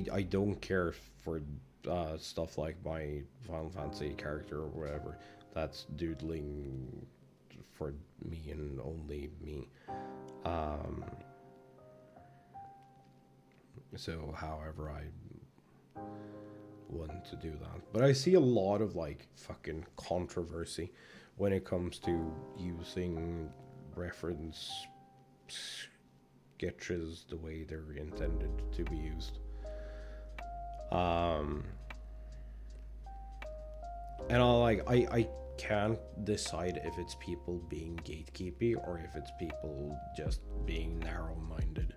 I don't care for stuff like my Final Fantasy character or whatever that's doodling for me and only me. So however I want to do that. But I see a lot of like fucking controversy when it comes to using reference sketches the way they're intended to be used. And I can't decide if it's people being gatekeepy or if it's people just being narrow-minded.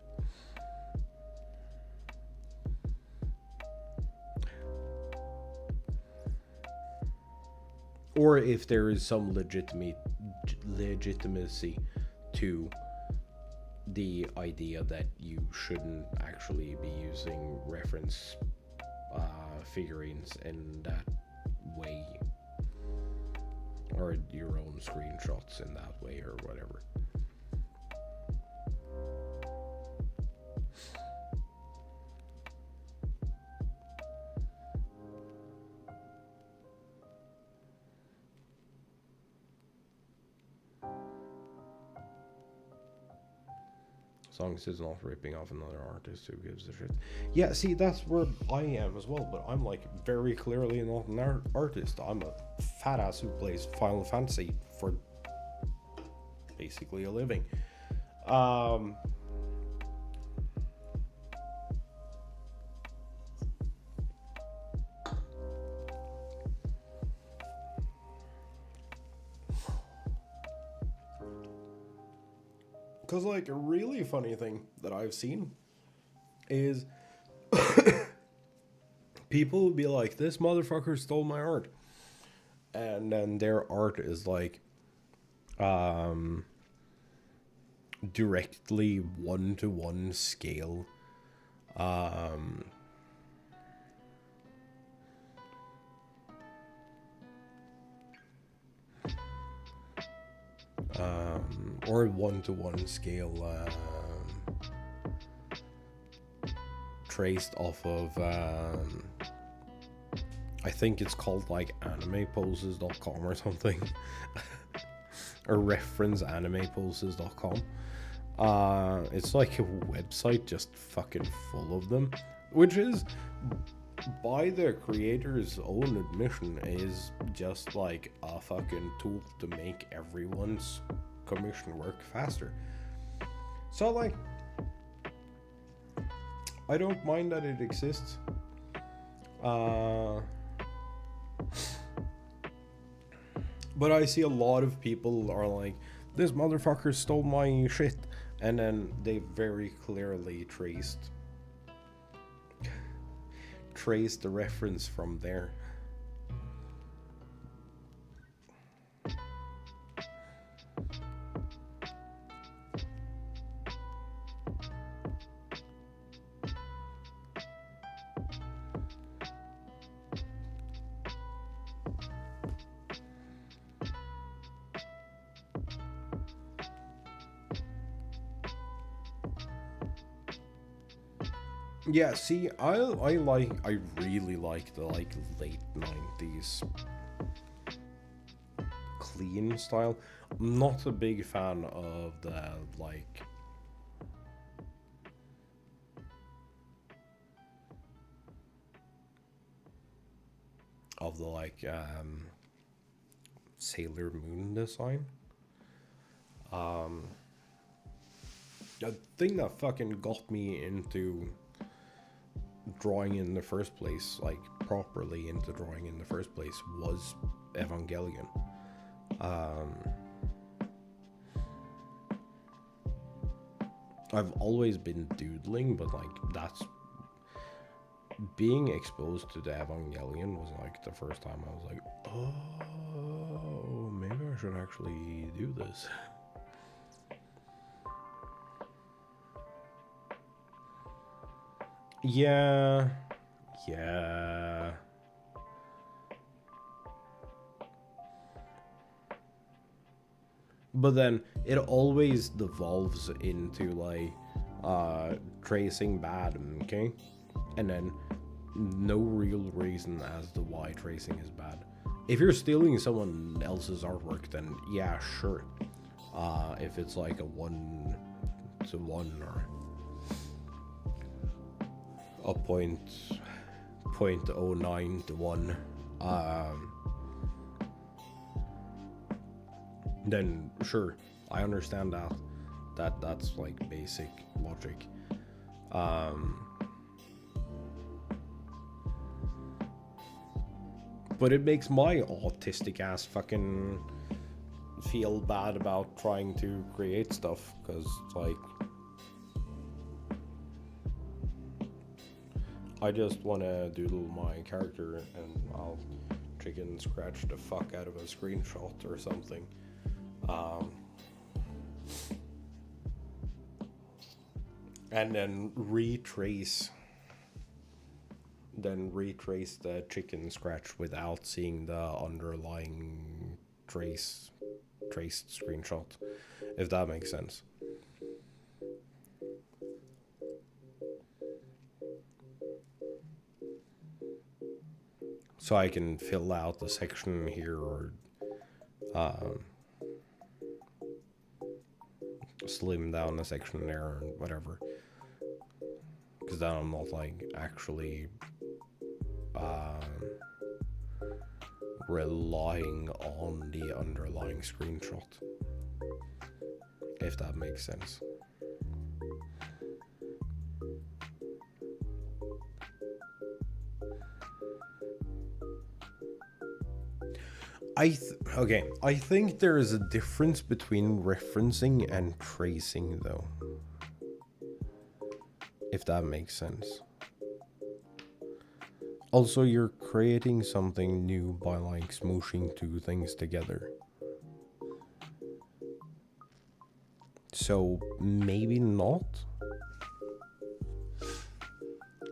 Or if there is some legitimacy to the idea that you shouldn't actually be using reference figurines in that way, or your own screenshots in that way, or whatever. As long as it's not ripping off another artist who gives a shit. Yeah, see, that's where I am as well, but I'm like very clearly not an artist. I'm a fat ass who plays Final Fantasy for basically a living. Because, like, a really funny thing that I've seen is people will be like, this motherfucker stole my art. And then their art is, like, directly one-to-one scale. Or one-to-one scale traced off of I think it's called like animeposes.com or something. Or referenceanimeposes.com. It's like a website just fucking full of them, which is, by the creator's own admission, is just like a fucking tool to make everyone's commission work faster. So like, I don't mind that it exists. But I see a lot of people are like, this motherfucker stole my shit, and then they very clearly traced the reference from there. Yeah, see, I really like the like late 90s clean style. I'm not a big fan of the like Sailor Moon design. The thing that fucking got me into drawing in the first place, like properly into drawing in the first place, was Evangelion. I've always been doodling, but like that's being exposed to the Evangelion was like the first time I was like, oh, maybe I should actually do this. Yeah. But then it always devolves into like tracing bad, okay? And then no real reason as to why tracing is bad. If you're stealing someone else's artwork, then yeah, sure. If it's like a 1-to-1 or a 0.09 to 1, then sure, I understand that's like basic logic. But it makes my autistic ass fucking feel bad about trying to create stuff, because like I just want to doodle my character and I'll chicken scratch the fuck out of a screenshot or something. And then retrace the chicken scratch without seeing the underlying traced screenshot, if that makes sense. So I can fill out the section here, or slim down the section there, or whatever. Because then I'm not like actually relying on the underlying screenshot, if that makes sense. I think there is a difference between referencing and tracing, though, if that makes sense. Also, you're creating something new by like smooshing two things together. So maybe not.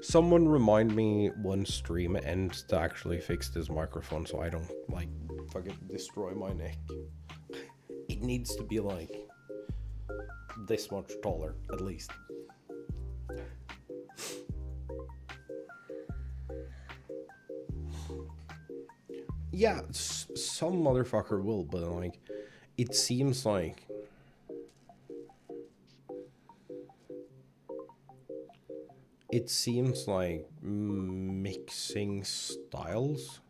Someone remind me when stream ends to actually fix this microphone so I don't like fucking destroy my neck. It needs to be like this much taller, at least. Yeah, some motherfucker will, but like, it seems like mixing styles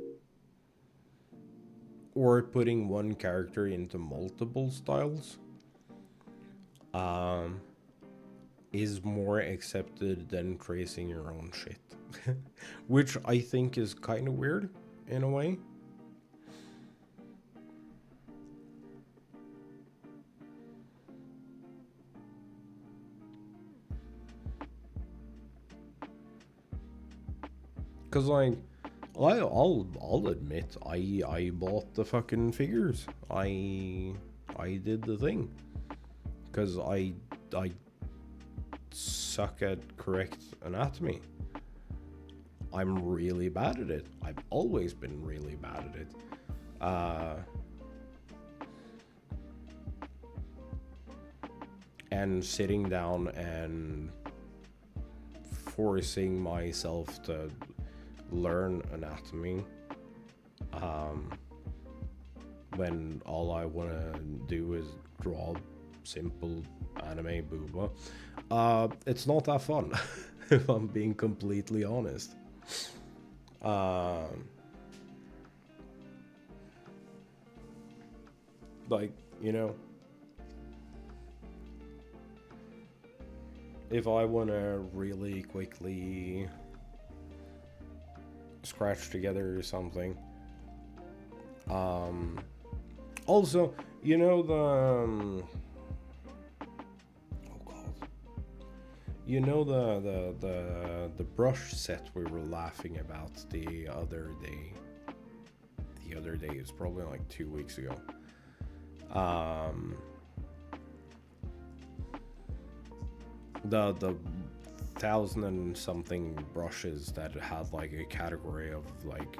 or putting one character into multiple styles is more accepted than tracing your own shit. Which I think is kind of weird in a way. Cause like, I'll admit I bought the fucking figures. I did the thing. Cause I suck at correct anatomy. I'm really bad at it. I've always been really bad at it. And sitting down and forcing myself to learn anatomy when all I want to do is draw simple anime booba, it's not that fun. If I'm being completely honest. Like, you know, if I want to really quickly scratched together or something. Also, you know the oh god, you know the brush set we were laughing about the other day. The other day, it was probably like 2 weeks ago. The 1,000 and something brushes that had like a category of like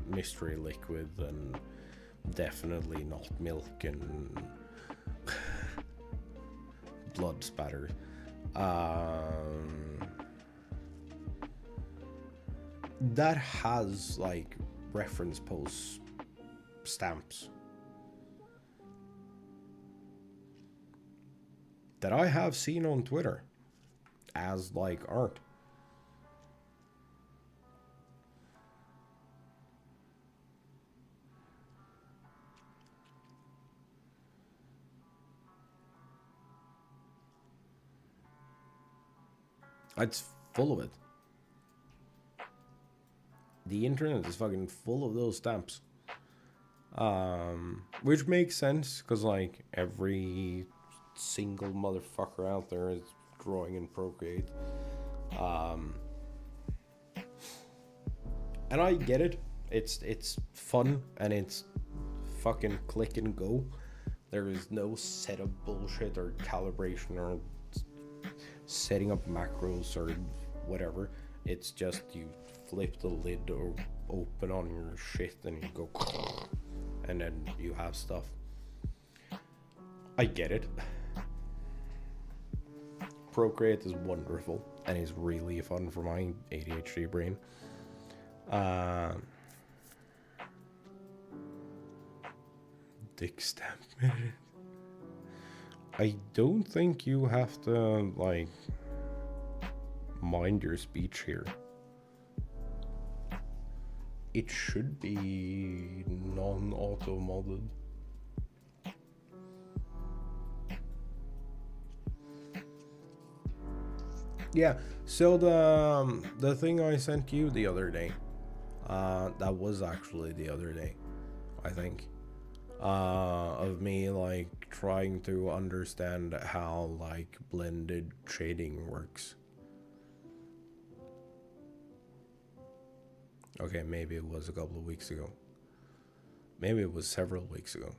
mystery liquid and definitely not milk and blood spatter. That has like reference post stamps that I have seen on Twitter as like art. It's full of it. The internet is fucking full of those stamps. Which makes sense, because like every single motherfucker out there is drawing in Procreate. And I get it. It's fun and it's fucking click and go. There is no setup bullshit or calibration or setting up macros or whatever. It's just you flip the lid or open on your shit and you go and then you have stuff. I get it. Procreate is wonderful and is really fun for my ADHD brain. Dick stamp minute. I don't think you have to like mind your speech here. It should be non-auto modded. Yeah, so the thing I sent you the other day, that was actually the other day, I think, of me like trying to understand how like blended shading works. Okay, maybe it was a couple of weeks ago. Maybe it was several weeks ago.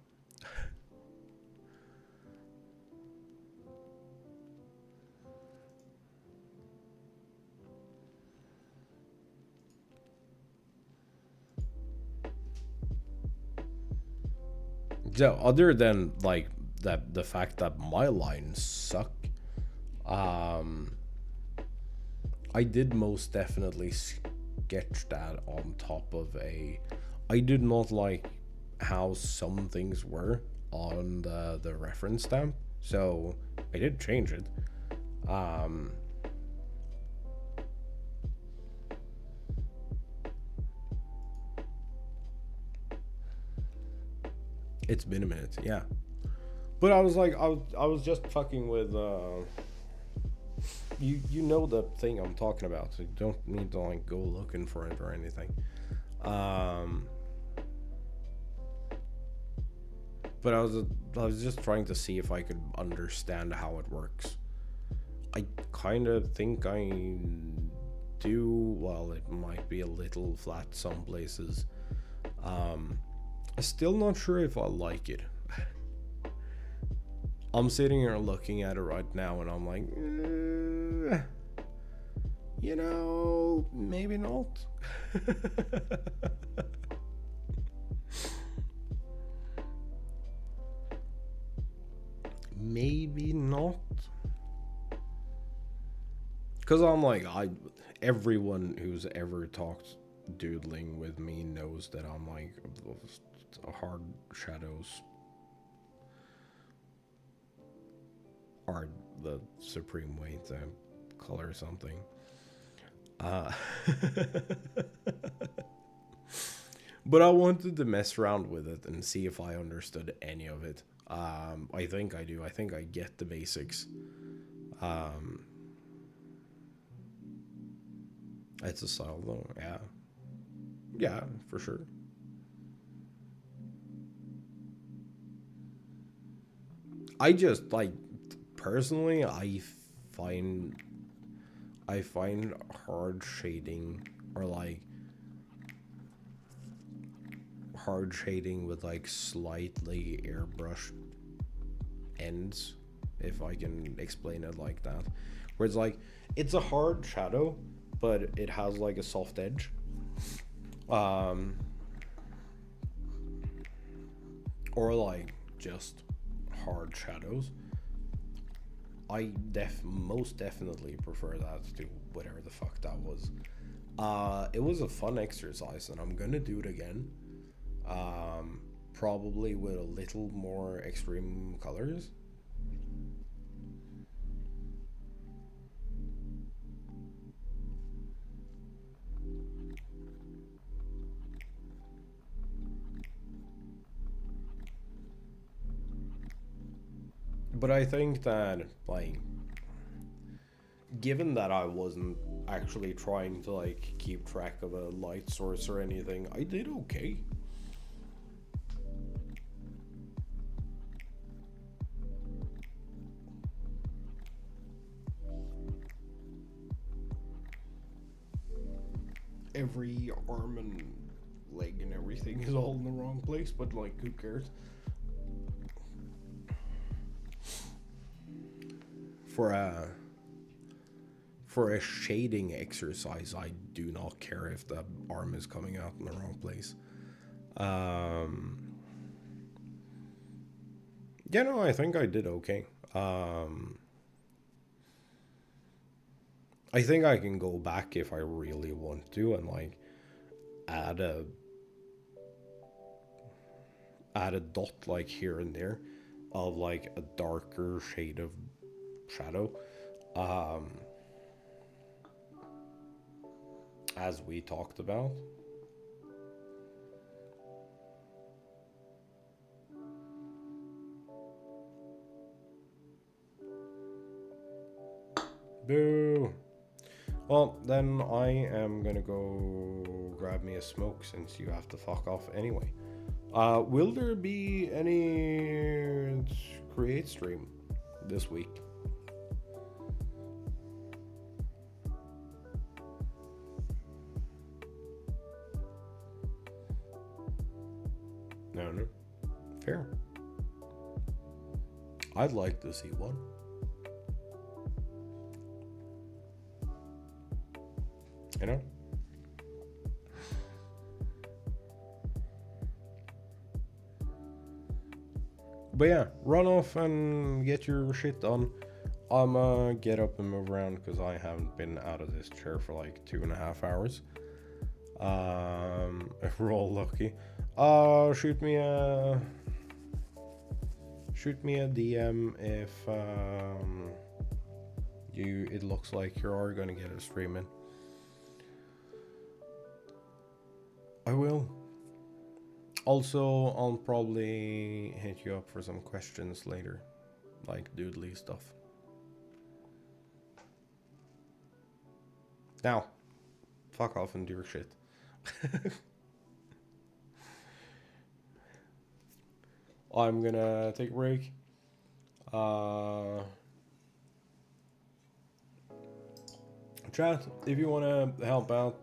So other than like that, the fact that my lines suck, I did most definitely sketch that on top of a. I did not like how some things were on the reference stamp, so I did change it. It's been a minute, yeah. But I was like, I was just fucking with, you know the thing I'm talking about, so you don't need to like go looking for it or anything. But I was just trying to see if I could understand how it works. I kind of think I do. Well, it might be a little flat some places. I'm still not sure if I like it. I'm sitting here looking at it right now and I'm like, you know, maybe not. Maybe not. Because I'm like, everyone who's ever talked doodling with me knows that I'm like, hard shadows are the supreme way to color something. But I wanted to mess around with it and see if I understood any of it. I think I do. I think I get the basics. It's a style though, yeah. Yeah, for sure. I just like personally, find I find hard shading or like hard shading with like slightly airbrushed ends, if I can explain it like that, where it's like it's a hard shadow but it has like a soft edge, um or like just hard shadows. I most definitely prefer that to whatever the fuck that was. It was a fun exercise and I'm gonna do it again. Probably with a little more extreme colors. But I think that, like, given that I wasn't actually trying to, like, keep track of a light source or anything, I did okay. Every arm and leg and everything is all in the wrong place, but, like, who cares? For a shading exercise, I do not care if the arm is coming out in the wrong place. Yeah, no, I think I did okay. I think I can go back if I really want to and like add a add a dot like here and there of like a darker shade of shadow. As we talked about. Boo! Well, then I am gonna go grab me a smoke since you have to fuck off anyway. Will there be any create stream this week? No. Fair. I'd like to see one. You know? But yeah, run off and get your shit done. I'm get up and move around because I haven't been out of this chair for like 2.5 hours. If we're all lucky. Shoot me a DM if it looks like you are gonna get a stream in. I will. Also, I'll probably hit you up for some questions later, like doodly stuff. Now, fuck off and do your shit. I'm gonna take a break. Chat, if you wanna help out,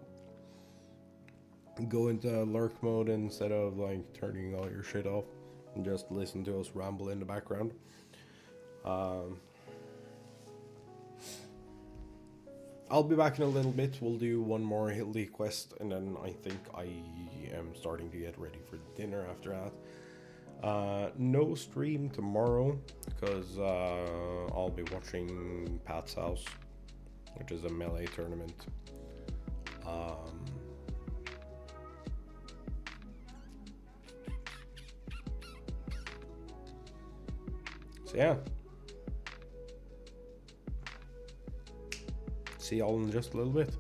go into lurk mode instead of like turning all your shit off and just listen to us ramble in the background. I'll be back in a little bit. We'll do one more Hildy quest and then I think I am starting to get ready for dinner after that. No stream tomorrow because I'll be watching Pat's House, which is a melee tournament. So yeah. See y'all in just a little bit.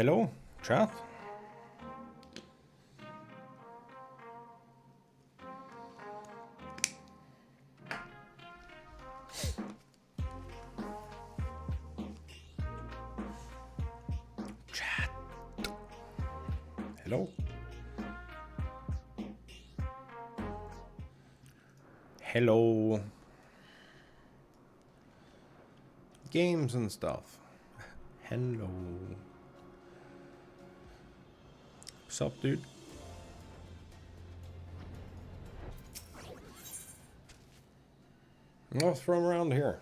Hello, chat. Chat. Hello. Hello. Games and stuff. Hello. What's up, dude? What's from around here?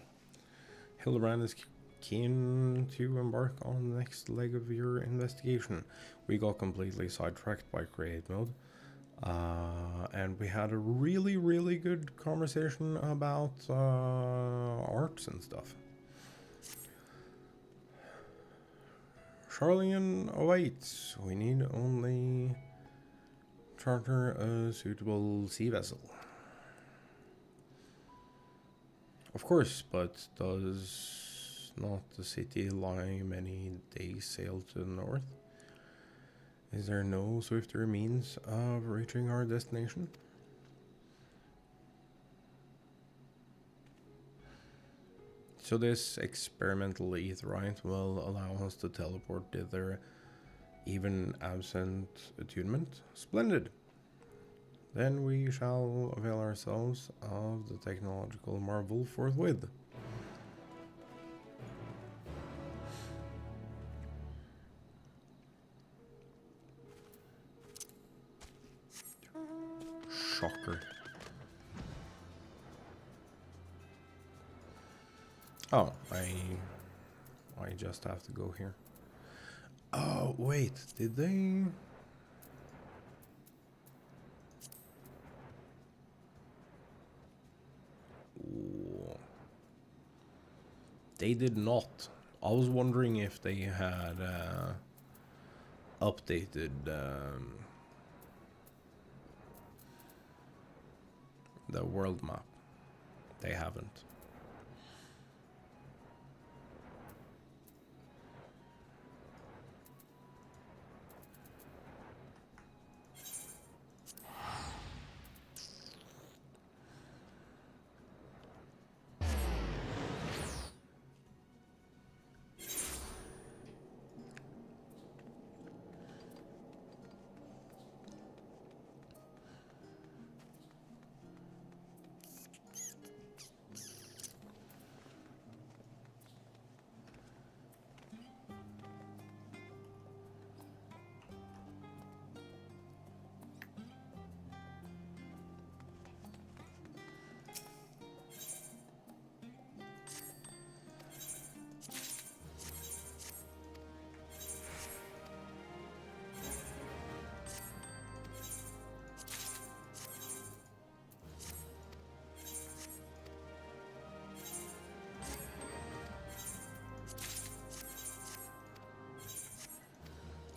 Hildibrand is keen to embark on the next leg of your investigation. We got completely sidetracked by create mode. And we had a really good conversation about arts and stuff. Charlian awaits. We need only charter a suitable sea vessel. Of course, but does not the city lie many days sail to the north? Is there no swifter means of reaching our destination? So this experimental aetheryte will allow us to teleport thither even absent attunement? Splendid! Then we shall avail ourselves of the technological marvel forthwith. Shocker. Oh, I just have to go here. Oh, wait, did they? Ooh. They did not. I was wondering if they had updated the world map. They haven't.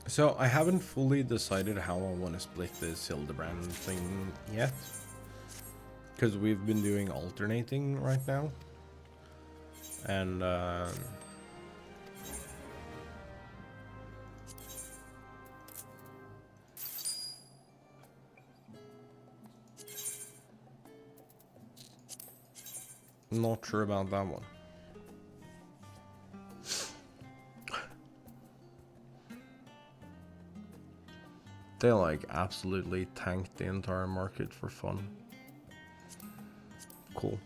So I haven't fully decided how I want to split this Hildibrand thing yet, because we've been doing alternating right now, and not sure about that one. They like absolutely tanked the entire market for fun. Cool.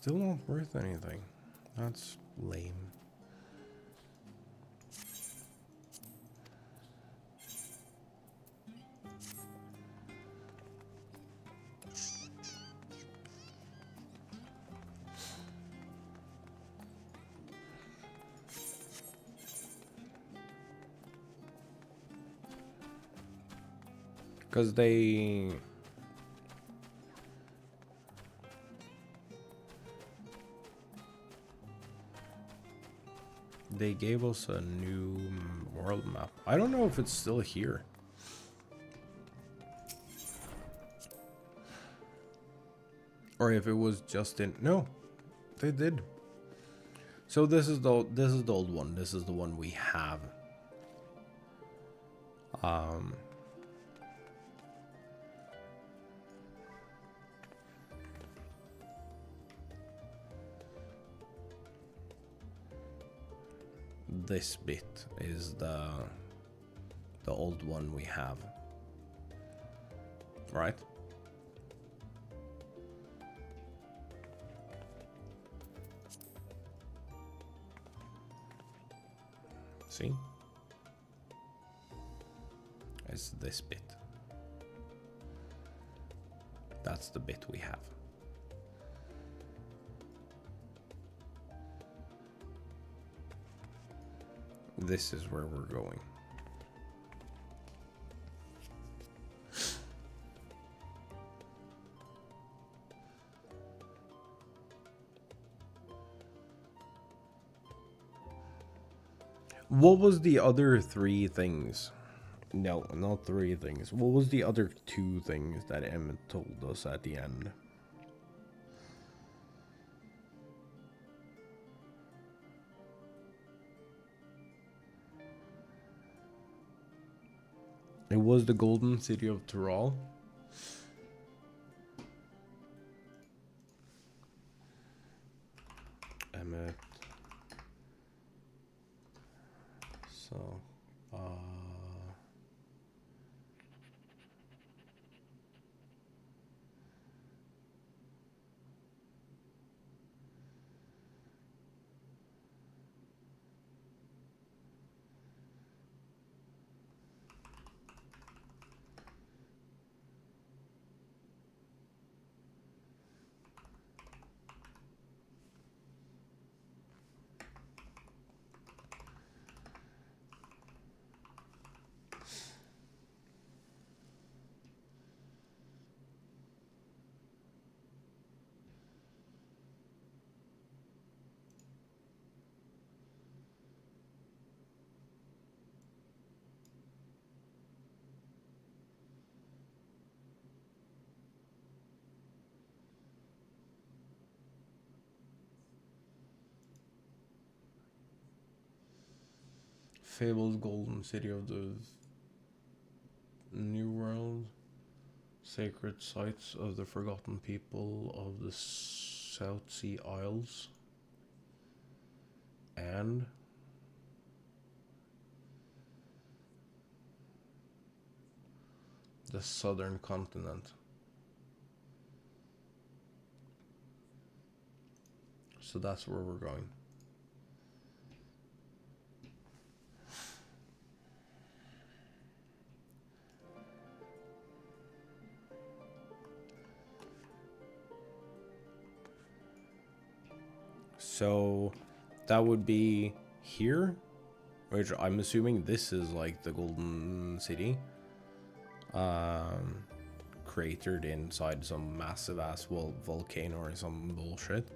Still not worth anything. That's lame. Because they gave us a new world map. I don't know if it's still here. Or if it was just in... No, they did. So this is the old one. This is the one we have. This bit is the old one we have, right? See? It's this bit. That's the bit we have. This is where we're going. What was the other three things? No, not three things. What was the other two things that Emmett told us at the end? It was the Golden City of Tyrol. Emmett. So, fabled Golden City of the New World, sacred sites of the forgotten people of the South Sea Isles, and the southern continent. So that's where we're going. So that would be here, which I'm assuming this is like the Golden City, cratered inside some massive ass volcano or some bullshit.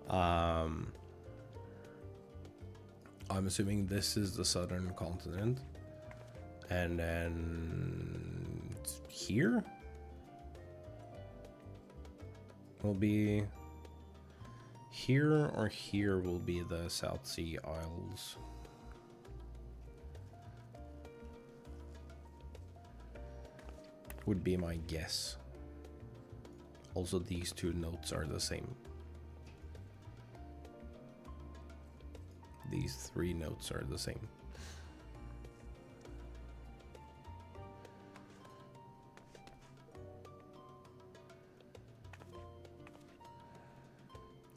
I'm assuming this is the southern continent, and then here will be... Here or here will be the South Sea Isles. Would be my guess. Also, these two notes are the same. These three notes are the same.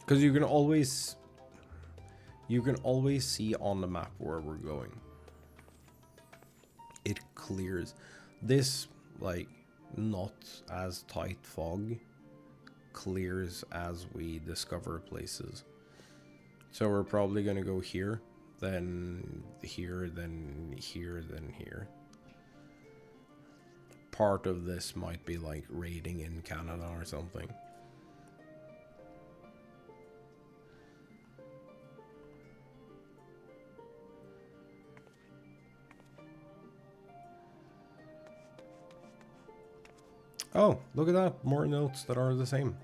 Because you can always see on the map where we're going. It clears. This, like, not as tight fog clears as we discover places. So we're probably gonna go here, then here, then here, then here. Part of this might be like raiding in Canada or something. Oh, look at that. More notes that are the same.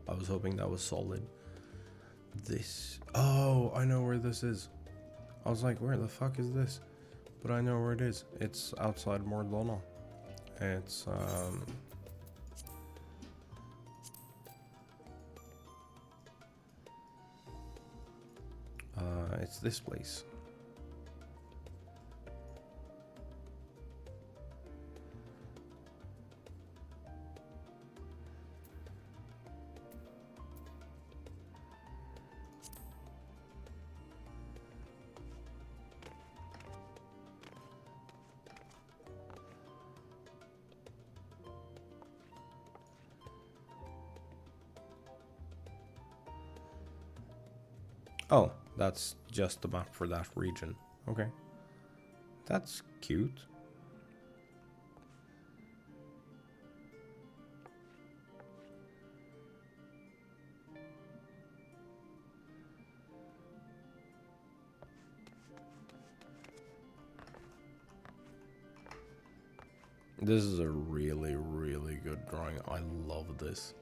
I was hoping that was solid. This... Oh, I know where this is. I was like, where the fuck is this? But I know where it is. It's outside Mordlona. It's this place. Oh, that's just the map for that region. Okay. That's cute. This is a really, really good drawing. I love this.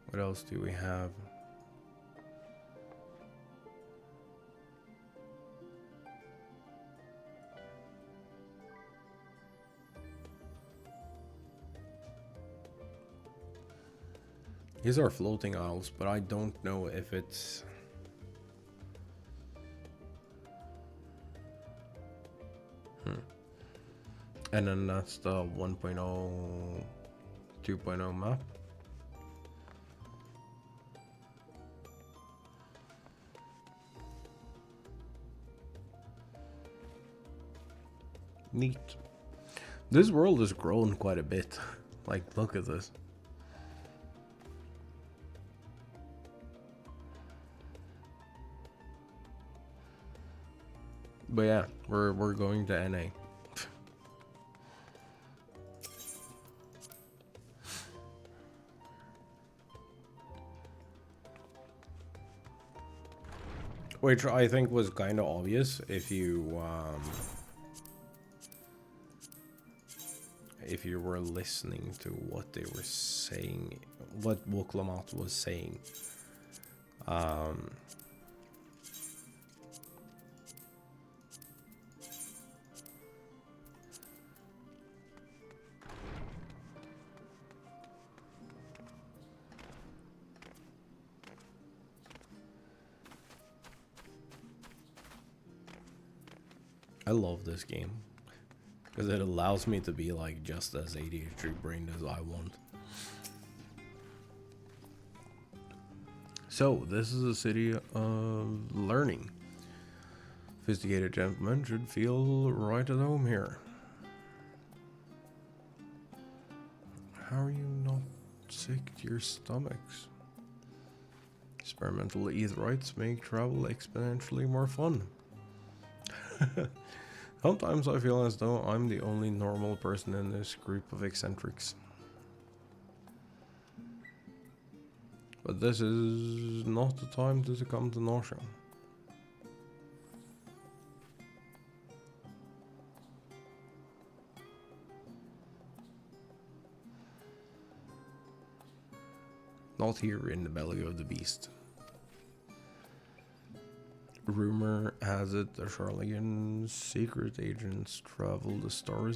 What else do we have? These are floating isles, but I don't know if it's... And then that's the 1.0, 2.0 map. Neat. This world has grown quite a bit. Like, look at this. But yeah, we're going to NA. Which I think was kind of obvious if you were listening to what they were saying, what Woklamat was saying. I love this game because it allows me to be like just as ADHD brained as I want. So this is a city of learning. Sophisticated gentlemen should feel right at home here. How are you not sick to your stomachs? Experimental eatrites make travel exponentially more fun. Sometimes I feel as though I'm the only normal person in this group of eccentrics. But this is not the time to succumb to nausea. Not here in the belly of the beast. Rumor has it the Shenanigans secret agents travel the star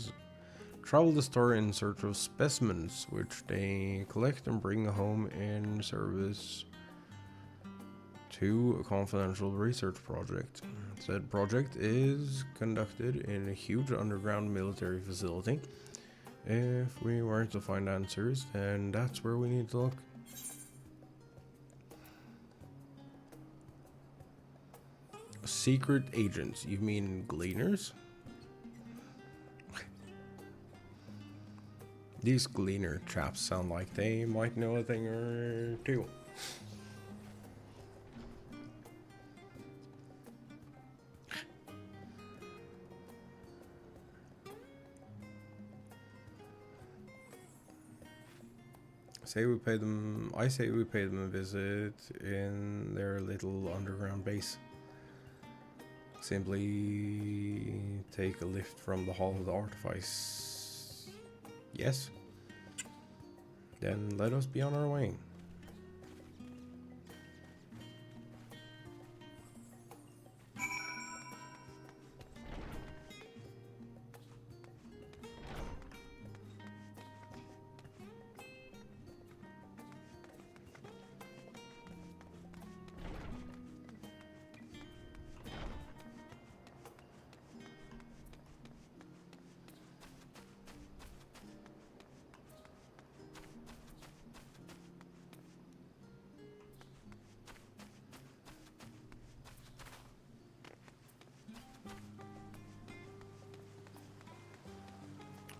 in search of specimens, which they collect and bring home in service to a confidential research project. Said project is conducted in a huge underground military facility. If we were to find answers, then that's where we need to look. Secret agents, you mean gleaners? These gleaner chaps sound like they might know a thing or two. I say we pay them a visit in their little underground base. Simply take a lift from the Hall of the Artifice. Yes? Then let us be on our way.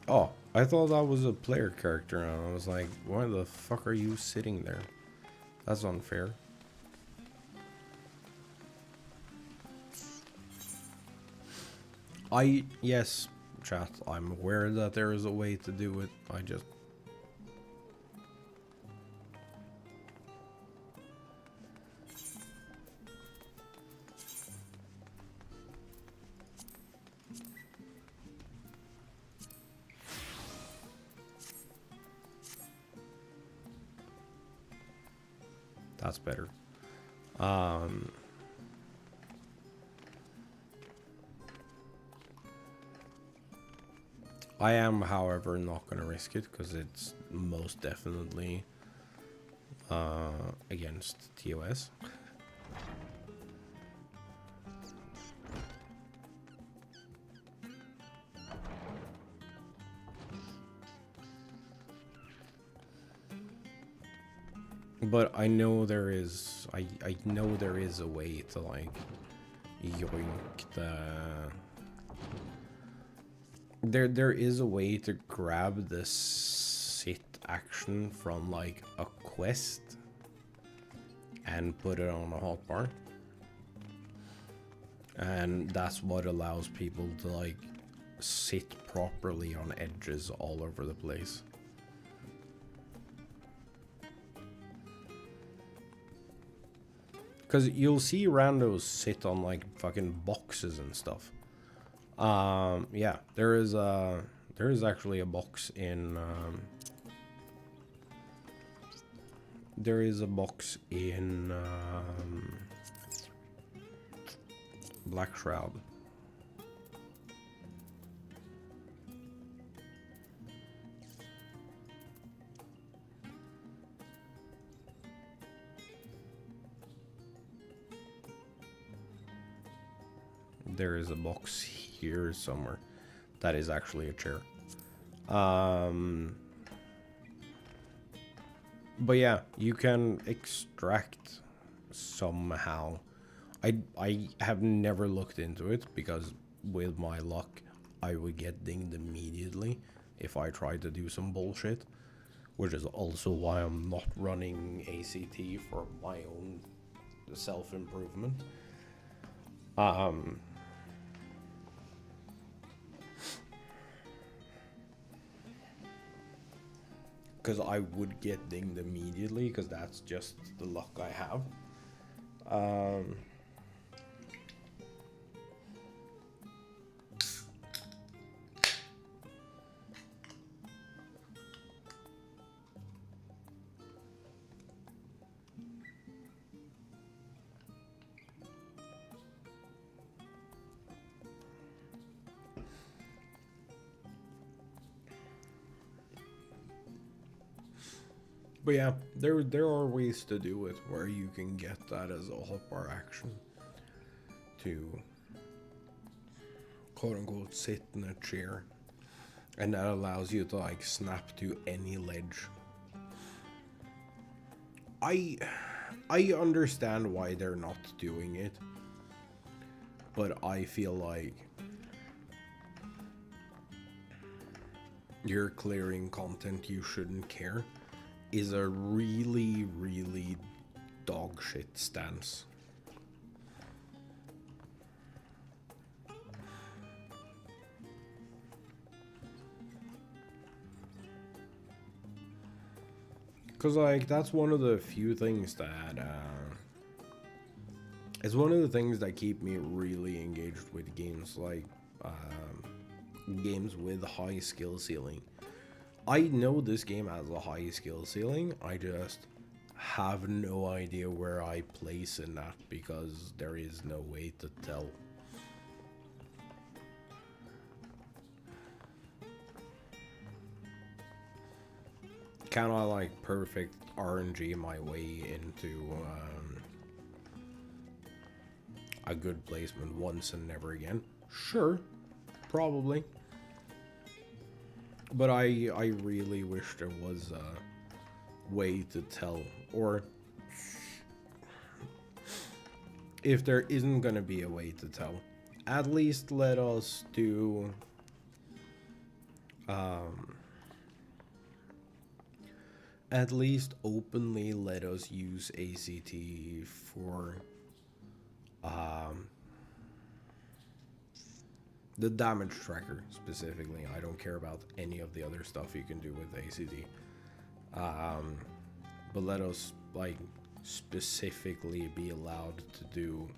Oh, I thought that was a player character, and I was like, why the fuck are you sitting there? That's unfair. Yes, chat, I'm aware that there is a way to do it. I just... That's better. I am, however, not going to risk it because it's most definitely against TOS. But I know there is, I know there is a way to like yoink the... There is a way to grab the sit action from like a quest and put it on a hotbar. And that's what allows people to like sit properly on edges all over the place. Because you'll see randos sit on like fucking boxes and stuff. Yeah, there is actually a box in there is a box in Black Shroud. There is a box here somewhere that is actually a chair. But yeah, you can extract somehow. I have never looked into it because with my luck I would get dinged immediately if I tried to do some bullshit, which is also why I'm not running ACT for my own self-improvement. Because I would get dinged immediately, because that's just the luck I have. But yeah, there are ways to do it where you can get that as a hotbar action to quote unquote sit in a chair, and that allows you to like snap to any ledge. I understand why they're not doing it, but I feel like you're clearing content you shouldn't care is a really, really dog shit stance. Because, like, that's one of the few things that, it's one of the things that keep me really engaged with games, like, games with high skill ceiling. I know this game has a high skill ceiling, I just have no idea where I place in that because there is no way to tell. Can I like perfect RNG my way into a good placement once and never again? Sure, probably. But I really wish there was a way to tell, or if there isn't gonna be a way to tell, at least let us do at least openly let us use ACT for the damage tracker specifically. I don't care about any of the other stuff you can do with ACT. But let us like specifically be allowed to do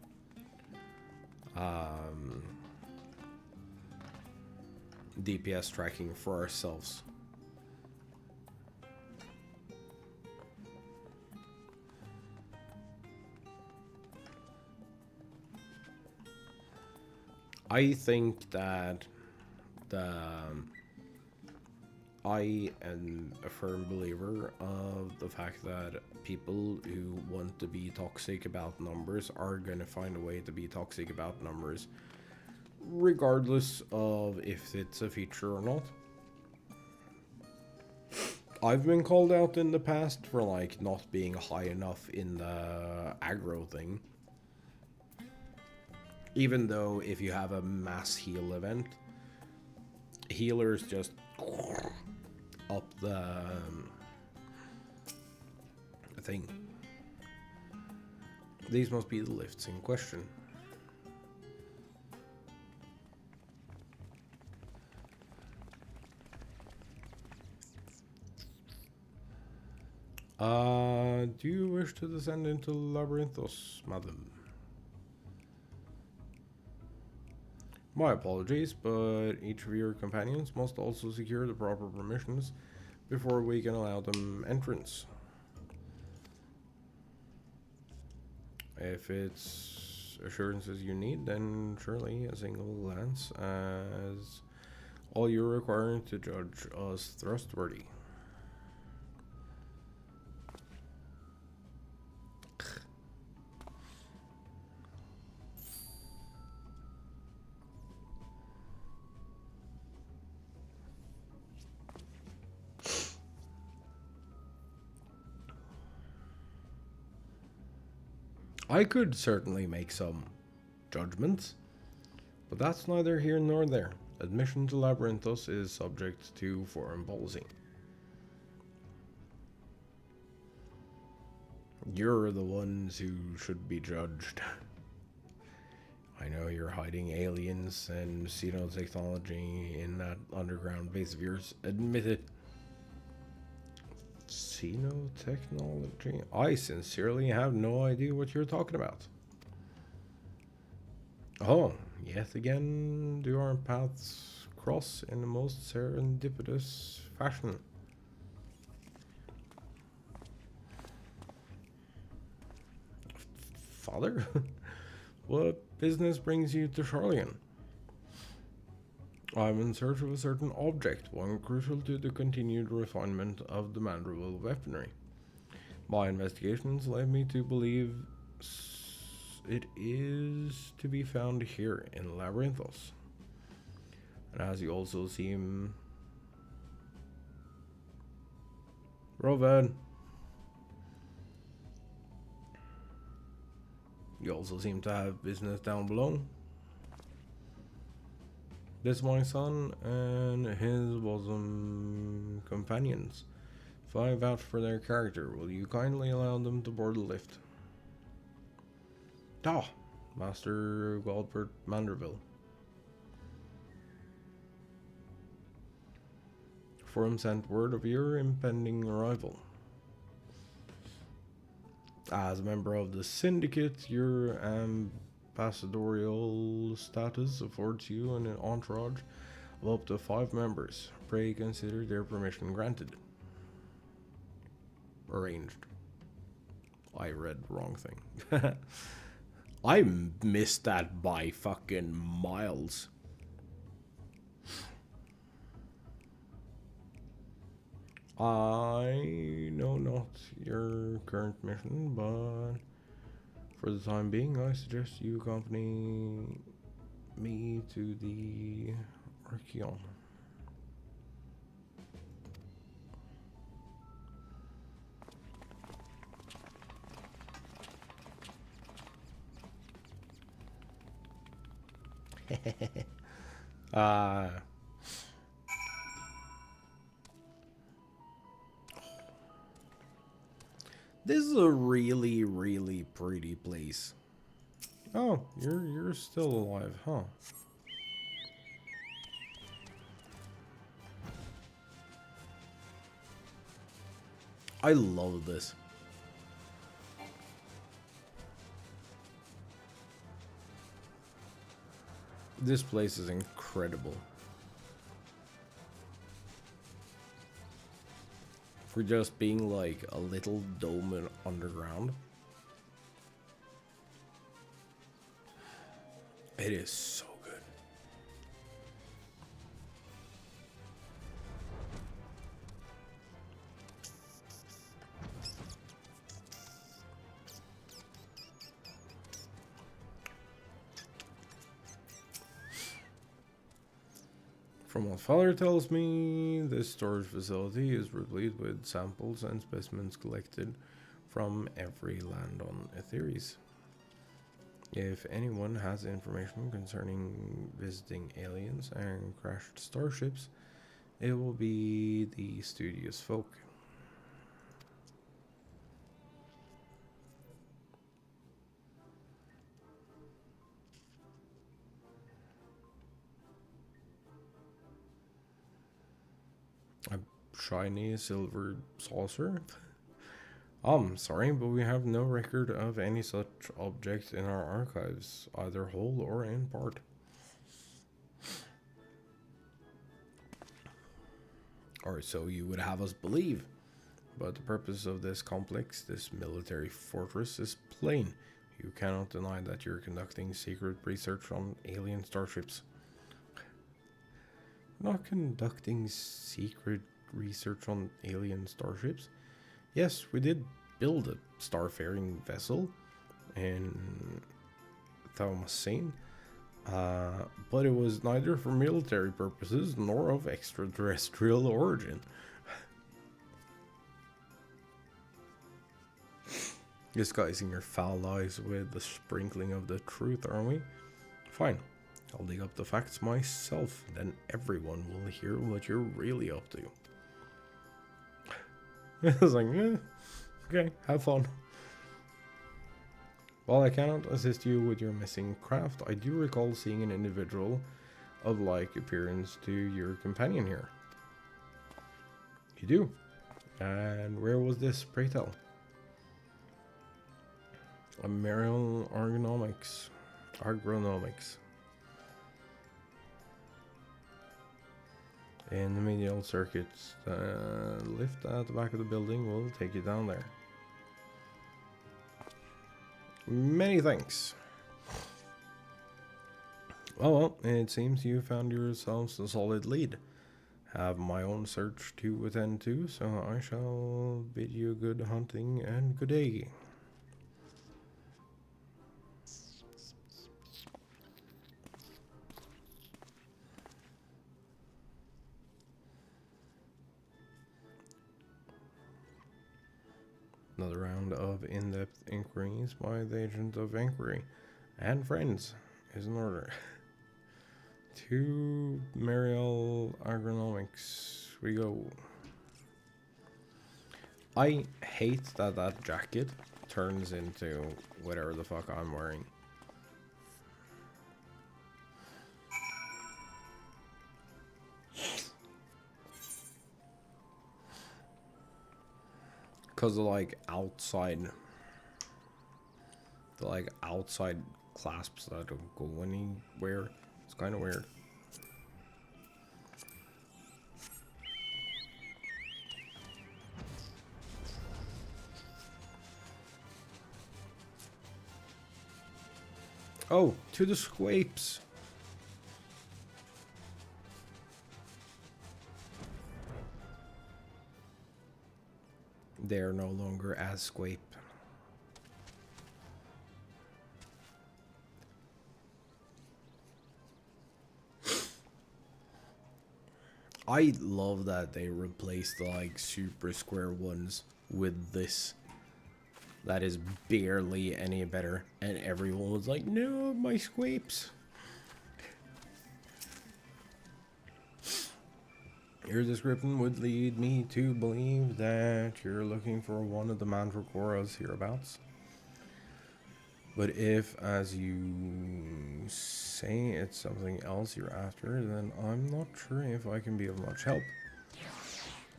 DPS tracking for ourselves. I think that I am a firm believer of the fact that people who want to be toxic about numbers are going to find a way to be toxic about numbers, regardless of if it's a feature or not. I've been called out in the past for like not being high enough in the aggro thing. Even though if you have a mass heal event, healers just up the thing. These must be the lifts in question. Do you wish to descend into Labyrinthos, madam? My apologies, but each of your companions must also secure the proper permissions before we can allow them entrance. If it's assurances you need, then surely a single glance as all you're requiring to judge us trustworthy. I could certainly make some judgments, but that's neither here nor there. Admission to Labyrinthos is subject to foreign policy. You're the ones who should be judged. I know you're hiding aliens and xenotechnology in that underground base of yours. Admit it. Xenotechnology? I sincerely have no idea what you're talking about. Oh, yet again do our paths cross in the most serendipitous fashion. Father? What business brings you to Charlian? I'm in search of a certain object, one crucial to the continued refinement of the mandible weaponry. My investigations led me to believe it is to be found here in Labyrinthos. And as you also seem... Rovad. You also seem to have business down below. This is my son and his bosom companions. If I vouch for their character, will you kindly allow them to board the lift? Ah, Master Walbert Manderville. Forum sent word of your impending arrival. As a member of the Syndicate, your ambassadorial status affords you an entourage of up to 5 members. Pray consider their permission granted. Arranged. I read the wrong thing. I missed that by fucking miles. I know not your current mission, but for the time being, I suggest you accompany me to the Archeon. This is a really, really pretty place. Oh, you're still alive, huh? I love this. This place is incredible. For just being like a little dome in underground. It is so good. From what Father tells me, this storage facility is replete with samples and specimens collected from every land on Etheres. If anyone has information concerning visiting aliens and crashed starships, it will be the studious folk. A shiny silver saucer? Sorry, but we have no record of any such object in our archives, either whole or in part. Or so you would have us believe. But the purpose of this complex, this military fortress, is plain. You cannot deny that you're conducting secret research on alien starships. Not conducting secret research on alien starships? Yes, we did build a starfaring vessel in Thaumasine, but it was neither for military purposes nor of extraterrestrial origin. Disguising your foul lies with the sprinkling of the truth, aren't we? Fine, I'll dig up the facts myself, then everyone will hear what you're really up to. I was like, okay, have fun. While I cannot assist you with your missing craft, I do recall seeing an individual of like appearance to your companion here. You do? And where was this, pray tell? Agronomics. In the medial circuits, the lift at the back of the building will take you down there. Many thanks. Well, it seems you found yourselves a solid lead. have my own search to attend to, so I shall bid you good hunting and good day. Another round of in-depth inquiries by the agent of inquiry and friends is in order. To Mariel Agronomics we go. I hate that that jacket turns into whatever the fuck I'm wearing. Cause of like outside, the like outside clasps that don't go anywhere. It's kind of weird. Oh, to the squapes. They're no longer as squape. I love that they replaced the like super square ones with this. That is barely any better. And everyone was like, no, my squapes. Your description would lead me to believe that you're looking for one of the mandragoras hereabouts. But if, as you say, it's something else you're after, then I'm not sure if I can be of much help.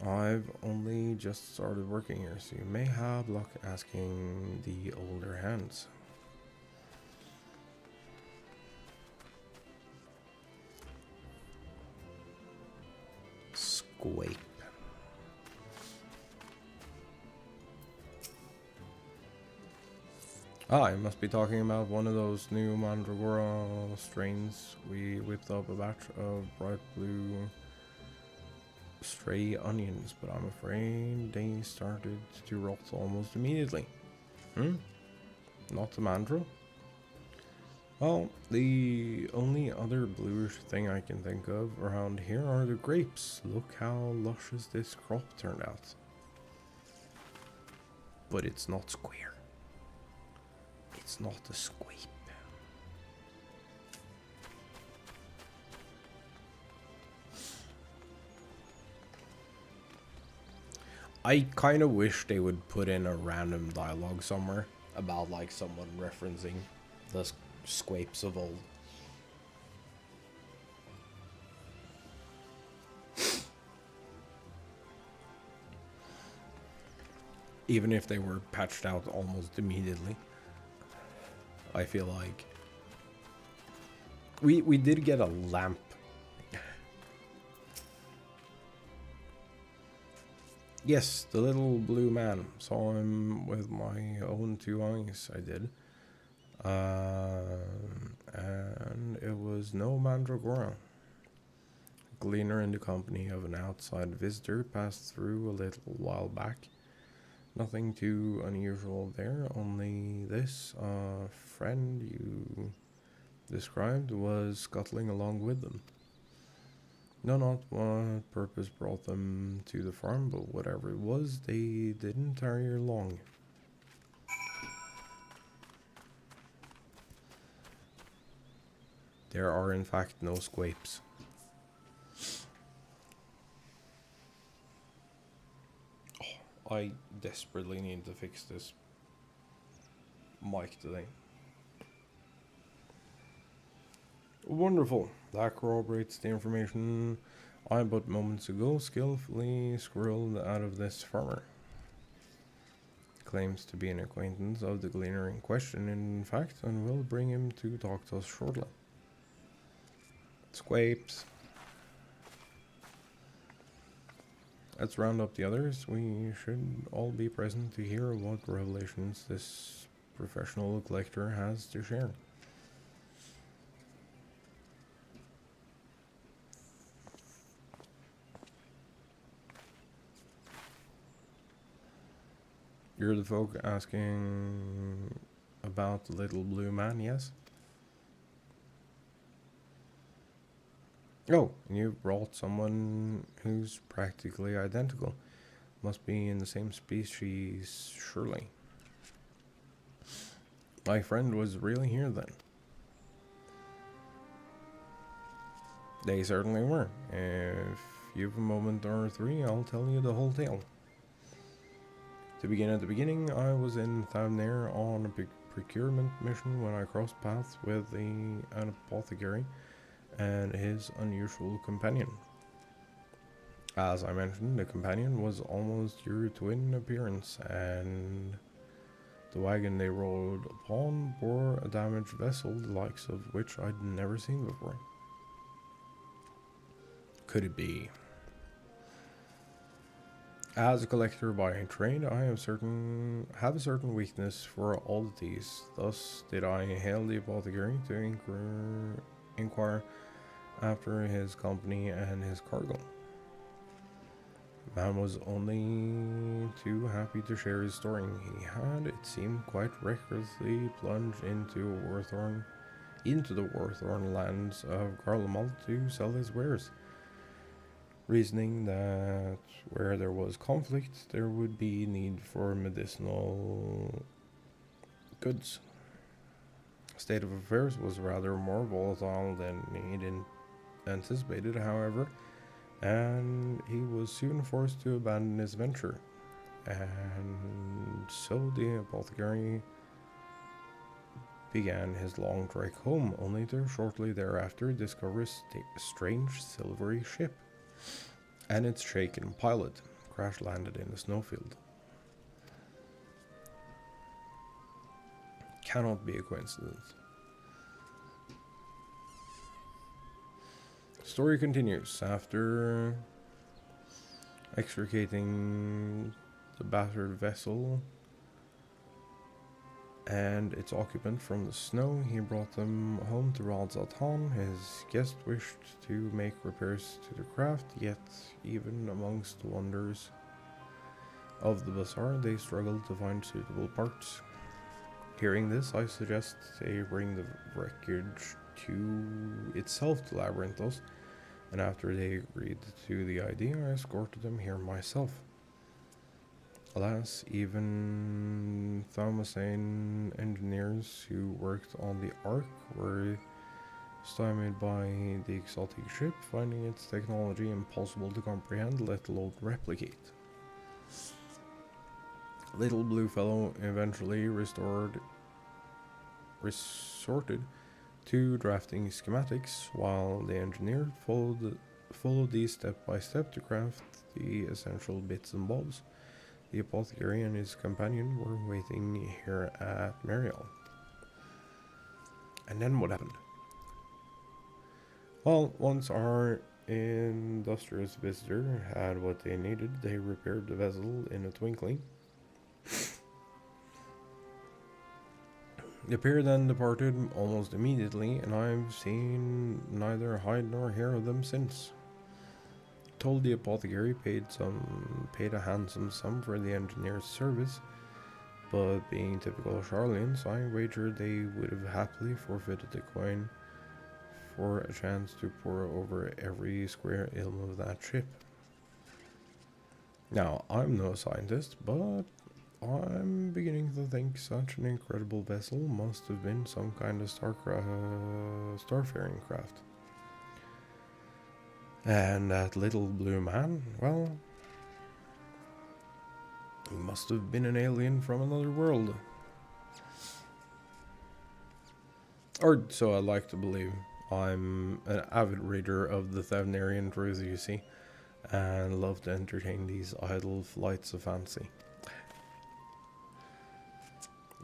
I've only just started working here, so you may have luck asking the older hands. Squape. Ah, I must be talking about one of those new mandragora strains. We whipped up a batch of bright blue stray onions, but I'm afraid they started to rot almost immediately. Not the mandra? Well, the only other bluish thing I can think of around here are the grapes. Look how luscious this crop turned out. But it's not square. It's not a squape. I kind of wish they would put in a random dialogue somewhere about like someone referencing the squapes of old. Even if they were patched out almost immediately. I feel like we did get a lamp. Yes, the little blue man. Saw him with my own two eyes, I did. And it was no mandragora. Gleaner in the company of an outside visitor passed through a little while back. Nothing too unusual there, only this friend you described was scuttling along with them. No, not what purpose brought them to the farm, but whatever it was, they didn't tarry long. There are in fact no squapes. Oh, I desperately need to fix this mic today. Wonderful. That corroborates the information I but moments ago skillfully squirreled out of this farmer. Claims to be an acquaintance of the gleaner in question, in fact, and will bring him to talk to us shortly. Squapes. Let's round up the others. We should all be present to hear what revelations this professional collector has to share. You're the folk asking about the little blue man, yes? Oh, and you brought someone who's practically identical. Must be in the same species, surely. My friend was really here then. They certainly were. If you've a moment or three, I'll tell you the whole tale. To begin at the beginning, I was in Thavnair on a big procurement mission when I crossed paths with an apothecary and his unusual companion. As I mentioned, the companion was almost your twin appearance, and the wagon they rode upon bore a damaged vessel the likes of which I'd never seen before. Could it be? As a collector by trade, I have a certain weakness for oddities. Thus did I hail the apothecary to inquire after his company and his cargo. Man was only too happy to share his story. He had, it seemed, quite recklessly plunged into the Warthorn lands of Garlemald to sell his wares, reasoning that where there was conflict, there would be need for medicinal goods. State of affairs was rather more volatile than he'd anticipated, however, and he was soon forced to abandon his venture. And so the apothecary began his long trek home, only to shortly thereafter discover a strange silvery ship and its shaken pilot crash landed in a snowfield. Cannot be a coincidence. Story continues. After extricating the battered vessel and its occupant from the snow, he brought them home to Radzatan. His guest wished to make repairs to the craft, yet even amongst the wonders of the bazaar, they struggled to find suitable parts. Hearing this, I suggest they bring the wreckage to itself to Labyrinthos, and after they agreed to the idea, I escorted them here myself. Alas, even Thomasane engineers who worked on the Ark were stymied by the exotic ship, finding its technology impossible to comprehend, let alone replicate. Little Blue Fellow eventually resorted to drafting schematics, while the engineer followed these step by step to craft the essential bits and bobs. The apothecary and his companion were waiting here at Mariel. And then what happened? Well, once our industrious visitor had what they needed, they repaired the vessel in a twinkling. The pair then departed almost immediately, and I've seen neither hide nor hair of them since. Told the apothecary paid a handsome sum for the engineer's service, but being typical Charlians, I wagered they would have happily forfeited the coin for a chance to pore over every square inch of that ship. Now, I'm no scientist, but I'm beginning to think such an incredible vessel must have been some kind of starfaring craft. And that little blue man, well, he must have been an alien from another world. Or so I like to believe. I'm an avid reader of the Thavnarian Truth, you see, and love to entertain these idle flights of fancy.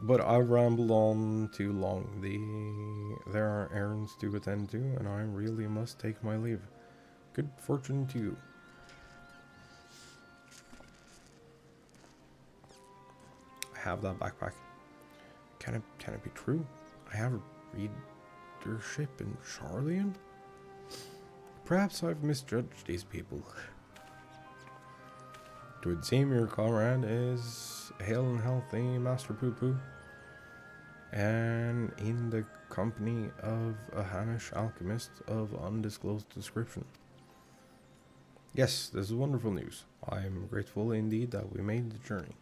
But I've rambled on too long. There are errands to attend to, and I really must take my leave. Good fortune to you. I have that backpack. Can it be true? I have a readership in Charlian? Perhaps I've misjudged these people. It would seem your comrade is hale and healthy, Master Poo Poo, and in the company of a Hanish alchemist of undisclosed description. Yes, this is wonderful news. I am grateful indeed that we made the journey.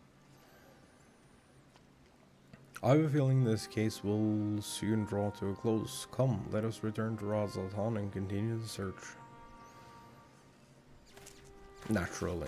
I have a feeling this case will soon draw to a close. Come, let us return to Razaltan and continue the search. Naturally.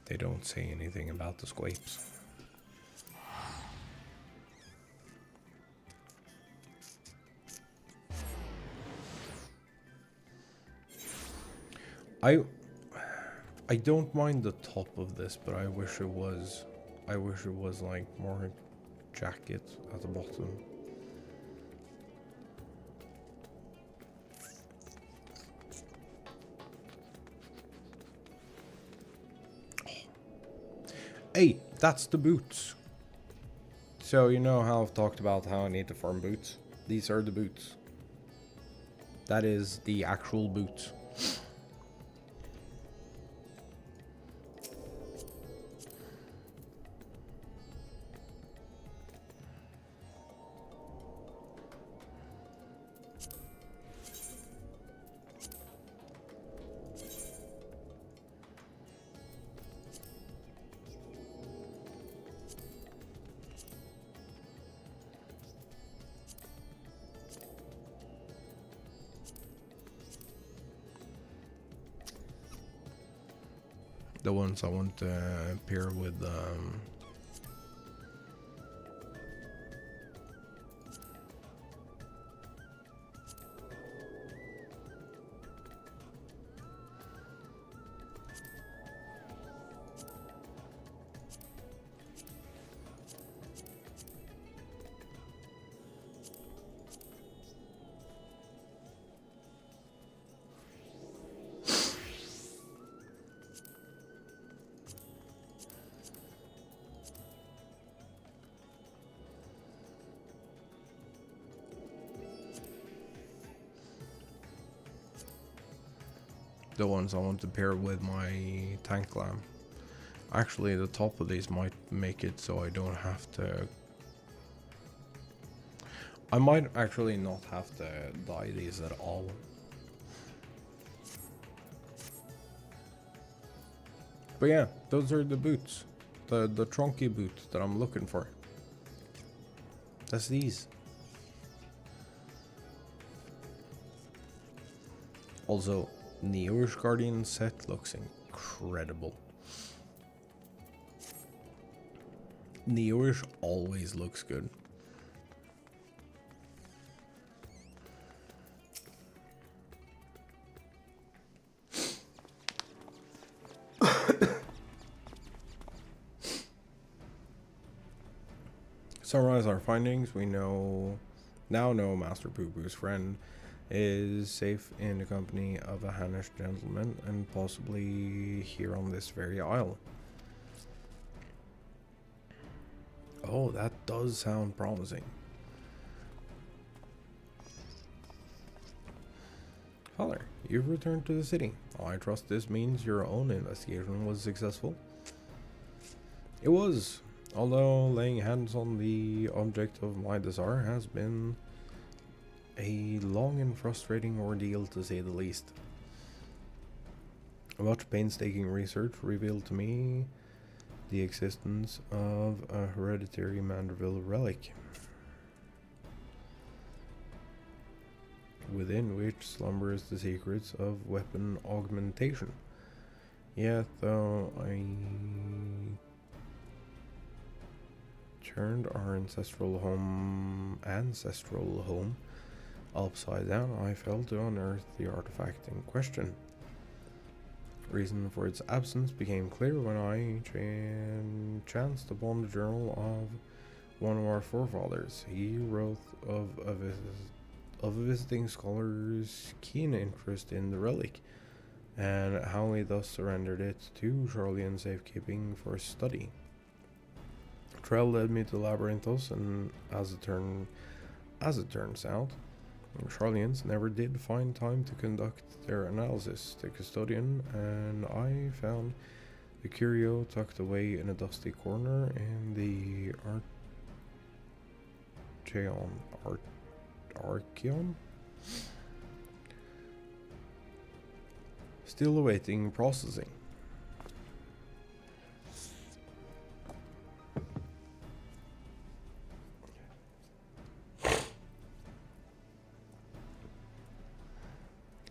They don't say anything about the squapes. I don't mind the top of this, but I wish it was like more jacket at the bottom. Hey, that's the boots. So you know how I've talked about how I need to farm boots? These are the boots. That is the actual boots. The ones I want to pair with the ones I want to pair with my tank lamp. Actually, the top of these might make it so I don't have to. I might actually not have to dye these at all. But yeah, those are the boots. The trunky boot that I'm looking for. That's these. Also, Neoish Guardian set looks incredible. Neoish always looks good. Summarize our findings. We now know Master Poo Poo's friend is safe in the company of a Hanish gentleman and possibly here on this very isle. Oh, that does sound promising. Father, you've returned to the city. I trust this means your own investigation was successful. It was, although laying hands on the object of my desire has been a long and frustrating ordeal, to say the least. Much painstaking research revealed to me the existence of a hereditary Manderville relic, within which slumbers the secrets of weapon augmentation. Yet, though I turned our ancestral home upside down, I failed to unearth the artifact in question. Reason for its absence became clear when I chanced upon the journal of one of our forefathers. He wrote of a visiting scholar's keen interest in the relic, and how he thus surrendered it to Charlian safekeeping for study. Trail led me to Labyrinthos, and as it turns out, Charlians never did find time to conduct their analysis. The custodian and I found the curio tucked away in a dusty corner in the Archeon? Still awaiting processing.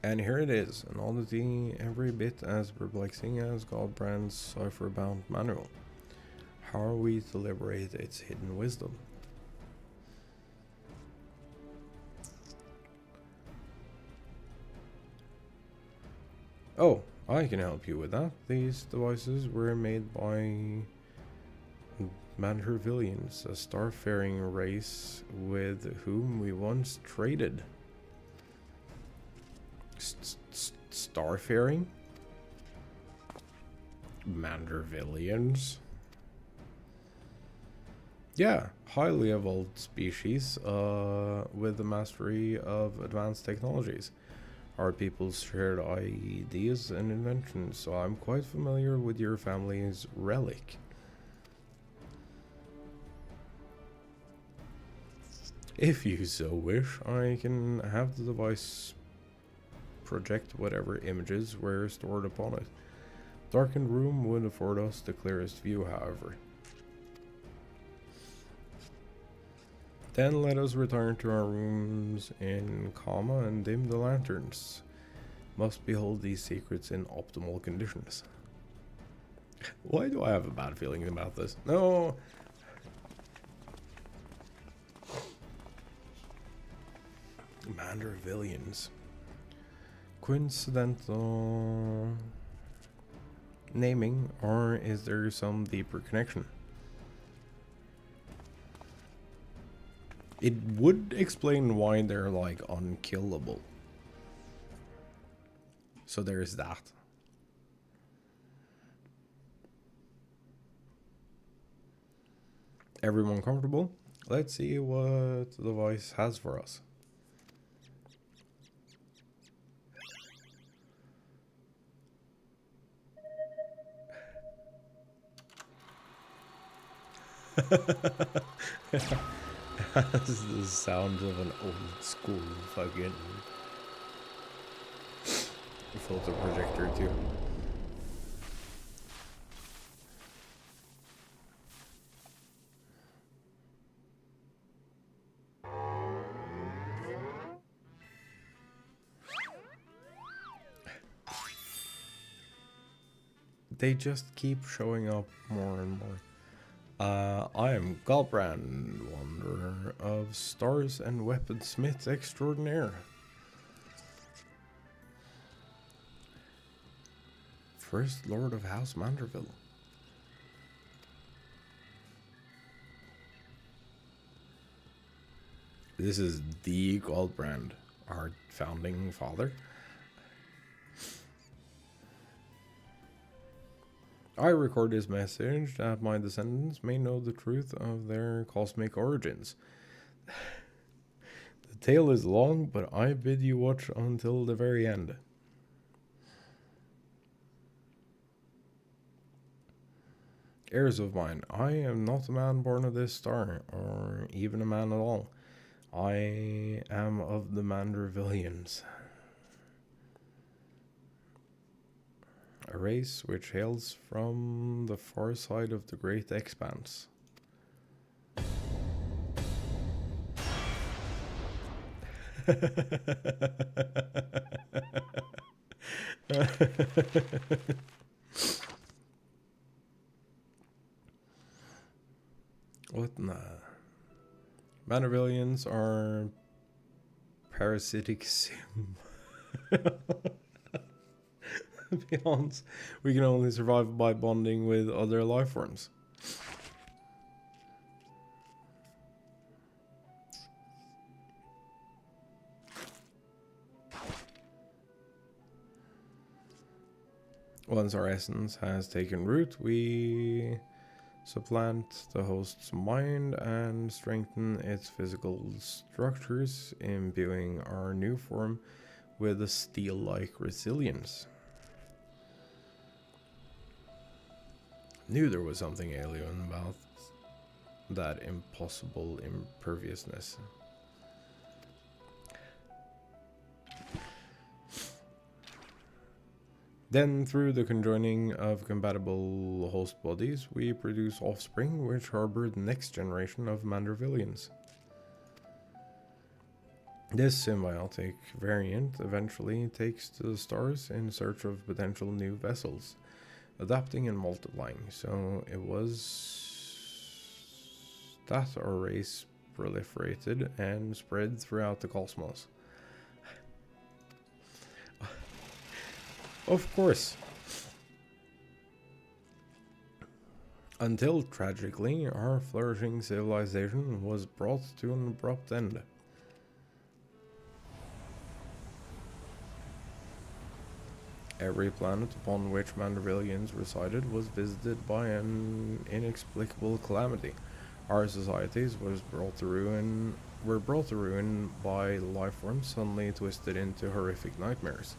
And here it is, an oddity every bit as perplexing as Hildibrand's cipher-bound manual. How are we to liberate its hidden wisdom? Oh, I can help you with that. These devices were made by Mandervillians, a starfaring race with whom we once traded. Starfaring? Mandervillians? Yeah, highly evolved species with the mastery of advanced technologies. Our people's shared ideas and inventions, so I'm quite familiar with your family's relic. If you so wish, I can have the device project whatever images were stored upon it. Darkened room would afford us the clearest view, however. Then let us return to our rooms in comma and dim the lanterns. Must behold these secrets in optimal conditions. Why do I have a bad feeling about this? No! Mandervillians. Coincidental naming, or is there some deeper connection? It would explain why they're like unkillable. So there's that. Everyone comfortable? Let's see what the device has for us. That's the sound of an old school fucking filter projector too. They just keep showing up more and more. I am Hildibrand, wanderer of stars and weaponsmith extraordinaire. First Lord of House Manderville. This is the Hildibrand, our founding father. I record this message that my descendants may know the truth of their cosmic origins. The tale is long, but I bid you watch until the very end. Heirs of mine, I am not a man born of this star, or even a man at all. I am of the Mandervillians, a race which hails from the far side of the great expanse. What? Nah. Mandervillians are parasitic sim. Beyond, we can only survive by bonding with other life forms. Once our essence has taken root, we supplant the host's mind and strengthen its physical structures, imbuing our new form with a steel-like resilience. Knew there was something alien about that impossible imperviousness. Then, through the conjoining of compatible host bodies, we produce offspring which harbor the next generation of Mandervillians. This symbiotic variant eventually takes to the stars in search of potential new vessels, adapting and multiplying. So it was that our race proliferated and spread throughout the cosmos. Of course. Until, tragically, our flourishing civilization was brought to an abrupt end. Every planet upon which Mandervillians resided was visited by an inexplicable calamity. Our societies were brought to ruin by life forms suddenly twisted into horrific nightmares.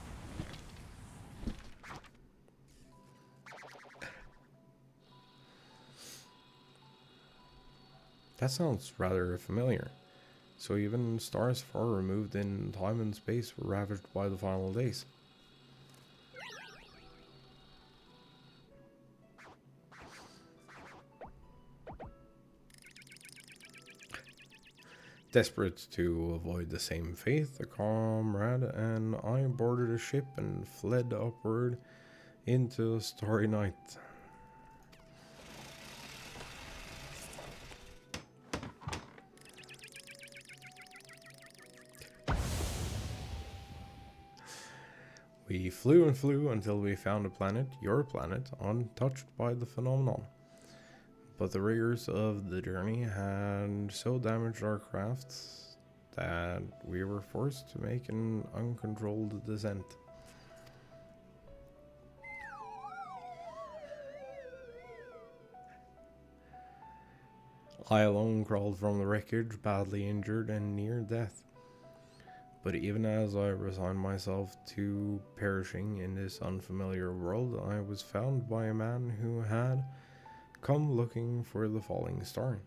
That sounds rather familiar. So even stars far removed in time and space were ravaged by the final days. Desperate to avoid the same fate, a comrade and I boarded a ship and fled upward into a starry night. We flew and flew until we found a planet, your planet, untouched by the phenomenon. But the rigors of the journey had so damaged our craft that we were forced to make an uncontrolled descent. I alone crawled from the wreckage, badly injured and near death. But even as I resigned myself to perishing in this unfamiliar world, I was found by a man who had come looking for the falling star.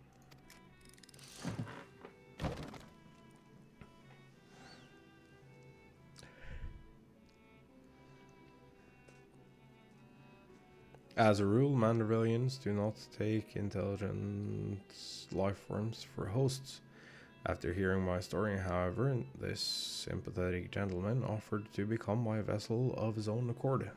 As a rule, Mandervillians do not take intelligent life forms for hosts. After hearing my story, however, this sympathetic gentleman offered to become my vessel of his own accord.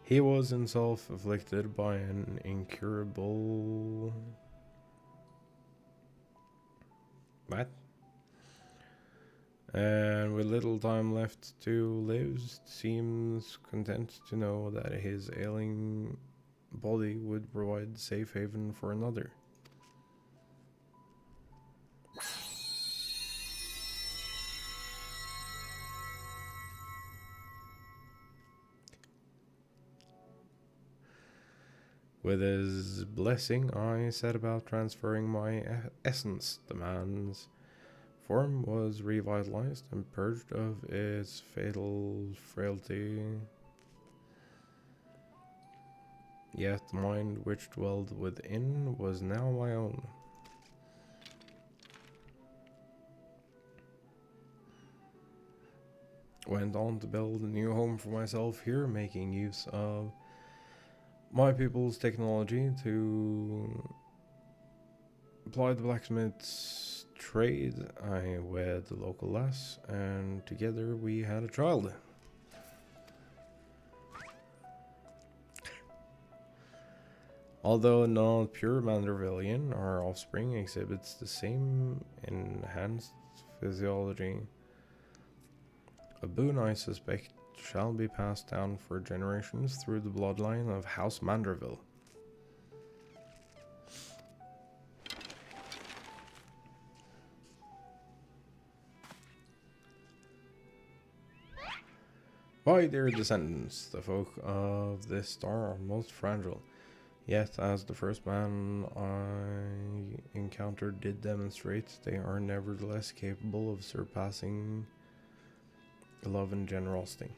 He was himself afflicted by an incurable... What? And with little time left to live, seems content to know that his ailing body would provide safe haven for another. With his blessing, I set about transferring my essence. The man's form was revitalized and purged of its fatal frailty. Yet the mind which dwelled within was now my own. Went on to build a new home for myself here, making use of my people's technology to apply the blacksmith's trade. I wed the local lass, and together we had a child. Although not pure Mandervillian, our offspring exhibits the same enhanced physiology. A boon I suspect shall be passed down for generations through the bloodline of House Manderville. By their descendants, the folk of this star are most fragile. Yet, as the first man I encountered did demonstrate, they are nevertheless capable of surpassing love and generosity.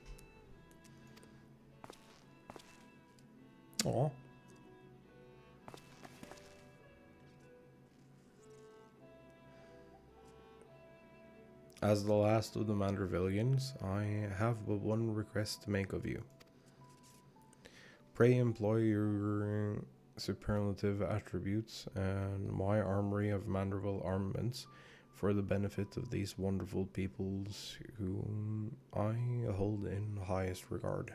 Aww. As the last of the Mandervillians, I have but one request to make of you. Pray employ your superlative attributes and my armory of Manderville armaments for the benefit of these wonderful peoples whom I hold in highest regard.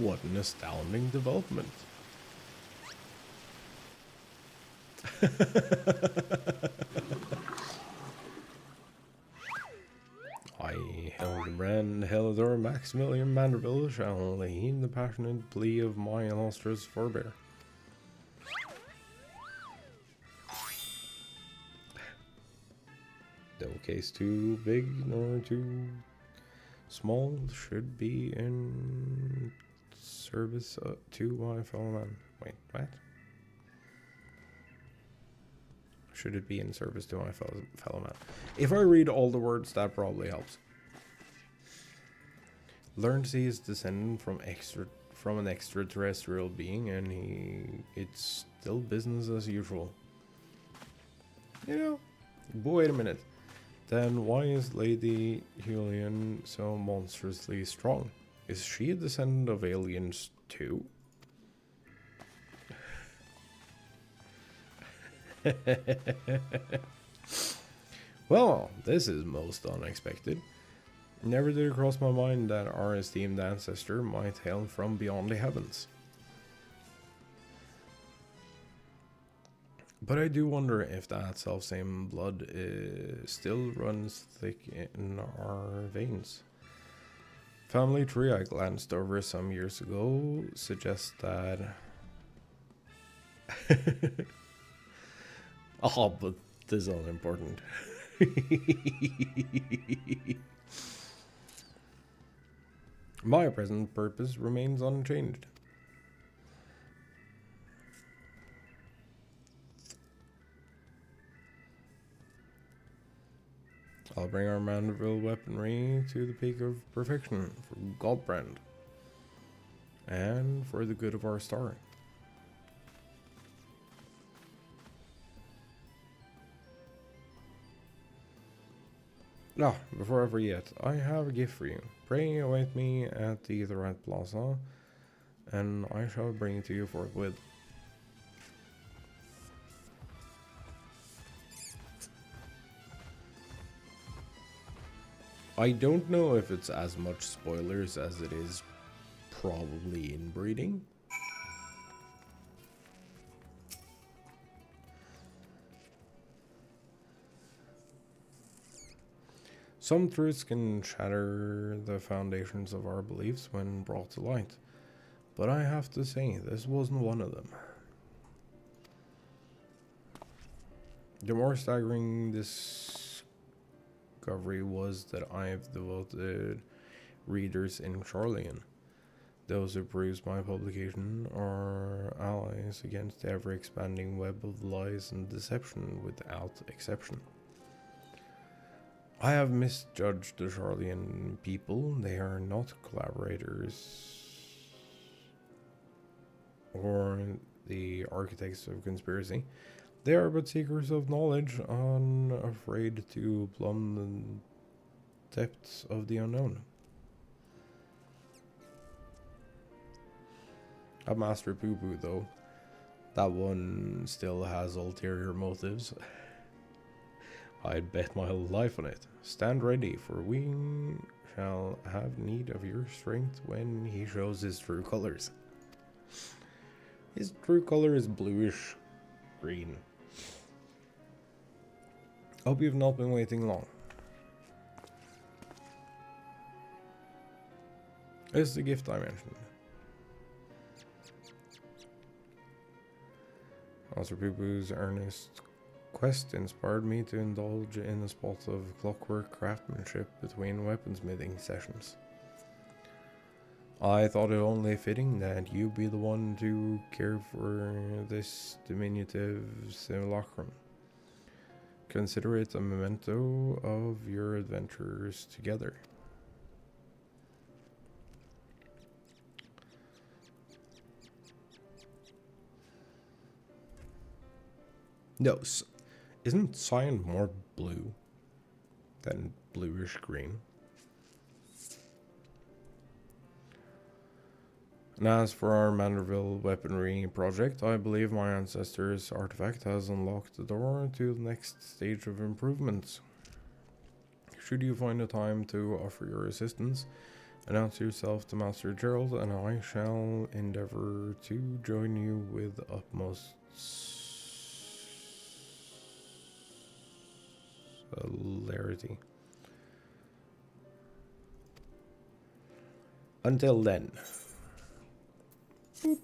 What an astounding development. I, Hildibrand, Hildur Maximilian Manderville, shall heed the passionate plea of my illustrious forebear. No case too big nor too small should be in service to my fellow man. Wait, what? Should it be in service to my fellow man? If I read all the words, that probably helps. Learns he is descended from an extraterrestrial being, and it's still business as usual. You know, wait a minute. Then why is Lady Julian so monstrously strong? Is she a descendant of aliens too? Well, this is most unexpected. Never did it cross my mind that our esteemed ancestor might hail from beyond the heavens. But I do wonder if that selfsame blood still runs thick in our veins. Family tree I glanced over some years ago suggests that... Oh, but this is unimportant. My present purpose remains unchanged. I'll bring our Manderville weaponry to the peak of perfection for Hildibrand and for the good of our star. Before I forget, I have a gift for you. Pray await me at the right plaza, and I shall bring it to you forthwith. I don't know if it's as much spoilers as it is probably inbreeding. Some truths can shatter the foundations of our beliefs when brought to light, but I have to say, this wasn't one of them. The more staggering discovery was that I've devoted readers in Charlian. Those who peruse my publication are allies against the ever-expanding web of lies and deception without exception. I have misjudged the Charlian people. They are not collaborators or the architects of conspiracy. They are but seekers of knowledge, unafraid to plumb the depths of the unknown. A Master Poo Poo, though. That one still has ulterior motives. I'd bet my life on it. Stand ready, for we shall have need of your strength when he shows his true colors. His true color is bluish green. Hope you've not been waiting long. This is the gift I mentioned. Master Poo Poo's earnest quest inspired me to indulge in a spot of clockwork craftsmanship between weaponsmithing sessions. I thought it only fitting that you be the one to care for this diminutive simulacrum. Consider it a memento of your adventures together. No, isn't cyan more blue than bluish green? And as for our Manderville weaponry project, I believe my ancestor's artifact has unlocked the door to the next stage of improvements. Should you find a time to offer your assistance, announce yourself to Master Gerald, and I shall endeavor to join you with utmost celerity. Until then. Boop.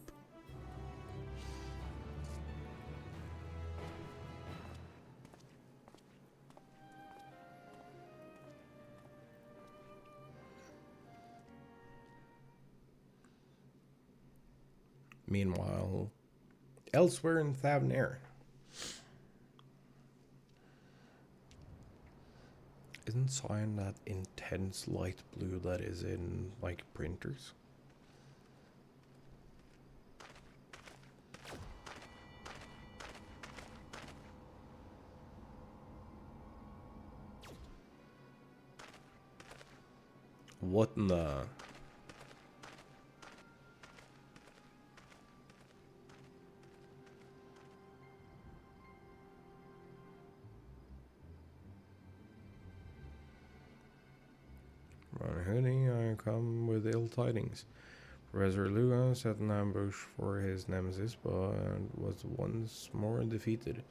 Meanwhile, elsewhere in Thavnair. Isn't cyan that intense light blue that is in, like, printers? What in the... Hoodie, I come with ill tidings. Professor Luga set an ambush for his nemesis, but was once more defeated.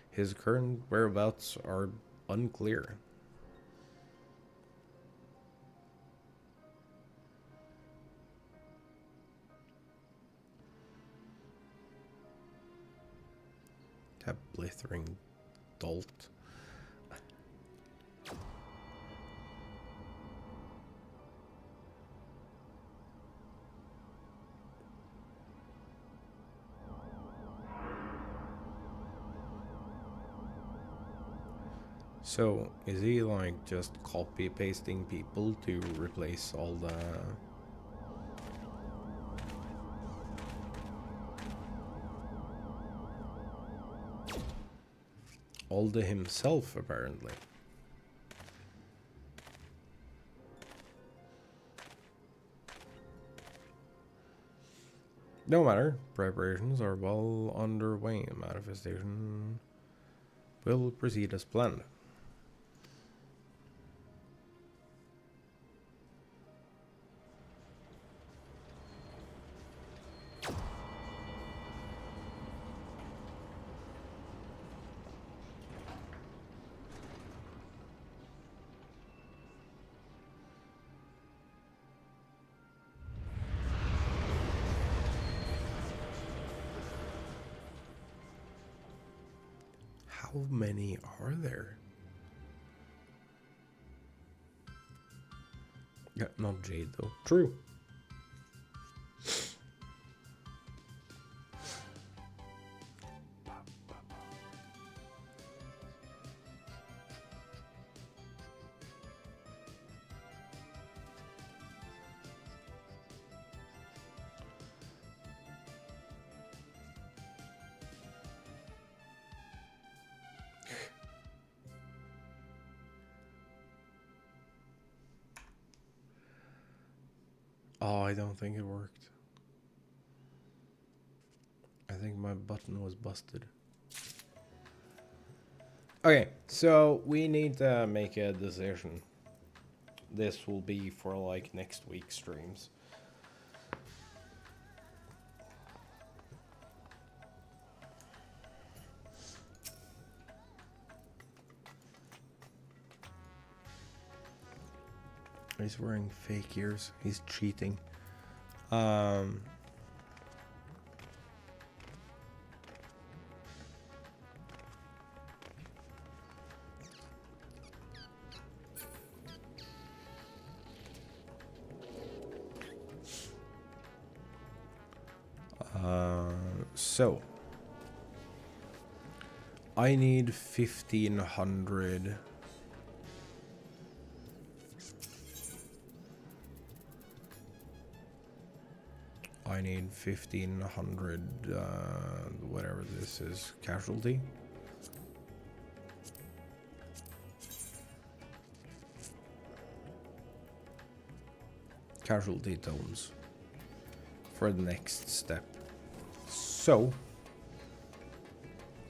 His current whereabouts are unclear. That blithering dolt. So, is he like just copy pasting people to replace all the himself, apparently? No matter, preparations are well underway. Manifestation will proceed as planned. How many are there? Yeah, not Jade though. True. Oh, I don't think it worked. I think my button was busted. Okay, so we need to make a decision. This will be for like next week's streams. He's wearing fake ears. He's cheating. So I need 1,500. I need 1,500, whatever this is, casualty. Casualty tones for the next step. So,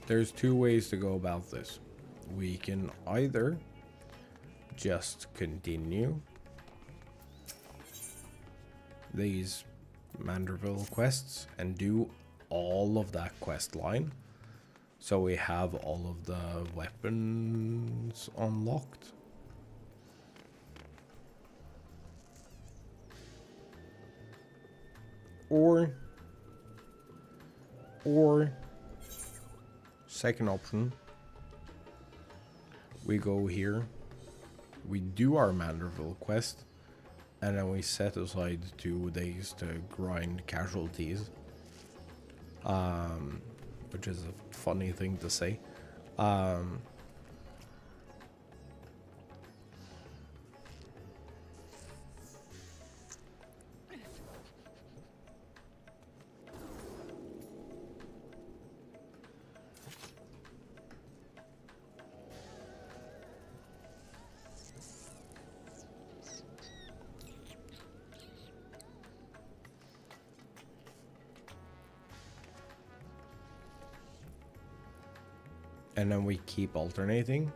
there's two ways to go about this. We can either just continue these Manderville quests and do all of that quest line, so we have all of the weapons unlocked. Or second option, we go here, we do our Manderville quest, and then we set aside 2 days to grind casualties. Which is a funny thing to say. And then we keep alternating.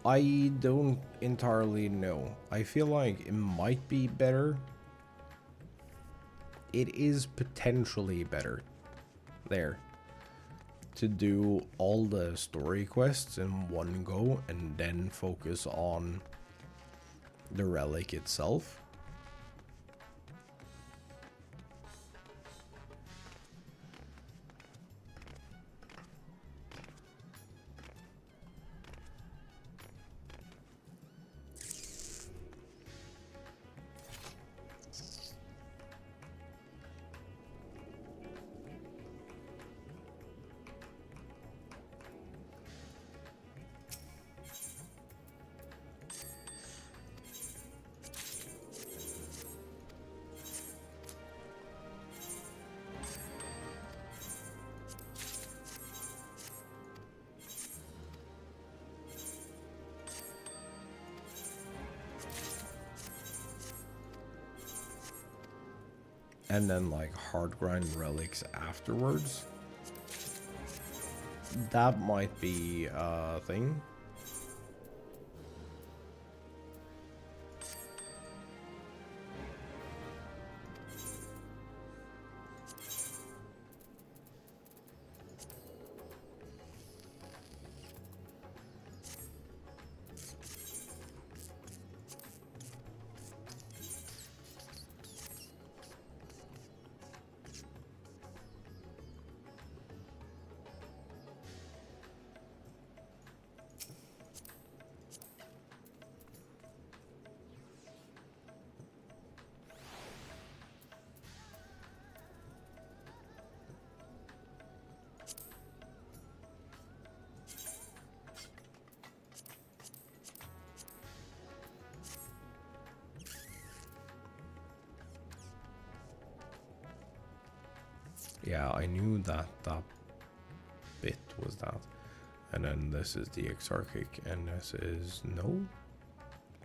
I don't entirely know. I feel like it might be better. It is potentially better there to do all the story quests in one go and then focus on the relic itself. And then like hard grind relics afterwards. That might be a thing. Yeah, I knew that that bit was that. And then this is the Exarchic, and this is no?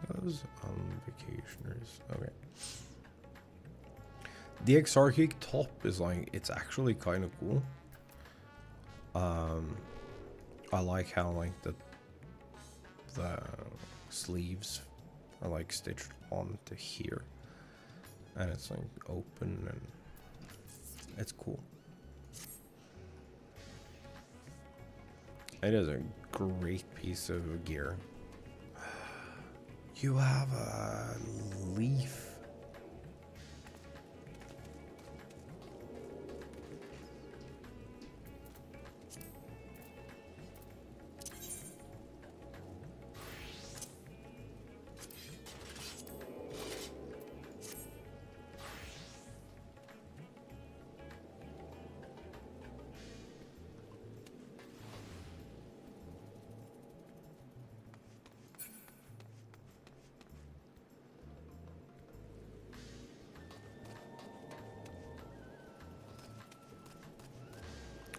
That was on vacationers. Okay. The Exarchic top is like, it's actually kind of cool. I like how like the sleeves are like stitched onto here, and it's like open, and it's cool. It is a great piece of gear. You have a leaf.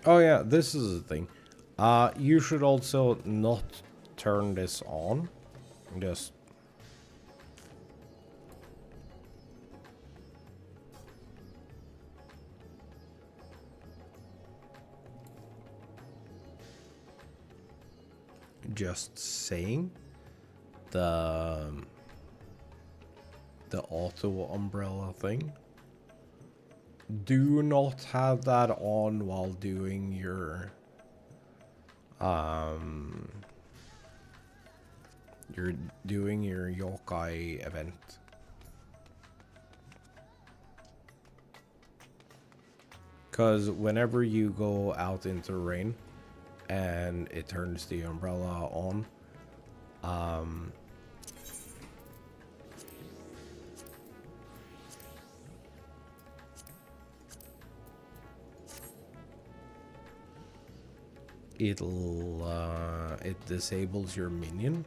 Oh yeah, this is the thing. You should also not turn this on. Just saying. The auto umbrella thing. Do not have that on while doing your you're doing your yokai event. Cause whenever you go out into rain and it turns the umbrella on, it disables your minion.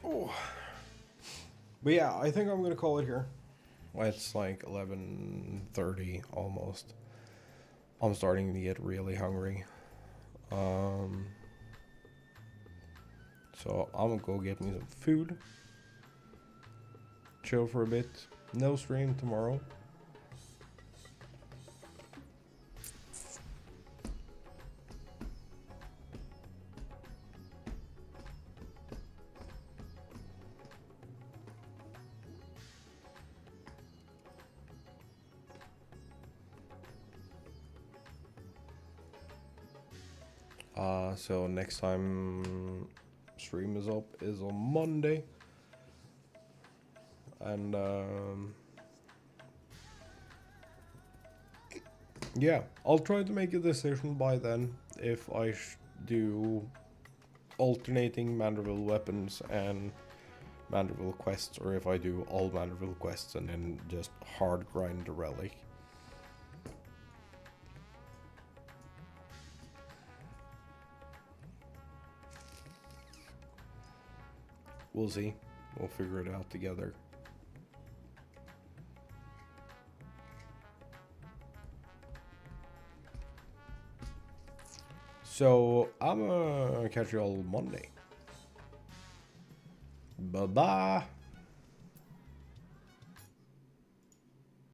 Oh. But yeah, I think I'm gonna call it here. It's like 11:30 almost. I'm starting to get really hungry. So I'm gonna go get me some food. Chill for a bit. No stream tomorrow. So next time stream is up is on Monday. And yeah, I'll try to make a decision by then if I do alternating Manderville weapons and Manderville quests, or if I do all Manderville quests and then just hard grind the Relic. We'll see. We'll figure it out together. So I'm gonna catch you all Monday. Bye-bye.